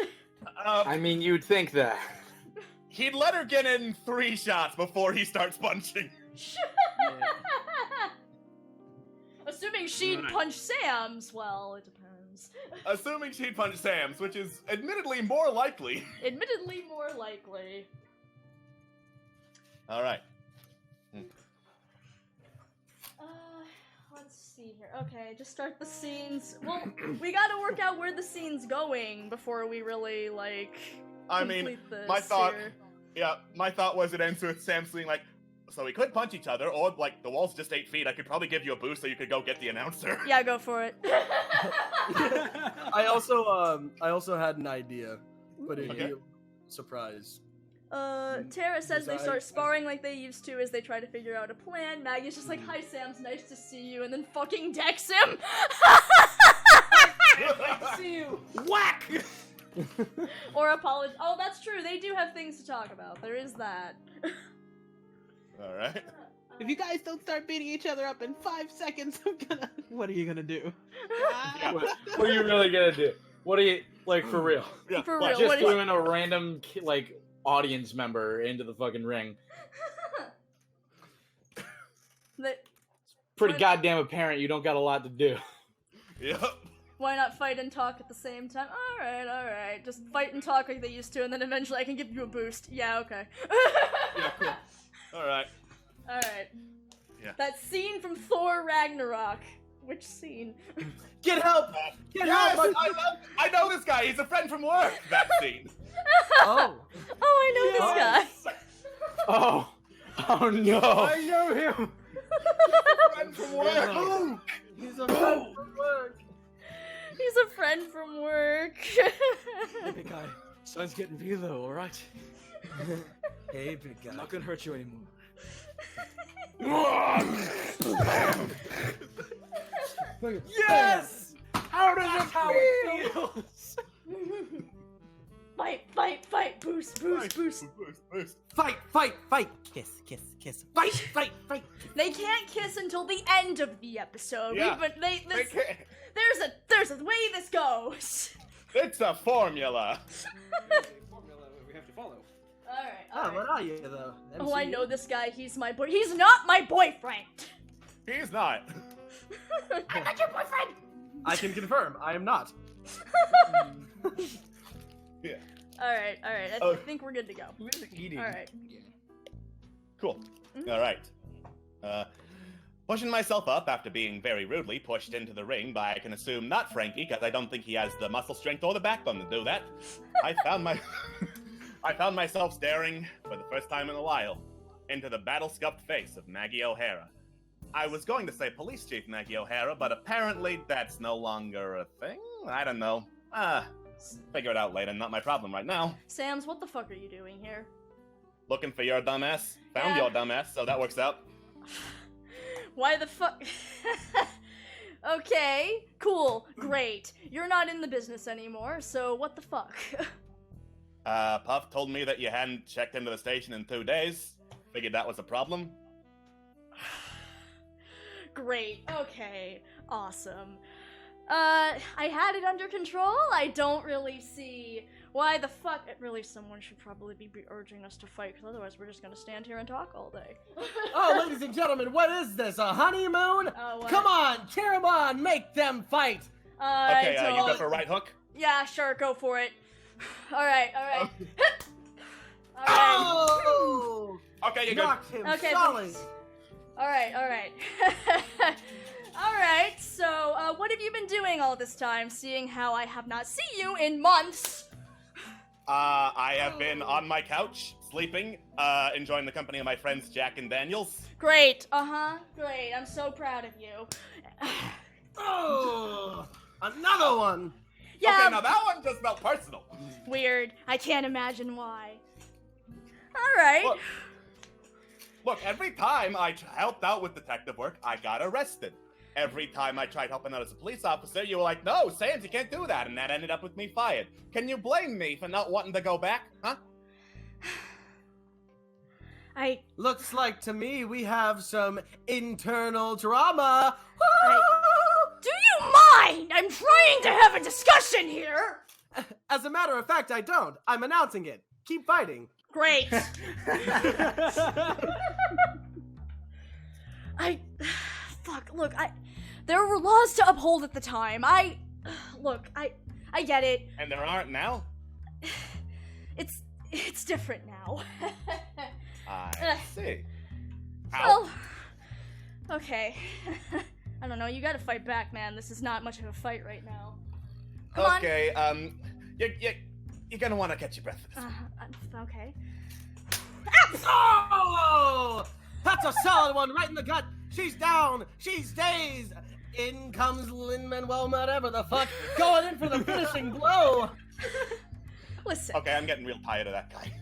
I mean, you'd think that. He'd let her get in 3 shots before he starts punching. Assuming she'd punch Sam's, well, it depends. Assuming she'd punch Sam's, which is admittedly more likely. Admittedly more likely. Alright. Let's see here. Okay, just start the scenes. Well, we gotta work out where the scene's going before we really, like, complete this my thought, here. yeah, my thought was it ends with Sam saying, like, so we could punch each other, or, like, the wall's just 8 feet, I could probably give you a boost so you could go get the announcer. Yeah, go for it. I also had an idea, but it'd Okay. be a surprise. Tara says they Besides- start sparring like they used to as they try to figure out a plan. Maggie's just like, hi Sam's nice to see you, and then fucking decks him! See you. Whack! Or apologize. Oh, that's true, they do have things to talk about. There is that. Alright. If you guys don't start beating each other up in 5 seconds, I'm gonna. What are you gonna do? What are you really gonna do? What are you, like, for real? Yeah, For what, real, Just what is- throwing a random, like, audience member into the fucking ring. Pretty What- goddamn apparent you don't got a lot to do. Yep. Why not fight and talk at the same time? Alright. Just fight and talk like they used to, and then eventually I can give you a boost. Yeah, okay. Yeah, cool. Alright. Alright. Yeah. That scene from Thor Ragnarok. Which scene? Get help! Get Yes, help! I know this guy. He's a friend from work. That scene. Oh. Oh, I know this guy. Oh. Oh no. I know him. Friend from work. He's a friend from work. He's a friend from work. Hey, big guy. Sun's getting velo, all right? Hey, big guy. I'm not gonna hurt you anymore. Yes! How does it feel? Fight, boost. Fight! Kiss. Fight! They can't kiss until the end of the episode. Yeah. There's a way this goes. It's a formula. Formula we have to follow. Alright, Oh, what are you, though? Oh, I MCU? know this guy. He's my boy. He's not my boyfriend. He's not. I'm not your boyfriend. I can confirm, I am not. Yeah. Alright. I Oh. think we're good to go. Who is eating? Alright. Cool. Mhm. All right. Pushing myself up after being very rudely pushed into the ring by, I can assume, not Frankie, because I don't think he has the muscle strength or the backbone to do that. I found myself staring, for the first time in a while, into the battle-scuffed face of Maggie O'Hara. I was going to say Police Chief Maggie O'Hara, but apparently that's no longer a thing? I don't know. Figure it out later, not my problem right now. Sam's, what the fuck are you doing here? Looking for your dumbass. Found Yeah. your dumbass, so that works out. Why the fuck? Okay, cool, great. You're not in the business anymore, so what the fuck? Puff told me that you hadn't checked into the station in 2 days. Figured that was a problem. Great, okay, awesome. I had it under control. I don't really see why the fuck. Really, someone should probably be urging us to fight, because otherwise we're just gonna stand here and talk all day. Oh, ladies and gentlemen, what is this? A honeymoon? Oh, what? Come on, cheer 'em on, make them fight. Okay, you don't- go for a right hook? Yeah, sure, go for it. Alright. Alright. Oh! Okay, you're good. Knocked him Okay, solid. thanks. Alright. Alright, so, what have you been doing all this time, seeing how I have not seen you in months? I have been on my couch, sleeping, enjoying the company of my friends Jack and Daniels. Great, great, I'm so proud of you. Oh! Another one! Yeah, Okay, now that one just felt personal. weird. I can't imagine why. Alright. Look, every time I helped out with detective work, I got arrested. Every time I tried helping out as a police officer, you were like, no, Sans, you can't do that, and that ended up with me fired. Can you blame me for not wanting to go back, huh? Looks like to me we have some internal drama. Do you mind? I'm trying to have a discussion here! As a matter of fact, I don't. I'm announcing it. Keep fighting. Great. There were laws to uphold at the time. I get it. And there aren't now? It's different now. I see. Well, okay. I don't know, you gotta fight back, man. This is not much of a fight right now. Come on. Okay, you're gonna want to catch your breath for this. Okay. Oh! That's a solid one right in the gut. She's down. She's dazed. In comes Lin-Manuel, whatever the fuck, going in for the finishing blow. Listen. Okay, I'm getting real tired of that guy.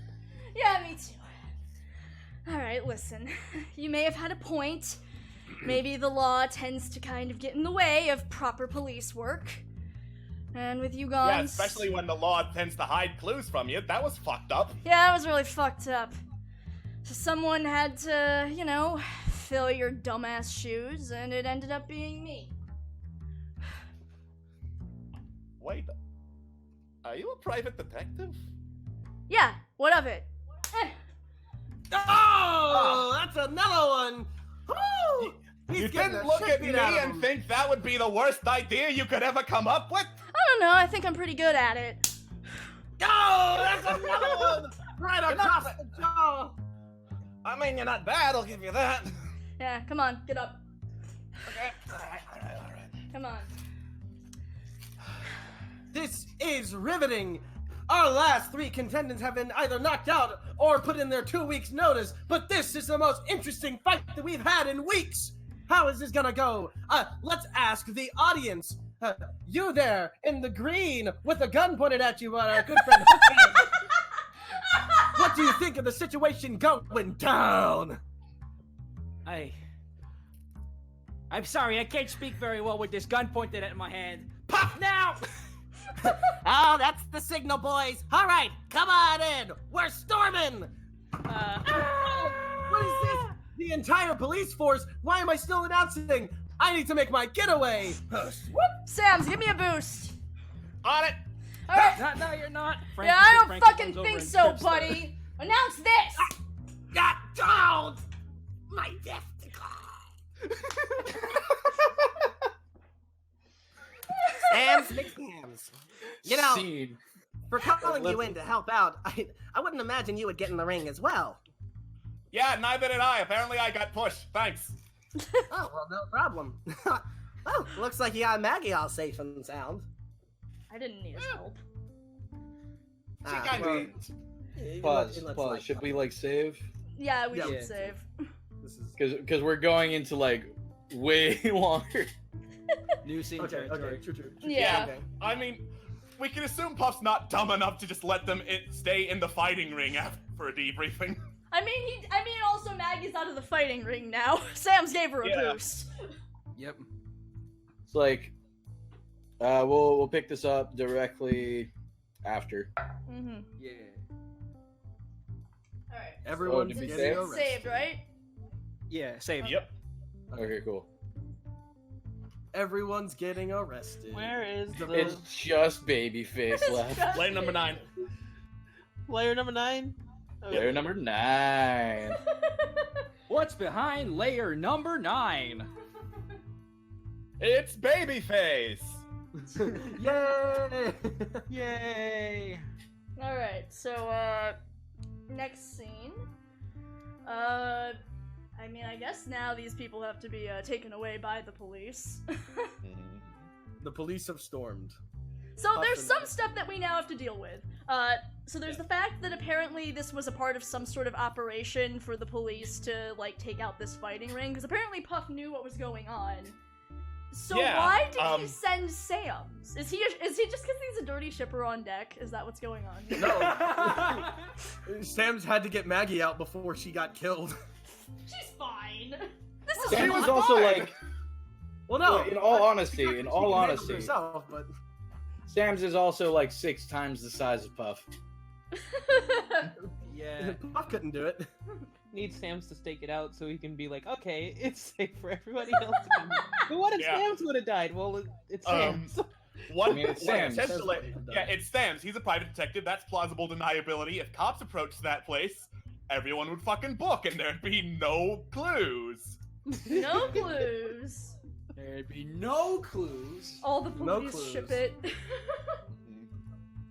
Yeah, me too. Alright, listen. You may have had a point. Maybe the law tends to kind of get in the way of proper police work. And with you gone... Yeah, especially when the law tends to hide clues from you. That was fucked up. Yeah, that was really fucked up. So someone had to, fill your dumbass shoes, and it ended up being me. Wait, are you a private detective? Yeah, what of it? Oh, that's another one. Woo! You He's getting didn't the look shit at beat me out of and him. think that would be the worst idea you could ever come up with? I don't know, I think I'm pretty good at it. Oh, that's another one. Right across the jaw. I mean, you're not bad, I'll give you that. Yeah, come on, get up. Okay. All right. Come on. This is riveting. Our last 3 contendants have been either knocked out or put in their 2 weeks notice, but this is the most interesting fight that we've had in weeks. How is this gonna go? Let's ask the audience. You there in the green with a gun pointed at you, our good friend. What do you think of the situation going down? I'm sorry, I can't speak very well with this gun pointed at my hand. Pop now! Oh, that's the signal, boys. All right, come on in. We're storming. What is this? The entire police force? Why am I still announcing? I need to make my getaway. Sam's, give me a boost. On it. All right. No, you're not. Yeah, I don't fucking think so, buddy. Announce this. Don't. My testicle. Sam's McSams. You know, Scene. for calling you in to help out, I wouldn't imagine you would get in the ring as well. Yeah, neither did I. Apparently I got pushed. Thanks. Oh, well, no problem. Oh, looks like you got Maggie all safe and sound. I didn't need his help. Pause. Should we like save? Yeah, we Yeah. should save. This is Because we're going into like way longer. New scene territory. true. Yeah. Okay. I mean, we can assume Puff's not dumb enough to just let them stay in the fighting ring for a debriefing. I mean, also Maggie's out of the fighting ring now. Sam's gave her a Yeah. boost. Yep. It's like, we'll pick this up directly after. Mm-hmm. Yeah. All right. Everyone's did we getting save? arrested. Saved, right? Yeah, save. Yep. Okay, cool. Everyone's getting arrested. Where is the It's just Babyface It's left. just- Lane number 9. player number 9? Player number 9. What's behind layer number 9? It's Babyface. Yay! Yay! All right. So, next scene. I mean, I guess now these people have to be taken away by the police. The police have stormed. So there's some stuff that we now have to deal with. So there's the fact that apparently this was a part of some sort of operation for the police to, like, take out this fighting ring, because apparently Puff knew what was going on. So Yeah, why did he send Sam's? Is he just because he's a dirty shipper on deck? Is that what's going on? No. Sam's had to get Maggie out before she got killed. She's fine. This is Sam not was also fine. like, Well, no. in all honesty, She can handle herself, but Sam's is also like 6 times the size of Puff. Yeah. Puff couldn't do it. Needs Sam's to stake it out so he can be like, okay, it's safe for everybody else to come. But what if Yeah. Sam's would have died? Well, it's Sam's. One, I mean, it's Sam's. essentially, yeah, it's Sam's. He's a private detective. That's plausible deniability. If cops approached that place, everyone would fucking book, and there'd be no clues. No clues. There'd be no clues. All the No police clues. ship it.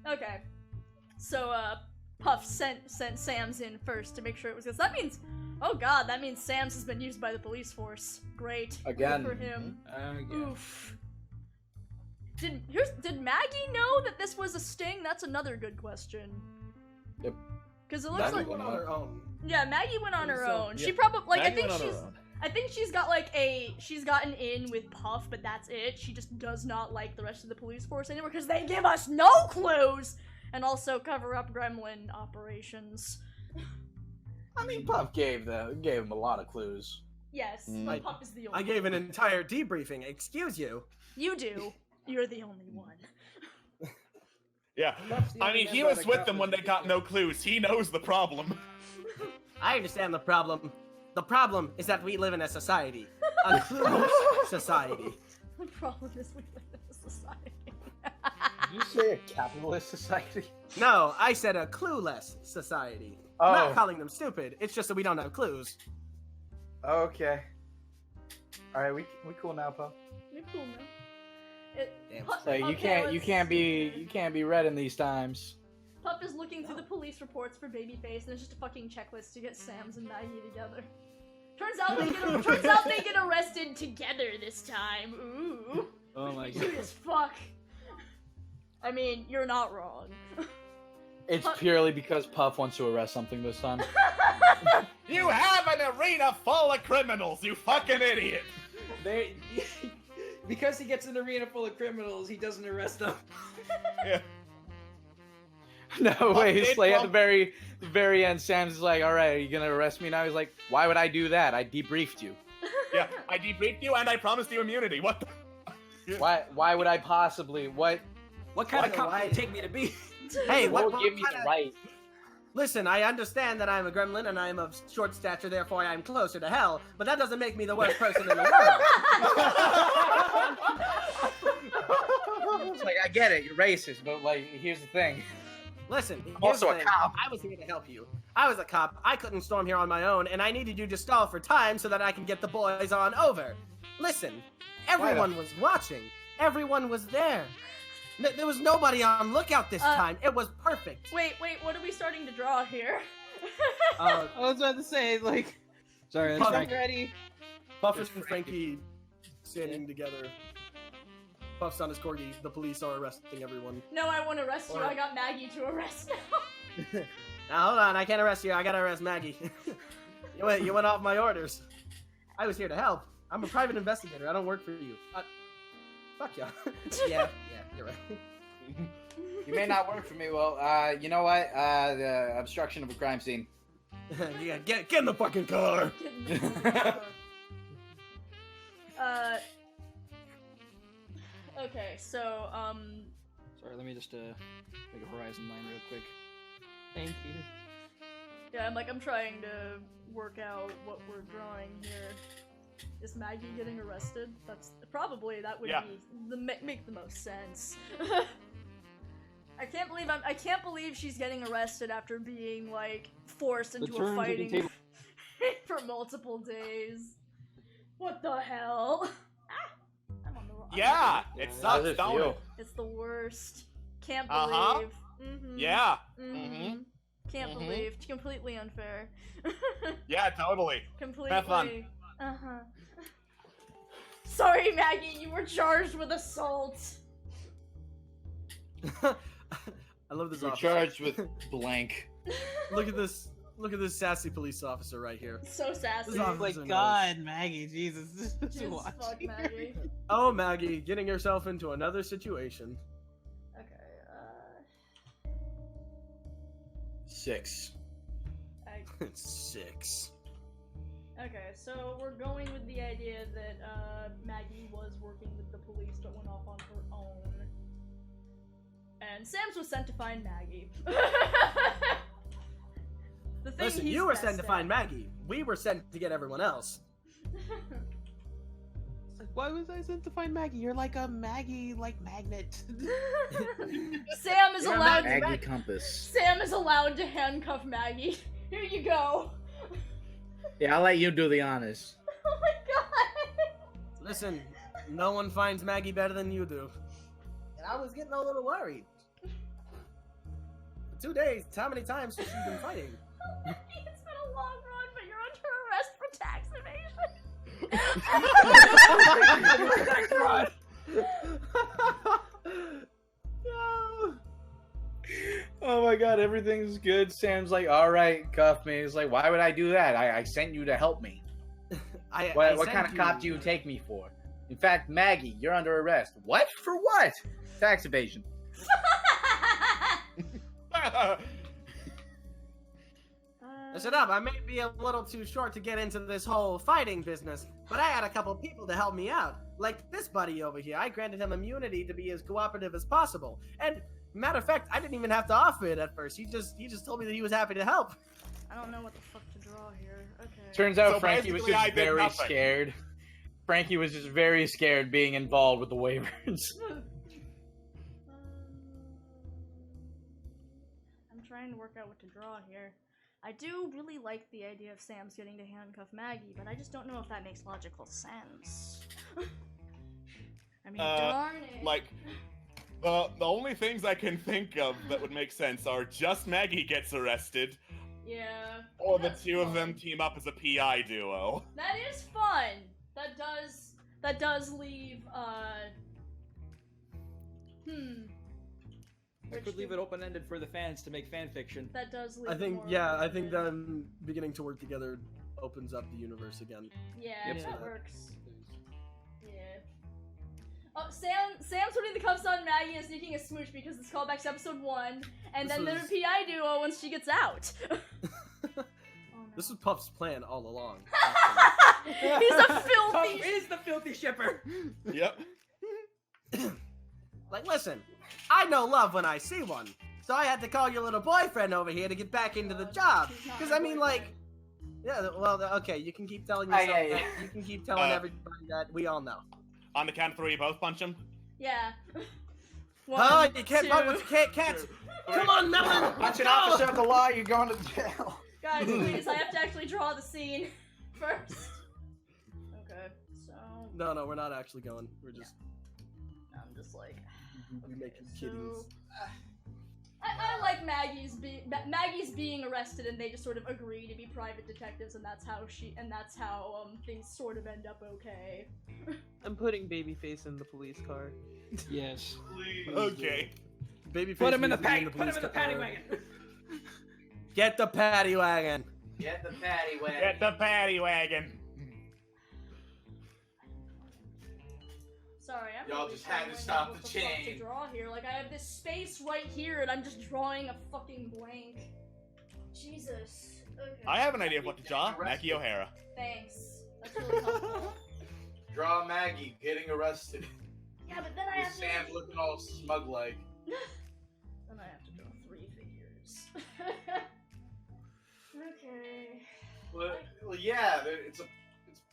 Okay. So, Puff sent Sam's in first to make sure it was good. So that means, oh god, that means Sam's has been used by the police force. Great. Again. Good for him. Yeah. Oof. Did Maggie know that this was a sting? That's another good question. Yep. Because it looks Maggie like Went on her own. yeah, Maggie went on her So, own. yeah. She probably like Maggie went on her own. I think she's got she's gotten in with Puff, but that's it. She just does not like the rest of the police force anymore because they give us no clues and also cover up gremlin operations. I mean, Puff gave him a lot of clues. Yes, Mm. but Puff is the only I gave an entire debriefing. Excuse you. You do. You're the only one. Yeah, I mean, he was with them when they got no clues. He knows the problem. I understand the problem. The problem is that we live in a society. A clueless society. The problem is we live in a society. Did you say a capitalist society? No, I said a clueless society. I'm not calling them stupid. It's just that we don't have clues. Okay. All right, we cool now, Puff. You're cool now. Damn. So you can't be red in these times. Puff is looking through the police reports for Babyface, and it's just a fucking checklist to get Sam's and Maggie turns out they get arrested together this time. Ooh. Oh my Cute god. as fuck. I mean, you're not wrong. It's purely because Puff wants to arrest something this time. You have an arena full of criminals, you fucking idiot! They, because he gets an arena full of criminals, he doesn't arrest them. Yeah. No way. did He's like at Puff- the very end. Sam's like, "All right, are you gonna arrest me now?" He's like, "Why would I do that? I debriefed you. Yeah, I debriefed you and I promised you immunity. What the? Why would I possibly? What What kind of Why- cop why- do you take me to be? Hey, will what give me kinda- the right?" Listen, I understand that I'm a gremlin and I'm of short stature, therefore I am closer to hell, but that doesn't make me the worst person in the world. It's like, I get it, you're racist, but like, here's the thing. Listen, here's Also the a thing. cop. I was here to help you. I was a cop. I couldn't storm here on my own, and I needed you to stall for time so that I can get the boys on over. Listen, everyone was watching. Everyone was there. There was nobody on lookout this time. It was perfect. Wait, what are we starting to draw here? I was about to say, like, Sorry, Puff- I'm ready. Puff and Frankie standing together. Puff's on his corgi. The police are arresting everyone. No, I won't arrest you. Or- I got Maggie to arrest now. Now hold on, I can't arrest you. I gotta arrest Maggie. you went off my orders. I was here to help. I'm a private investigator. I don't work for you. Fuck y'all. yeah, you're right. You may not work for me. Well, you know what? The obstruction of a crime scene. Yeah, get in the fucking car. Okay, so, Sorry, let me just make a horizon line real quick. Thank you. yeah, I'm trying to work out what we're drawing here. Is Maggie getting arrested? That would Yeah. be make the most sense. I can't believe she's getting arrested after being like forced into a turns of the fighting table- for multiple days. What the hell? I'm on the wrong. Yeah, it How sucks, does it don't feel? it? It's the worst. Can't Uh-huh. believe. Mm-hmm. Yeah. Mm-hmm. Can't Mhm. believe. Completely unfair. Yeah, totally. Completely. Have fun. Uh-huh. Sorry, Maggie, you were charged with assault. I love this You're officer. charged with blank. Look at this. Look at this sassy police officer right here. So sassy. This Oh officer my knows. god, Maggie, Jesus. This is Just watching. fuck Maggie. Oh, Maggie, getting herself into another situation. Okay, 6. 6. Okay, so we're going with the idea that Maggie was working with the police but went off on her own. And Sam's was sent to find Maggie. The thing Listen, he's you were best sent to at. find Maggie. We were sent to get everyone else. It's like, why was I sent to find Maggie? You're like a Maggie, like, magnet. Sam is You're a allowed Aggie to compass. Sam is allowed to handcuff Maggie. Here you go. Yeah, I'll let you do the honors. Oh my god. Listen, no one finds Maggie better than you do. And I was getting a little worried. For 2 days, how many times has she been fighting? It's been a long run, but you're under arrest for tax evasion. No. Oh my god, everything's good. Sam's like, alright, cuff me. He's like, why would I do that? I sent you to help me. What sent kind of you- cop do you take me for? In fact, Maggie, you're under arrest. What? For what? Tax evasion. Listen up, I may be a little too short to get into this whole fighting business, but I had a couple people to help me out. Like this buddy over here, I granted him immunity to be as cooperative as possible. And matter of fact, I didn't even have to offer it at first. He just told me that he was happy to help. I don't know what the fuck to draw here. Okay. Turns out So Frankie was basically, I just did very nothing. scared. Frankie was just very scared being involved with the waivers. I'm trying to work out what to draw here. I do really like the idea of Sam's getting to handcuff Maggie, but I just don't know if that makes logical sense. I mean, darn it. Like, the only things I can think of that would make sense are just Maggie gets arrested, Yeah. or the that's two of them fun. team up as a PI duo. That is fun. That does leave I could leave it open-ended for the fans to make fan fiction. That does leave I it think, more yeah, I open-ended. think them beginning to work together opens up the universe again. Yeah, Yep. that works. Yeah. Oh, Sam's putting the cuffs on Maggie and sneaking a smooch because it's callback to episode 1, and This then was- their PI duo once she gets out. This was Puff's plan all along. He's a Puff filthy. is the filthy shipper. Yep. Like, listen, I know love when I see one, so I had to call your little boyfriend over here to get back into the job. He's not Because my I mean, like, boyfriend. yeah, well, okay, you can keep telling yourself yeah. that. You can keep telling everybody that. We all know. On the count of 3, you both punch him. Yeah. Oh, One, you can't two. fuck with you can't catch. Come on, Melon. Watch an go! officer of the law, you're going to jail. Guys, please, I have to actually draw the scene first. Okay, so No, we're not actually going. We're just I'm just like, we making so kitties. I like Maggie's being arrested, and they just sort of agree to be private detectives, and that's how things sort of end up okay. I'm putting Babyface in the police car. Yes. Okay. Babyface Put him in the needs to be paddy. Put him in the paddy wagon. Get the paddy wagon. Get the paddy wagon. Get the paddy wagon. Sorry, I'm Y'all really just had to struggling stop with the fuck chain. to draw here. Like, I have this space right here, and I'm just drawing a fucking blank. Jesus. Okay. I have an idea of what to draw. Mackie O'Hara. Thanks. That's really helpful. Draw Maggie getting arrested. Yeah, but then I With have to. Sam looking all smug like. Then I have to draw 3 figures. Okay. Well, yeah, it's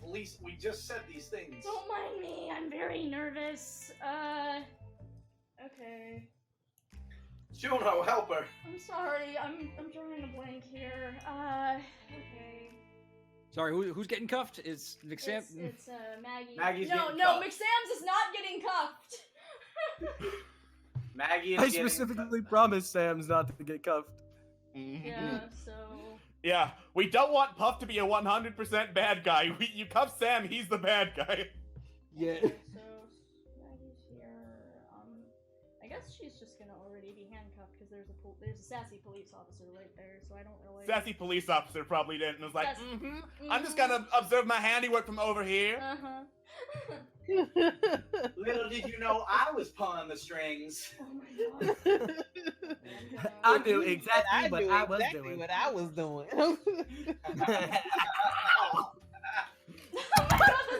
police. We just said these things. Don't mind me. I'm very nervous. Okay. Juno, help her. I'm sorry. I'm drawing a blank here. Okay. Sorry, who's getting cuffed? Is Vic Sam? It's Maggie. Maggie's no, getting no, cuffed. McSam's is not getting cuffed. Maggie is I getting specifically promised Sam's not to get cuffed. Yeah, so. Yeah, we don't want Puff to be a 100% bad guy. You cuff Sam, he's the bad guy. Yeah. So Maggie's here. I guess she's just gonna already be handcuffed because there's a sassy police officer right there. So I don't really. Sassy police officer probably didn't and was like, Yes. I'm just gonna observe my handiwork from over here. Uh huh. Little did you know I was pulling the strings. Oh my god. I knew exactly what knew I was exactly doing. what I was doing. Oh my god,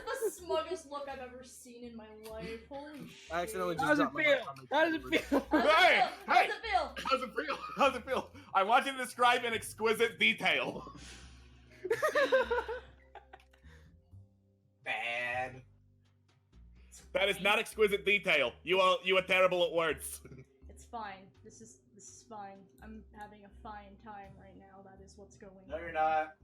that's the smuggest look I've ever seen in my life. Holy shit. I accidentally How just does it dropped my feel? comic. How does it feel? Hey, How hey. does it feel? How's it feel? How's it feel? I want you to describe in exquisite detail. Bad. That is not exquisite detail. You are terrible at words. It's fine. This is fine. I'm having a fine time right now. That is what's going on. No, you're not.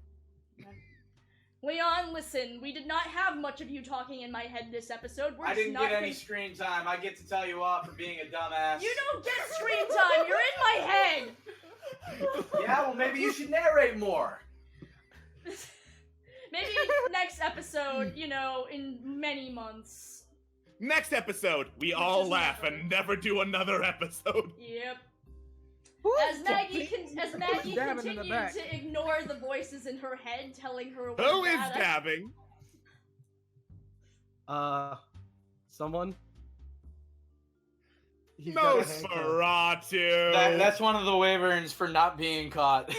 Leon, listen, we did not have much of you talking in my head this episode. We're I just didn't not get any gonna- screen time. I get to tell you off for being a dumbass. You don't get screen time! You're in my head! Yeah, well, maybe you should narrate more. Maybe next episode, in many months. Next episode, we all laugh and never do another episode. Yep. As Maggie Dabbing in the continued back. to ignore the voices in her head telling her what Who is data- dabbing? Someone? He's got a handcuff. Nosferatu. That's one of the wyverns for not being caught.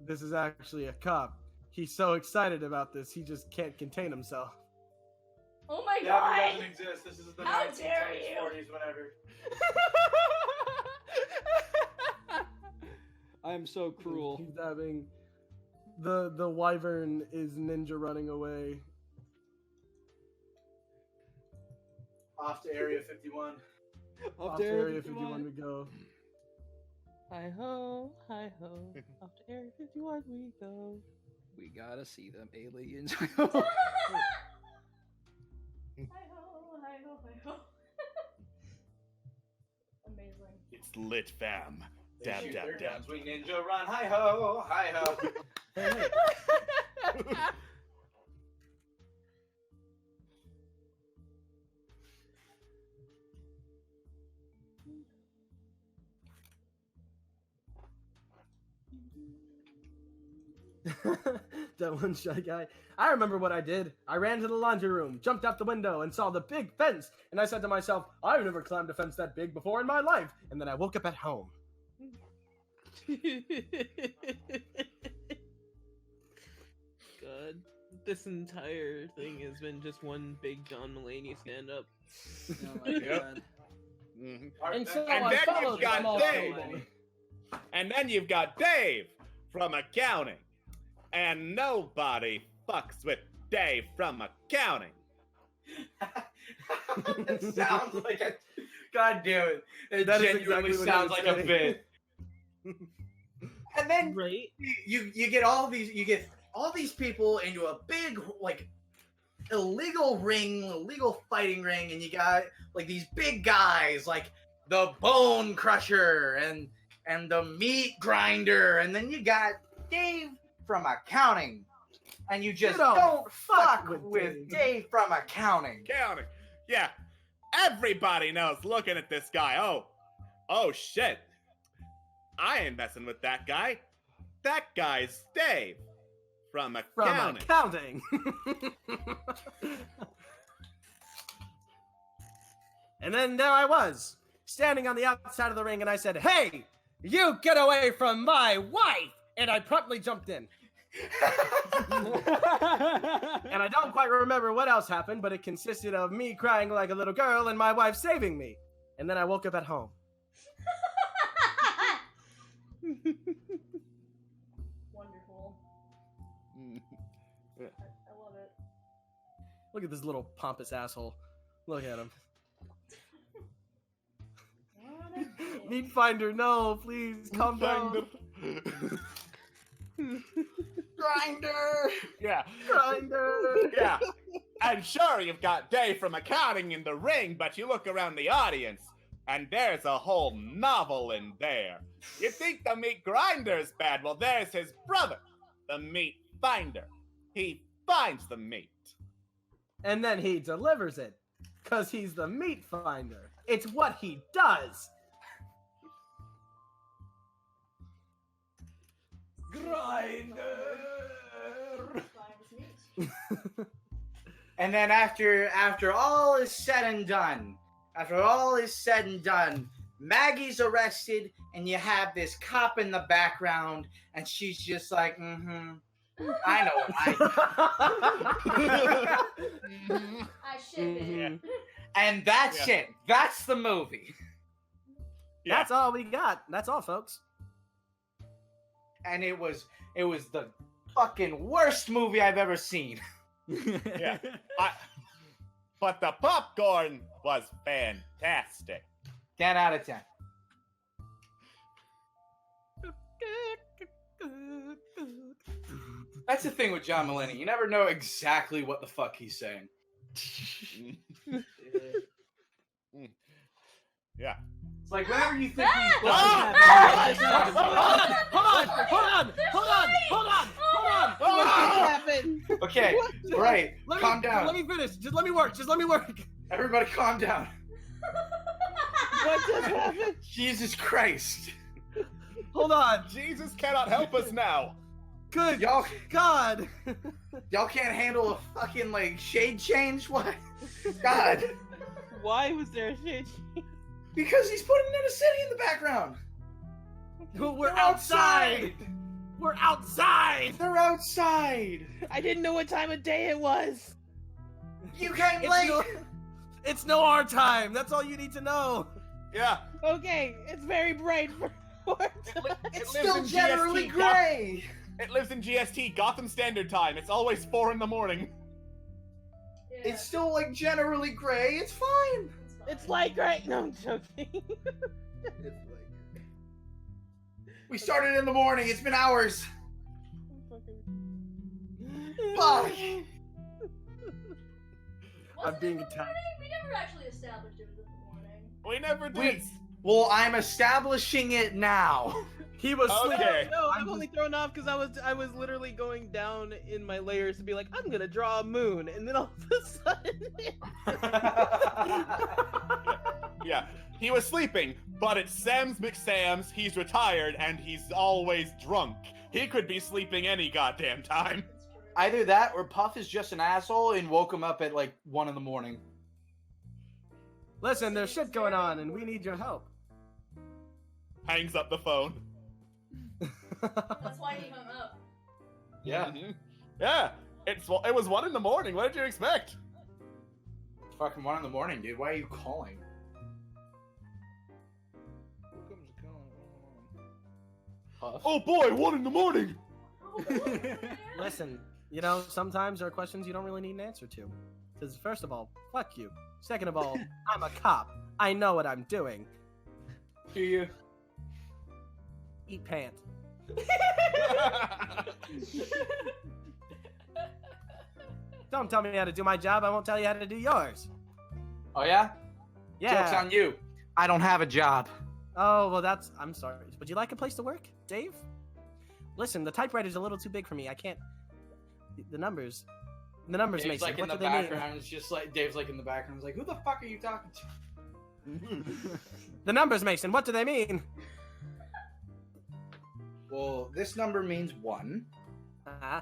This is actually a cop. He's so excited about this, he just can't contain himself. Oh my Yeah, it god! doesn't exist. This is the How 1920s, dare you. 40s, whatever. I'm so cruel. He's having the wyvern is ninja running away. Off to Area 51. Off to Area 51 we go. Hi ho, off to Area 51 we go. We gotta see them aliens. Hi ho, hi ho, hi ho. Amazing. It's lit, fam. They Dab, shoot dab, their dab. guns, we ninja run. Hi ho, hi ho. That one shy guy. I remember what I did. I ran to the laundry room, jumped out the window, and saw the big fence. And I said to myself, I've never climbed a fence that big before in my life. And then I woke up at home. God, this entire thing has been just one big John Mulaney stand-up. Oh my god. And so And I then followed you've got small Dave. table. And then you've got Dave from accounting. And nobody fucks with Dave from accounting. That sounds like a. God damn it! It That is genuinely exactly what I sounds was like a saying. bit. And then Right? you get all these people into a big like illegal fighting ring, and you got like these big guys like the Bone Crusher and the Meat Grinder, and then you got Dave from accounting, and you just don't fuck with Dave from accounting. Accounting. Yeah. Everybody knows looking at this guy. Oh shit. I ain't messing with that guy. That guy's Dave from accounting. From accounting. And then there I was, standing on the outside of the ring, and I said, "Hey, you get away from my wife!" And I promptly jumped in. And I don't quite remember what else happened, but it consisted of me crying like a little girl and my wife saving me. And then I woke up at home. Wonderful. I love it. Look at this little pompous asshole. Look at him. Meat Finder, no, please, calm down. Grinder. Yeah. Grinder. Yeah. And sure, you've got Dave from accounting in the ring, but you look around the audience, and there's a whole novel in there. You think the meat grinder's bad? Well, there's his brother, the meat finder. He finds the meat. And then he delivers it, because he's the meat finder. It's what he does. Grinder. And then after all is said and done, Maggie's arrested, and you have this cop in the background, and she's just like, I know what I I ship it. And that's it. That's the movie. Yeah. That's all we got. That's all, folks. And it was the fucking worst movie I've ever seen. Yeah. But the popcorn was fantastic. 10 out of 10. That's the thing with John Mulaney. You never know exactly what the fuck he's saying. Yeah. It's like whenever you think he's Hold on. What happened? Okay, right. Calm down. Let me finish. Just let me work. Everybody calm down. What just happened? Jesus Christ. Hold on. Jesus cannot help us now. Good Y'all God. can't handle a fucking like shade change? What? God. Why was there a shade? Because he's putting in a city in the background. We're They're outside. We're outside. They're outside. I didn't know what time of day it was. You came late. It's no our time. That's all you need to know. Yeah. Okay, it's very bright for It's still generally gray. It lives in GST, Gotham Standard Time. It's always 4 in the morning. It's still like generally gray. It's fine. It's light gray. No, I'm joking. We started in the morning. It's been hours. Fuck. I'm being attacked. We never actually established it was in the morning. We never did. Well, I'm establishing it now. He was Okay. No, I'm only thrown off because I was literally going down in my layers to be like, I'm gonna draw a moon, and then all of a sudden, Yeah. He was sleeping, but it's Sam's McSam's, he's retired, and he's always drunk. He could be sleeping any goddamn time. Either that or Puff is just an asshole and woke him up at like 1 in the morning. Listen, there's shit going on, and we need your help. Hangs up the phone. That's why he hung up. Yeah. Yeah, it was 1 in the morning. What did you expect? It's fucking 1 in the morning, dude. Why are you calling? Puff. Oh boy, 1 in the morning! Listen, sometimes there are questions you don't really need an answer to. Because first of all, fuck you. Second of all, I'm a cop. I know what I'm doing. Do you? Eat pant. Don't tell me how to do my job. I won't tell you how to do yours. Oh yeah? Yeah. Joke's on you. I don't have a job. Oh, well, I'm sorry. Would you like a place to work, Dave? Listen, the typewriter's a little too big for me. I can't... The numbers Dave's Mason. like in What the do they mean? background. It's just like Dave's like in the background. He's like, who the fuck are you talking to? The numbers, Mason. What do they mean? Well, this number means 1. Uh-huh.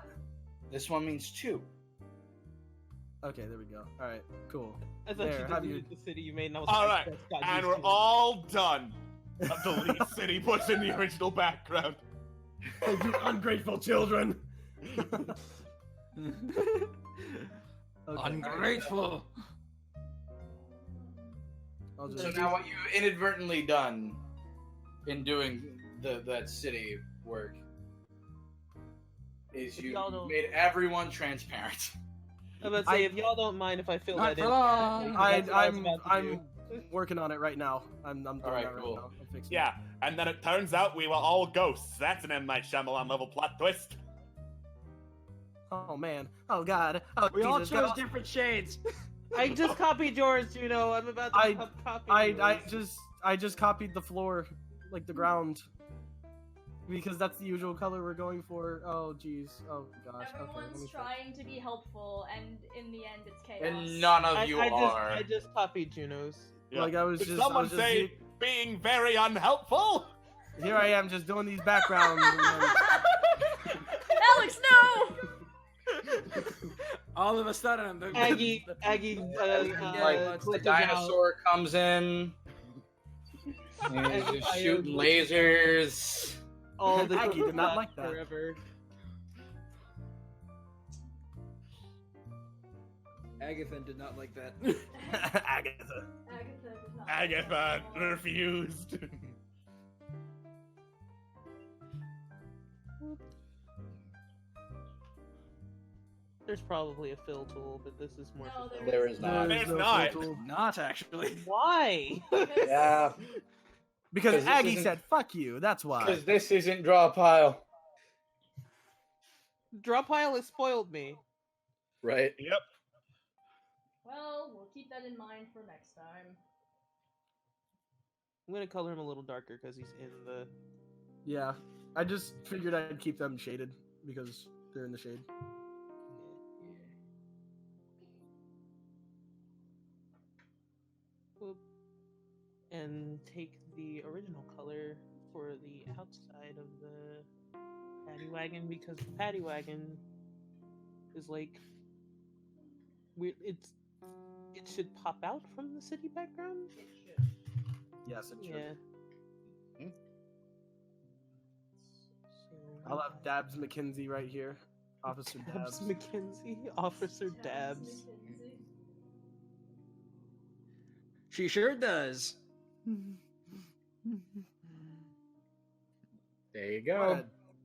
This one means 2. Okay, there we go. All right, cool. I thought There, you have deleted the city you made, and I was All like, right, got and used we're to it. all done. Delete city puts in the original background. Oh, you ungrateful children! Okay. Ungrateful. I'll just- So now what you inadvertently done in doing that city work is If you y'all don't- made everyone transparent. I'm about to say, if y'all don't mind if I fill Not that for in. long. that's what I was about to I'm do. working on it right now. I'm doing All right, that right cool. now. I'm fixing Yeah, and then it turns out we were all ghosts. That's an M. Night Shyamalan level plot twist. it. Oh man. Oh god. Oh We all Jesus. chose God. different shades. I just copied yours, Juno. I'm about to copy I just copied the floor, like the ground, because that's the usual color we're going for. Oh jeez. Oh gosh. Okay. let me Everyone's think. trying to be helpful, and in the end, it's chaos. And none of you are. I just copied Juno's. Yeah. Like I was Did just. someone I was just, say being very unhelpful? Here I am, just doing these backgrounds. Alex, no! All of a sudden, the Aggie, Like the glitches dinosaur comes in. And he's just shooting lasers. All the Aggie did not like that. Forever. Agatha did not like that. Agatha. Agatha refused. There's probably a fill tool, but this is more. No, for fun. There is not. There's not. Not actually. Why? Yeah, Because 'Cause this Aggie isn't- said, "Fuck you." That's why. because this isn't draw pile. Draw pile has spoiled me. Right? Yep. Well, we'll keep that in mind for next time. I'm gonna color him a little darker because he's in the. Yeah, I just figured I'd keep them shaded because they're in the shade. Whoop. And take the original color for the outside of the paddy wagon because the paddy wagon is like it should pop out from the city background. Yes, it should. Yeah. So, I'll have Dabs McKenzie right here, Officer Dabs Dabs. McKenzie, Officer Dabs. She sure does. There you What go. a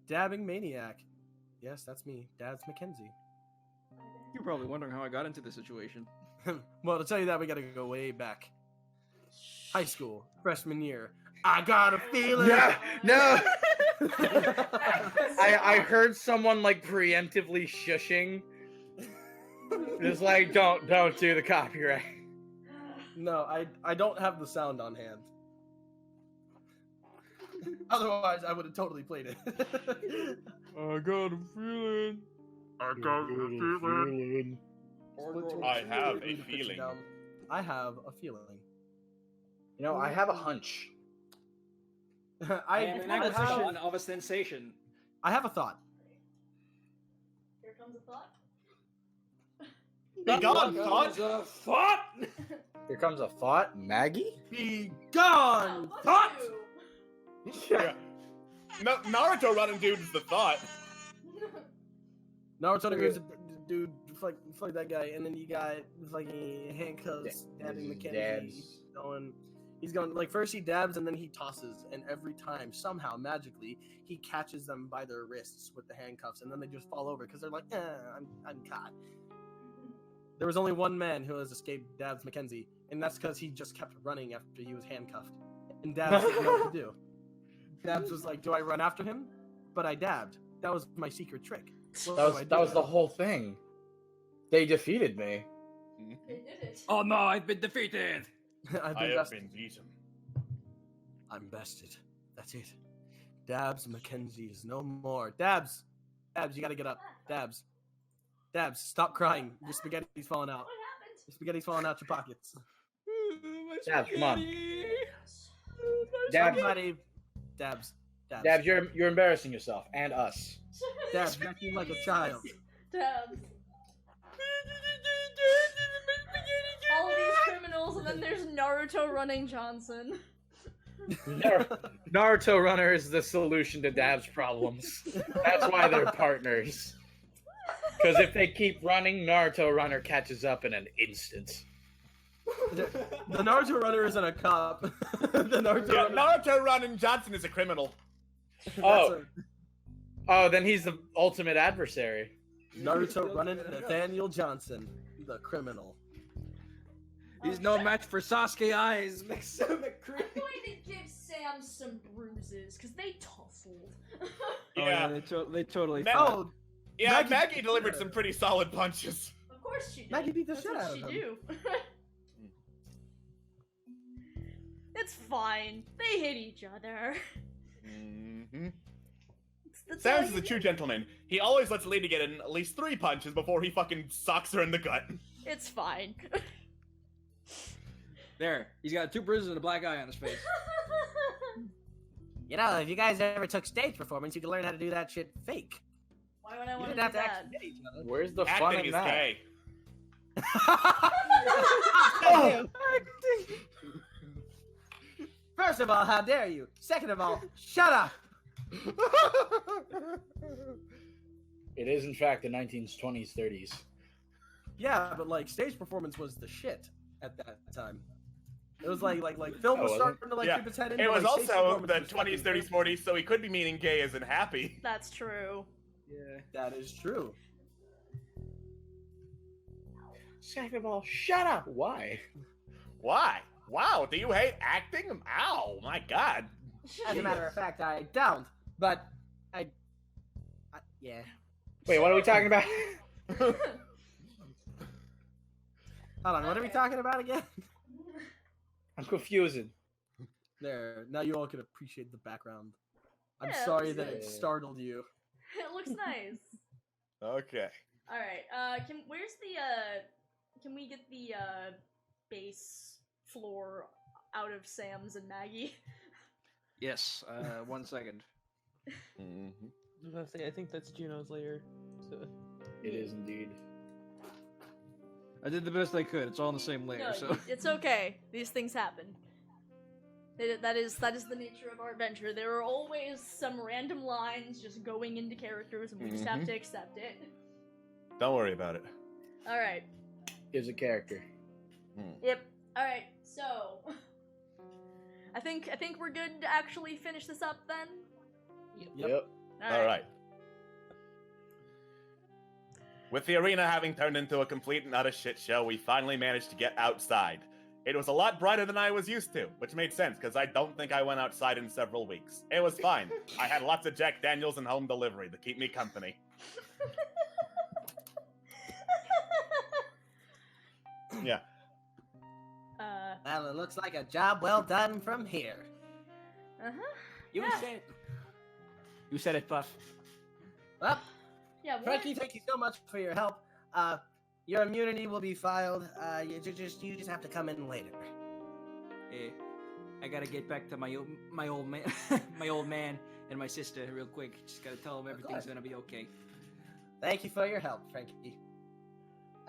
dabbing maniac. Yes, that's me, Dabs McKenzie. You're probably wondering how I got into this situation. Well, to tell you that, we gotta go way back. High school, freshman year. I got a feeling. Yeah, no. I heard someone like preemptively shushing. It's like don't do the copyright. No, I don't have the sound on hand. Otherwise, I would have totally played it. I got a feeling. I got a feeling. I have a feeling. I have a feeling. You know, I have a hunch. I am an have- acquisition of a sensation. I have a thought. Here comes a thought. Be gone, thought! A thought. Here comes a thought, Maggie. Be gone, thought. Yeah. No, Naruto running dude is the thought. Naruto agrees, dude, fuck that guy, and then you got fucking handcuffs, dabbing Mackenzie. He's going like first he dabs and then he tosses, and every time somehow magically he catches them by their wrists with the handcuffs, and then they just fall over because they're like, I'm caught. There was only one man who has escaped Dabs Mackenzie, and that's because he just kept running after he was handcuffed. And Dabs didn't know what to do. Dabs was like, do I run after him? But I dabbed. That was my secret trick. That was the whole thing. They defeated me. They did it. Oh no, I've been defeated. I have been beaten. I'm bested. That's it. Dabs Mackenzie is no more. Dabs, you gotta get up. Dabs, stop crying. Your spaghetti's falling out. What happened? Your spaghetti's falling out your pockets. Dabs, come on. Dabs, Dabs, Dabs. Dabs, you're embarrassing yourself and us. Dabs, you acting like a child. Dabs. All of these criminals, and then there's Naruto running Johnson. Naruto Runner is the solution to Dab's problems. That's why they're partners. Because if they keep running, Naruto Runner catches up in an instant. The Naruto runner isn't a cop. The Naruto running Johnson is a criminal. Oh, then he's the ultimate adversary. Naruto running Nathaniel Johnson, the criminal. He's no match for Sasuke Eyes. I'm going to give Sam some bruises, because they tussled. Yeah, they totally. Oh, yeah. Maggie delivered some pretty solid punches. Of course she did. Maggie beat the That's shit what out of she him. do. It's fine. They hit each other. Mm-hmm. That's Sam's all is you a true do. gentleman. He always lets Lady get in at least 3 punches before he fucking socks her in the gut. It's fine. There, he's got 2 bruises and a black eye on his face. You know, if you guys ever took stage performance, you could learn how to do that shit fake. Why would I You want to didn't do have to that? actually hit each other. Where's the fun Acting in is that? gay. First of all, how dare you? Second of all, shut up! It is, in fact, the 1920s, 30s. Yeah, but like stage performance was the shit at that time. It was like film was was it? starting to like Yeah. creep its head into It was like, stage also performance the was 20s, fucking 30s, 40s, so he could be meaning gay as in happy. That's true. Yeah. That is true. Second of all, shut up. Why? Why? Wow, do you hate acting? Ow, my god. As a matter of fact, I don't. But yeah. Wait, what are we talking about? Hold on, what are we talking about again? I'm confusing. There, now you all can appreciate the background. I'm Yeah, sorry that's that it good. startled you. It looks nice. Okay. All right. Can we get the base floor out of Sam's and Maggie? Yes. 1 second. Mm-hmm. I was gonna say, I think that's Juno's lair. So. It is indeed. I did the best I could. It's all in the same layer. No, So it's okay. These things happen. That is the nature of Artventure. There are always some random lines just going into characters, and we just have to accept it. Don't worry about it. All right. Is a character. Yep. All right. So, I think we're good to actually finish this up then. Yep. All right. With the arena having turned into a complete and utter shit show, we finally managed to get outside. It was a lot brighter than I was used to, which made sense because I don't think I went outside in several weeks. It was fine. I had lots of Jack Daniels and home delivery to keep me company. Yeah. Well, it looks like a job well done from here. Uh-huh. You Yeah. said, you said it, Puff. well, Yeah, Frankie, thank you so much for your help. Your immunity will be filed. You just have to come in later. Eh. I gotta get back to my old man, my old man and my sister real quick. Just gotta tell them everything's gonna be okay. Thank you for your help, Frankie.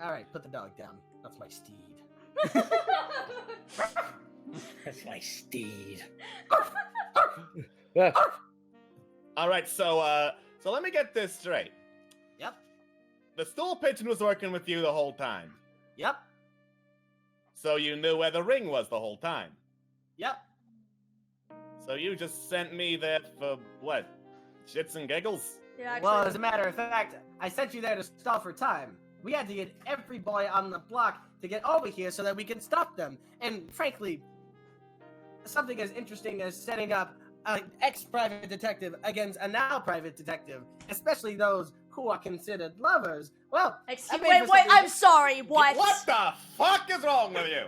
All right, put the dog down. That's my steed. That's my steed. All right, so let me get this straight. Yep. The stool pigeon was working with you the whole time. Yep. So you knew where the ring was the whole time. Yep. So you just sent me there for what? Shits and giggles? Yeah, actually, Well, as a matter of fact, I sent you there to stall for time. We had to get every boy on the block to get over here so that we can stop them. And frankly, something as interesting as setting up an ex-private detective against a now private detective, especially those who are considered lovers. Well, Excuse I made wait, for wait, something- I'm sorry, what? What the fuck is wrong with you?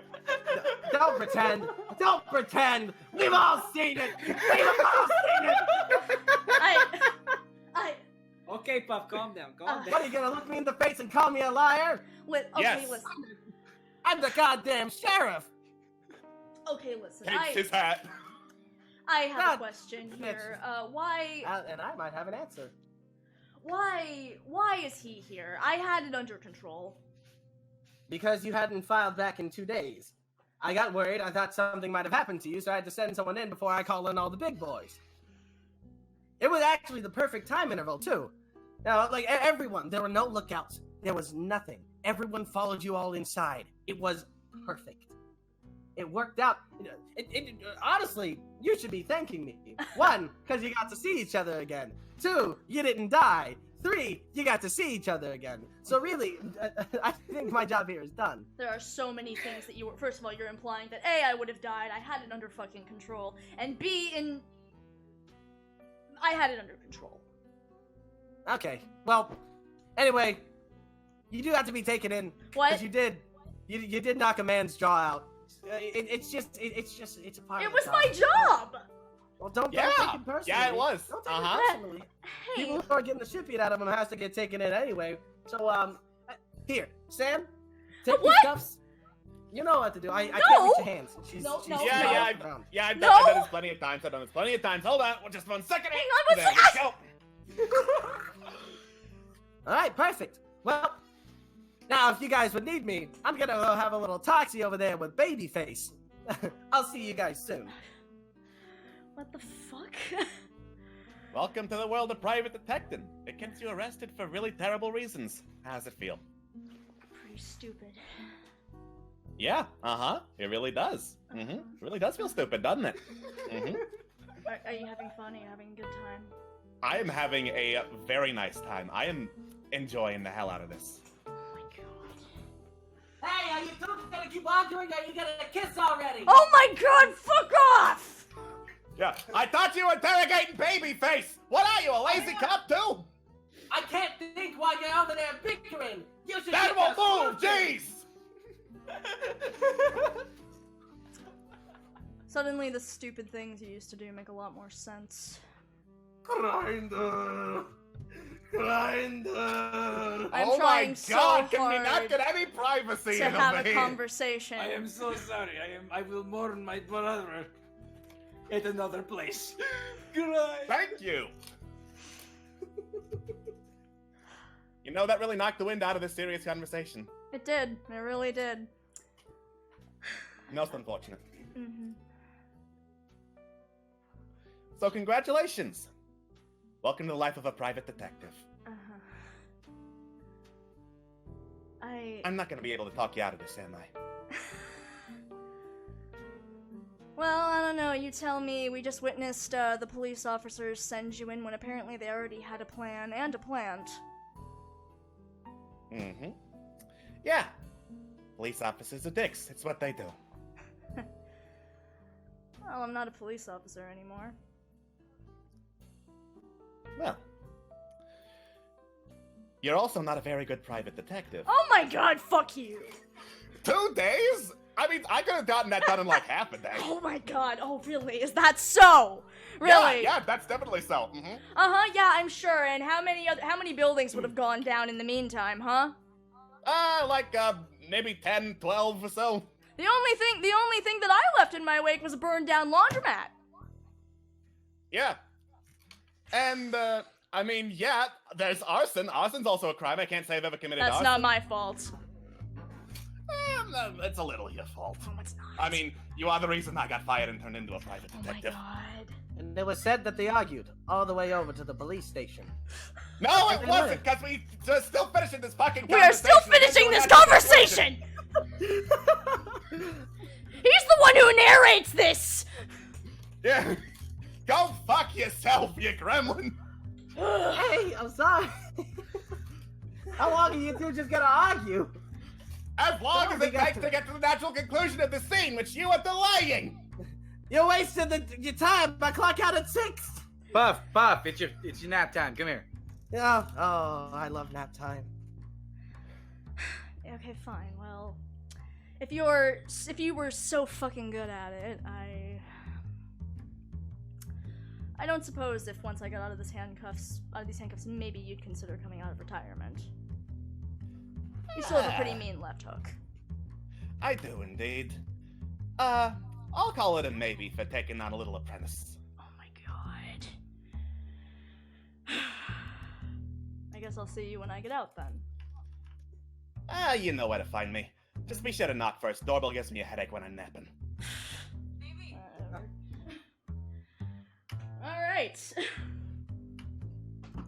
Don't pretend. Don't pretend. We've all seen it. We've all seen it. I, Okay, Puff, calm down, calm What, are down. you gonna look me in the face and call me a liar? okay, Yes. listen. I'm the goddamn sheriff. Okay, listen. Takes his hat. I have a God, question Mitch. here. Why And I might have an answer. is he here? I had it under control. Because you hadn't filed back in 2 days. I got worried. I thought something might have happened to you, so I had to send someone in before I call in all the big boys. It was actually the perfect time interval, too. Now, like, everyone, there were no lookouts. There was nothing. Everyone followed you all inside. It was perfect. It worked out. Honestly, you should be thanking me. 1, because you got to see each other again. 2, you didn't die. 3, you got to see each other again. So really, I think my job here is done. There are so many things that you were. First of all, you're implying that A, I would have died. I had it under fucking control, and B, I had it under control. Okay. Well, anyway, you do have to be taken in. What? Because you did knock a man's jaw out. It's a part It of was the my job. job. Well, don't Yeah. take it personally. Yeah, it was. Don't take Uh-huh. it personally. Hey, People who are getting the shit beat out of them has to get taken in anyway. So, here, Sam, take these What? cuffs. You know what to do. I No. can't reach your hands. She's No, she's no, Yeah, no. yeah, around. I've No. done this plenty of times. I've done this plenty of times. Hold on, just 1 second. Hang on, There we go. All right, perfect. Well, now if you guys would need me, I'm gonna go have a little talksy over there with Babyface. I'll see you guys soon. what the fuck? Welcome to the world of private detecting. It gets you arrested for really terrible reasons. How's it feel? Pretty stupid. Yeah, it really does. It really does feel stupid, doesn't it? Are you having fun? Are you having a good time? I am having a very nice time. I am enjoying the hell out of this. Oh my god. Hey, are you two gonna keep arguing or are you gonna kiss already? Oh my god, fuck off! Yeah, I thought you were interrogating Babyface. What are you, a lazy cop too? I can't think while you're over there bickering. You should That get won't your move, solution. jeez! Suddenly, the stupid things you used to do make a lot more sense. Grinder. I'm Oh trying my so god, can we hard not get any privacy to in have over a here? conversation. I am so sorry. I will mourn my brother at another place. Goodbye. Thank you. You know, that really knocked the wind out of this serious conversation. It did. It really did. Most unfortunate. Mm-hmm. So congratulations. Welcome to the life of a private detective. Uh-huh. I'm not gonna be able to talk you out of this, am I? Well, I don't know. You tell me. We just witnessed the police officers send you in when apparently they already had a plan and a plant. Mm-hmm. Yeah. Police officers are dicks. It's what they do. Well, I'm not a police officer anymore. Well. You're also not a very good private detective. Oh my god, fuck you! 2 days? I mean, I could have gotten that done in like half a day. Oh my god, oh really? Is that so? Really? Yeah, that's definitely so. Mm-hmm. Uh-huh, yeah, I'm sure. And how many buildings would have gone down in the meantime, huh? Maybe 10, 12 or so. The only thing that I left in my wake was a burned down laundromat. Yeah. And, I mean, yeah, there's arson. Arson's also a crime. I can't say I've ever committed That's arson. not my fault. It's a little your fault. Oh, it's not. I mean, you are the reason I got fired and turned into a private Oh my detective. god. And it was said that they argued all the way over to the police station. No, it wasn't, because we're still finishing this fucking We conversation. are still finishing this conversation! He's the one who narrates this! Yeah. Go fuck yourself, you gremlin. Hey, I'm sorry. How long are you two just gonna argue? As long No, as we it got takes to get to the natural conclusion of the scene, which you are delaying. You're wasting your time. I clock out at 6. Buff, it's your nap time. Come here. Yeah. Oh, I love nap time. Okay, fine. Well, if you were so fucking good at it, I don't suppose if once I got out of these handcuffs, maybe you'd consider coming out of retirement. You still have a pretty mean left hook. I do indeed. I'll call it a maybe for taking on a little apprentice. Oh my god. I guess I'll see you when I get out then. You know where to find me. Just be sure to knock first. Doorbell gives me a headache when I'm napping. Alright.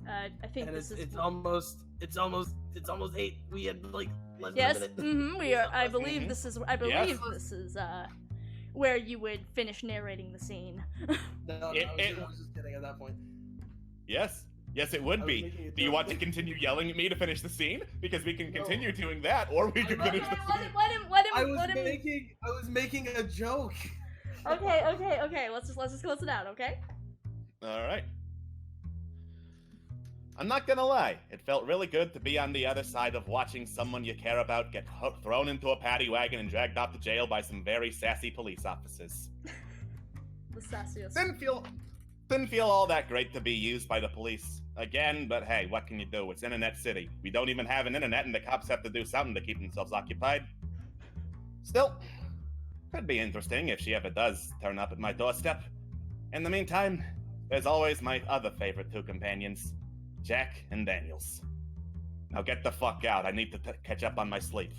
I think And this is... it's almost 8. We had like less Yes, than a minute. we are. I believe this is. I believe Yes. this is where you would finish narrating the scene. No, I was just kidding at that point. Yes. Yes, it would I was be. making a Do you joke. want to continue yelling at me to finish the scene? Because we can continue doing that, or we can finish the scene. I was making a joke. Okay. Let's just close it out, okay? All right. I'm not gonna lie. It felt really good to be on the other side of watching someone you care about get thrown into a paddy wagon and dragged off to jail by some very sassy police officers. The sassiest. Didn't feel all that great to be used by the police again, but hey, what can you do? It's Internet City. We don't even have an internet, and the cops have to do something to keep themselves occupied. Still, could be interesting if she ever does turn up at my doorstep. In the meantime, there's always my other favorite 2 companions, Jack and Daniels. Now get the fuck out. I need to catch up on my sleep.